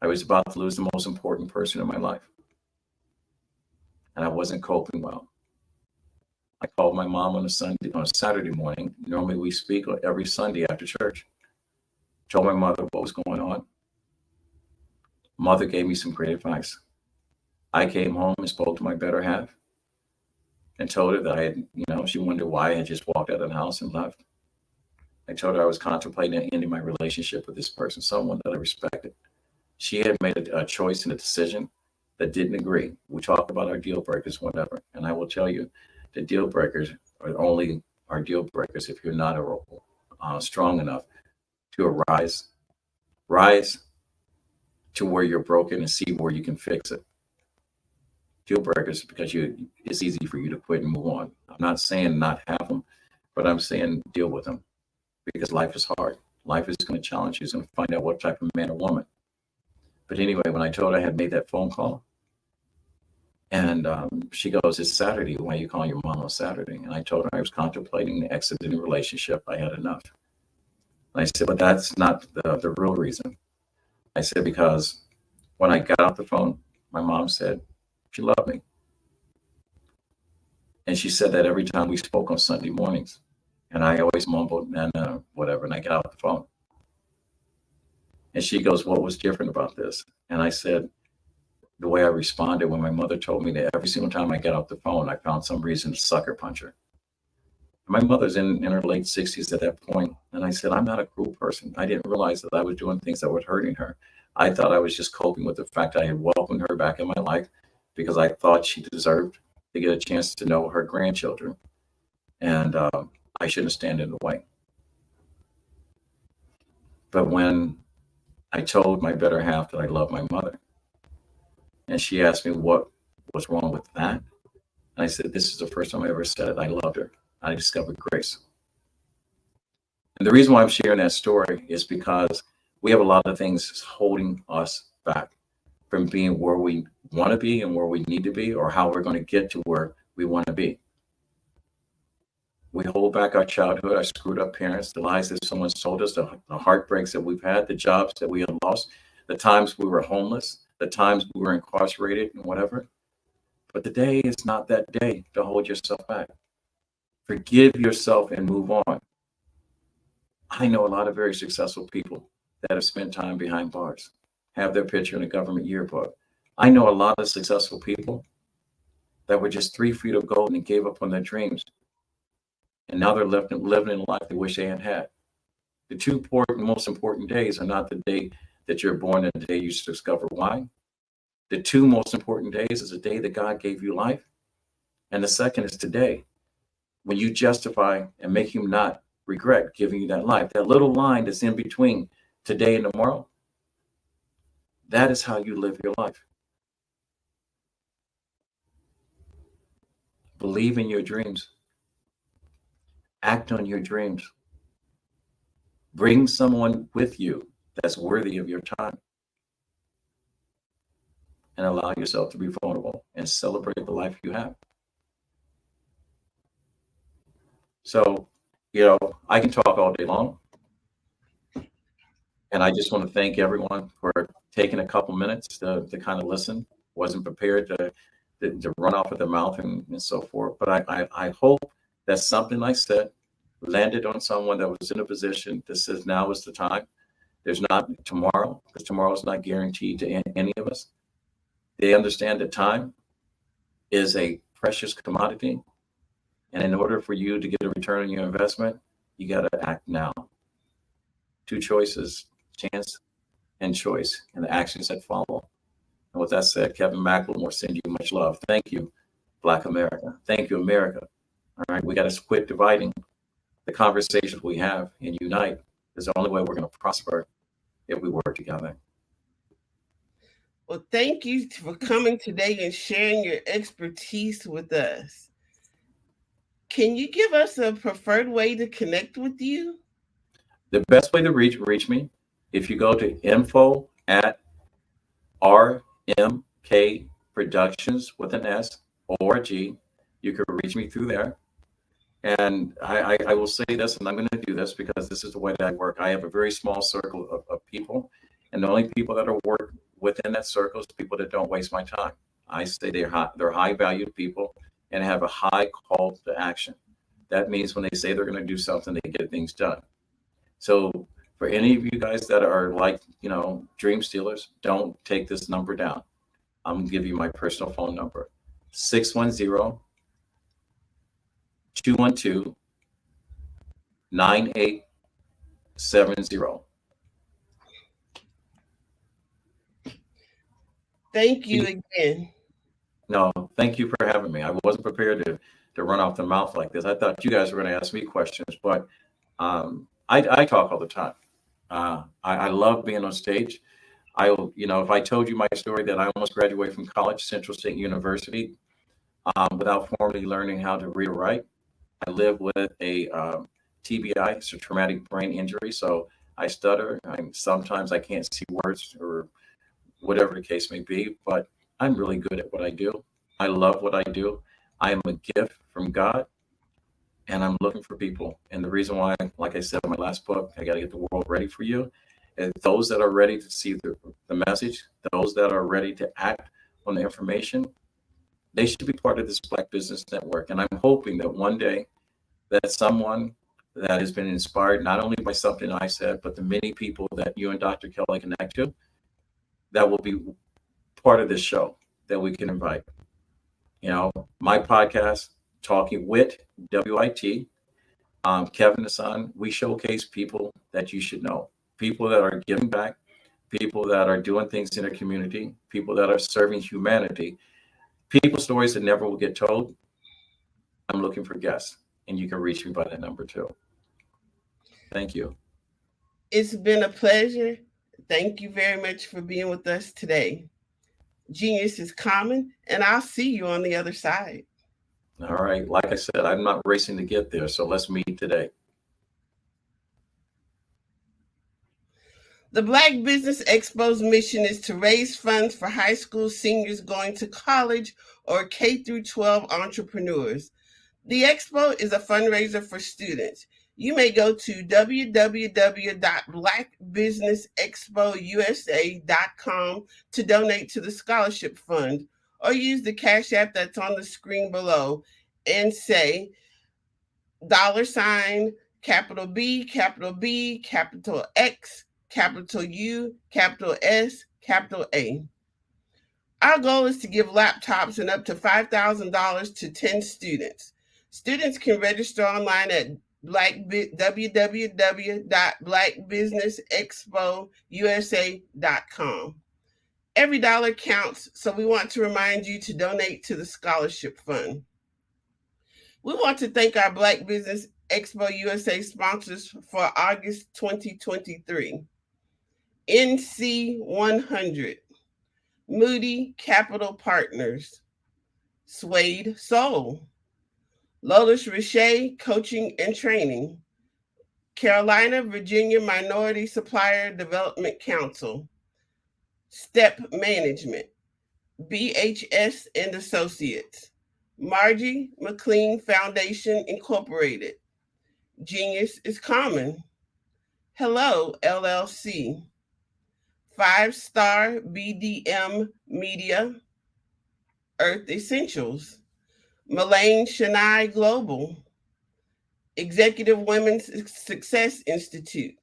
Speaker 9: I was about to lose the most important person in my life. And I wasn't coping well. I called my mom on a Saturday morning. Normally we speak every Sunday after church. Told my mother what was going on. Mother gave me some great advice. I came home and spoke to my better half and told her that I had, she wondered why I had just walked out of the house and left. I told her I was contemplating ending my relationship with this person, someone that I respected. She had made a choice and a decision that didn't agree. We talk about our deal breakers, whatever. And I will tell you, the deal breakers are only our deal breakers if you're not strong enough to rise to where you're broken and see where you can fix it. Deal breakers because it's easy for you to quit and move on. I'm not saying not have them, but I'm saying deal with them because life is hard. Life is going to challenge you. It's going to find out what type of man or woman. But anyway, when I told her I had made that phone call, and she goes, "It's Saturday. Why are you calling your mom on Saturday?" And I told her I was contemplating exiting the relationship. I had enough. And I said, "But that's not the real reason." I said, "Because when I got off the phone, my mom said she loved me. And she said that every time we spoke on Sunday mornings. And I always mumbled, and whatever, and I get off the phone. And she goes, what was different about this? And I said, the way I responded when my mother told me that every single time I get off the phone, I found some reason to sucker punch her. My mother's in her late 60s at that point, and I said, I'm not a cruel person. I didn't realize that I was doing things that were hurting her. I thought I was just coping with the fact I had welcomed her back in my life because I thought she deserved to get a chance to know her grandchildren, and I shouldn't stand in the way. But when I told my better half that I love my mother, and she asked me what was wrong with that, and I said, this is the first time I ever said it. I loved her. I discovered grace. And the reason why I'm sharing that story is because we have a lot of things holding us back from being where we want to be and where we need to be, or how we're going to get to where we want to be. We hold back our childhood, our screwed up parents, the lies that someone's told us, the heartbreaks that we've had, the jobs that we have lost, the times we were homeless, the times we were incarcerated and whatever. But the day is not that day to hold yourself back. Forgive yourself and move on. I know a lot of very successful people that have spent time behind bars, have their picture in a government yearbook. I know a lot of successful people that were just 3 feet of gold and gave up on their dreams. And now they're living in a life they wish they had had. The two most important days are not the day that you're born and the day you discover why. The two most important days is the day that God gave you life. And the second is today, when you justify and make him not regret giving you that life. That little line that's in between today and tomorrow, that is how you live your life. Believe in your dreams. Act on your dreams. Bring someone with you that's worthy of your time. And allow yourself to be vulnerable and celebrate the life you have. So, I can talk all day long. And I just want to thank everyone for taking a couple minutes to kind of listen. Wasn't prepared to to run off at the mouth and so forth. But I hope that something I said landed on someone that was in a position that says now is the time. There's not tomorrow, because tomorrow is not guaranteed to any of us. They understand that time is a precious commodity. And in order for you to get a return on your investment, you got to act now. Two choices, chance and choice, and the actions that follow. And with that said, Kevin McLemore send you much love. Thank you, Black America. Thank you, America. All right, we got to quit dividing the conversations we have and unite. It's the only way we're going to prosper if we work together.
Speaker 19: Well, thank you for coming today and sharing your expertise with us. Can you give us a preferred way to connect with you?
Speaker 9: The best way to reach me, if you go to info@RMK with an S, org, you can reach me through there. And I will say this, and I'm going to do this because this is the way that I work. I have a very small circle of people, and the only people that are work within that circle is people that don't waste my time. I say they're high valued people and have a high call to action. That means when they say they're going to do something, they get things done. So for any of you guys that are like, dream stealers, don't take this number down. I'm going to give you my personal phone number, 610-212-9870.
Speaker 19: Thank you again.
Speaker 9: No, thank you for having me. I wasn't prepared to run off the mouth like this. I thought you guys were going to ask me questions, but I talk all the time. I love being on stage. If I told you my story that I almost graduated from college, Central State University, without formally learning how to read or write. I live with a TBI, it's a traumatic brain injury, so I stutter. Sometimes I can't see words or whatever the case may be, but I'm really good at what I do. I love what I do. I am a gift from God, and I'm looking for people. And the reason why, like I said in my last book, I got to get the world ready for you. And those that are ready to see the message, those that are ready to act on the information, they should be part of this Black Business Network. And I'm hoping that one day that someone that has been inspired not only by something I said, but the many people that you and Dr. Kelly connect to, that will be part of this show that we can invite. My podcast, Talking Wit, WIT, Kevin the Son, we showcase people that you should know, people that are giving back, people that are doing things in their community, people that are serving humanity, people stories that never will get told. I'm looking for guests, and you can reach me by that number too. Thank you.
Speaker 19: It's been a pleasure. Thank you very much for being with us today. Genius is common, and I'll see you on the other side.
Speaker 9: All right. Like I said, I'm not racing to get there, so let's meet today.
Speaker 19: The Black Business Expo's mission is to raise funds for high school seniors going to college or K-12 entrepreneurs. The Expo is a fundraiser for students. You may go to www.blackbusinessexpousa.com to donate to the scholarship fund, or use the Cash App that's on the screen below and say $, capital B, capital X, capital U, capital S, capital A. Our goal is to give laptops and up to $5,000 to 10 students. Students can register online at www.blackbusinessexpousa.com. Every dollar counts, so we want to remind you to donate to the scholarship fund. We want to thank our Black Business Expo USA sponsors for August 2023. NC 100, Moody Capital Partners, Suede Soul, Lotus Richey Coaching and Training, Carolina, Virginia Minority Supplier Development Council, Step Management, BHS and Associates, Margie McLean Foundation Incorporated, Genius is Common, Hello LLC, 5 Star BDM Media, Earth Essentials, Mullane Shania Global, Executive Women's Success Institute,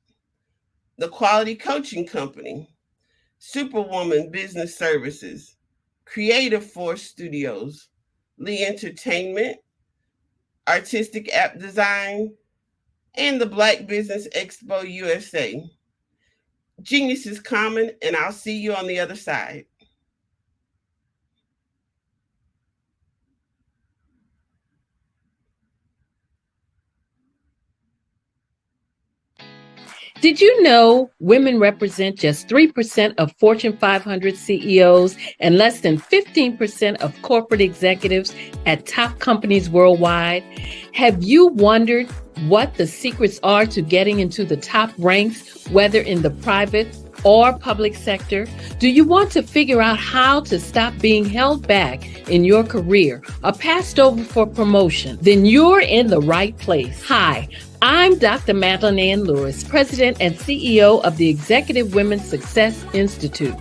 Speaker 19: The Quality Coaching Company, Superwoman Business Services, Creative Force Studios, Lee Entertainment, Artistic App Design, and the Black Business Expo USA. Genius is common, and I'll see you on the other side.
Speaker 7: Did you know women represent just 3% of Fortune 500 CEOs and less than 15% of corporate executives at top companies worldwide? Have you wondered what the secrets are to getting into the top ranks, whether in the private or public sector? Do you want to figure out how to stop being held back in your career or passed over for promotion? Then you're in the right place. Hi, I'm Dr. Madeline Ann Lewis, President and CEO of the Executive Women's Success Institute.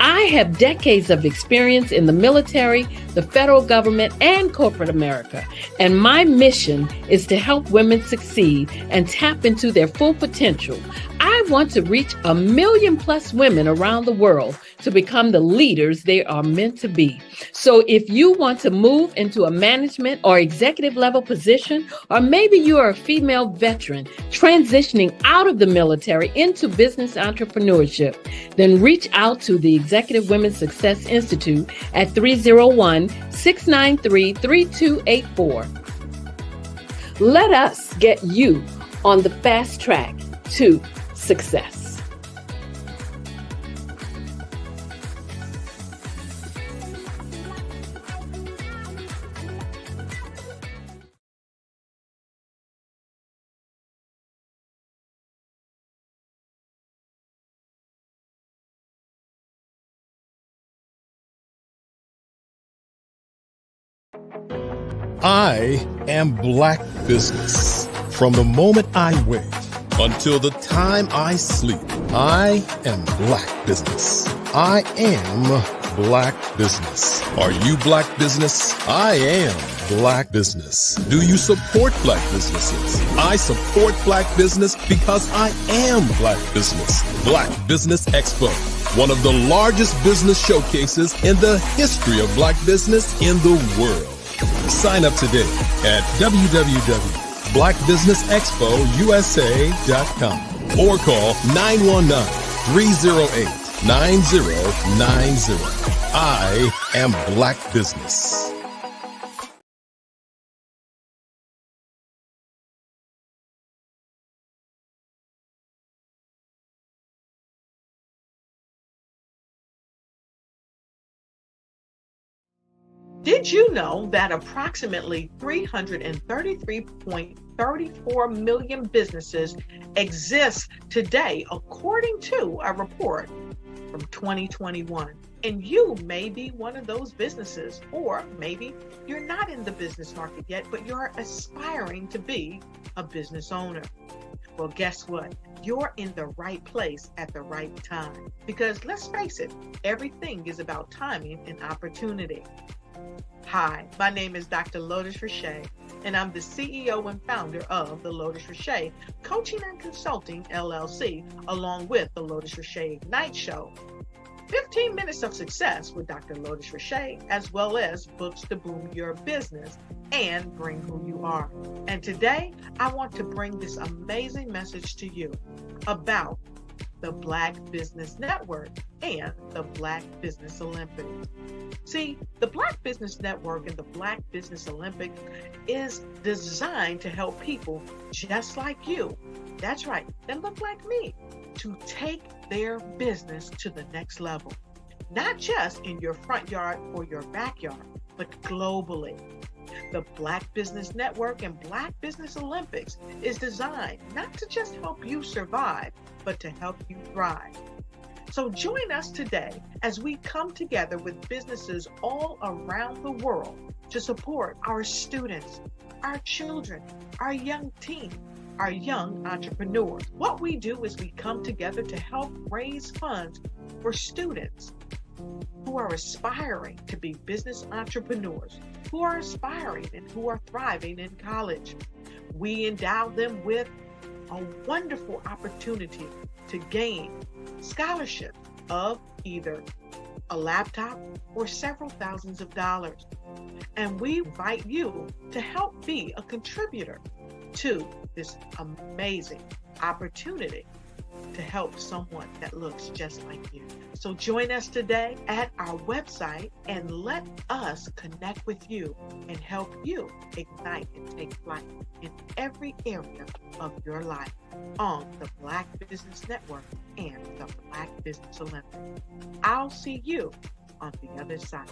Speaker 7: I have decades of experience in the military, the federal government, and corporate America, and my mission is to help women succeed and tap into their full potential. I want to reach 1 million plus women around the world to become the leaders they are meant to be. So if you want to move into a management or executive level position, or maybe you are a female veteran transitioning out of the military into business entrepreneurship, then reach out to the Executive Women's Success Institute at 301-693-3284. Let us get you on the fast track to success.
Speaker 3: I am Black Business. From the moment I wake until the time I sleep, I am Black Business. I am Black Business. Are you Black Business? I am Black Business. Do you support Black businesses? I support Black business because I am Black Business. Black Business Expo, one of the largest business showcases in the history of Black business in the world. Sign up today at www.blackbusinessexpousa.com or call 919-308-9090. I am Black Business.
Speaker 1: Did you know that approximately 333.34 million businesses exist today, according to a report from 2021? And you may be one of those businesses, or maybe you're not in the business market yet, but you're aspiring to be a business owner. Well, guess what? You're in the right place at the right time. Because let's face it, everything is about timing and opportunity. Hi, my name is Dr. Lotus Richey, and I'm the CEO and founder of the Lotus Richey Coaching and Consulting LLC, along with the Lotus Richey Ignite Show. 15 minutes of success with Dr. Lotus Richey, as well as books to boom your business and bring who you are. And today, I want to bring this amazing message to you about the Black Business Network and the Black Business Olympics. See, the Black Business Network and the Black Business Olympics is designed to help people just like you, that's right, that look like me, to take their business to the next level. Not just in your front yard or your backyard, but globally. The Black Business Network and Black Business Olympics is designed not to just help you survive, but to help you thrive. So join us today as we come together with businesses all around the world to support our students, our children, our young teens, our young entrepreneurs. What we do is we come together to help raise funds for students,
Speaker 16: who are aspiring to be business entrepreneurs, who are aspiring and who are thriving in college. We endow them with a wonderful opportunity to gain scholarship of either a laptop or several thousands of dollars. And we invite you to help be a contributor to this amazing opportunity to help someone that looks just like you. So join us today at our website and let us connect with you and help you ignite and take flight in every area of your life on the Black Business Network and the Black Business Olympics. I'll see you on the other side.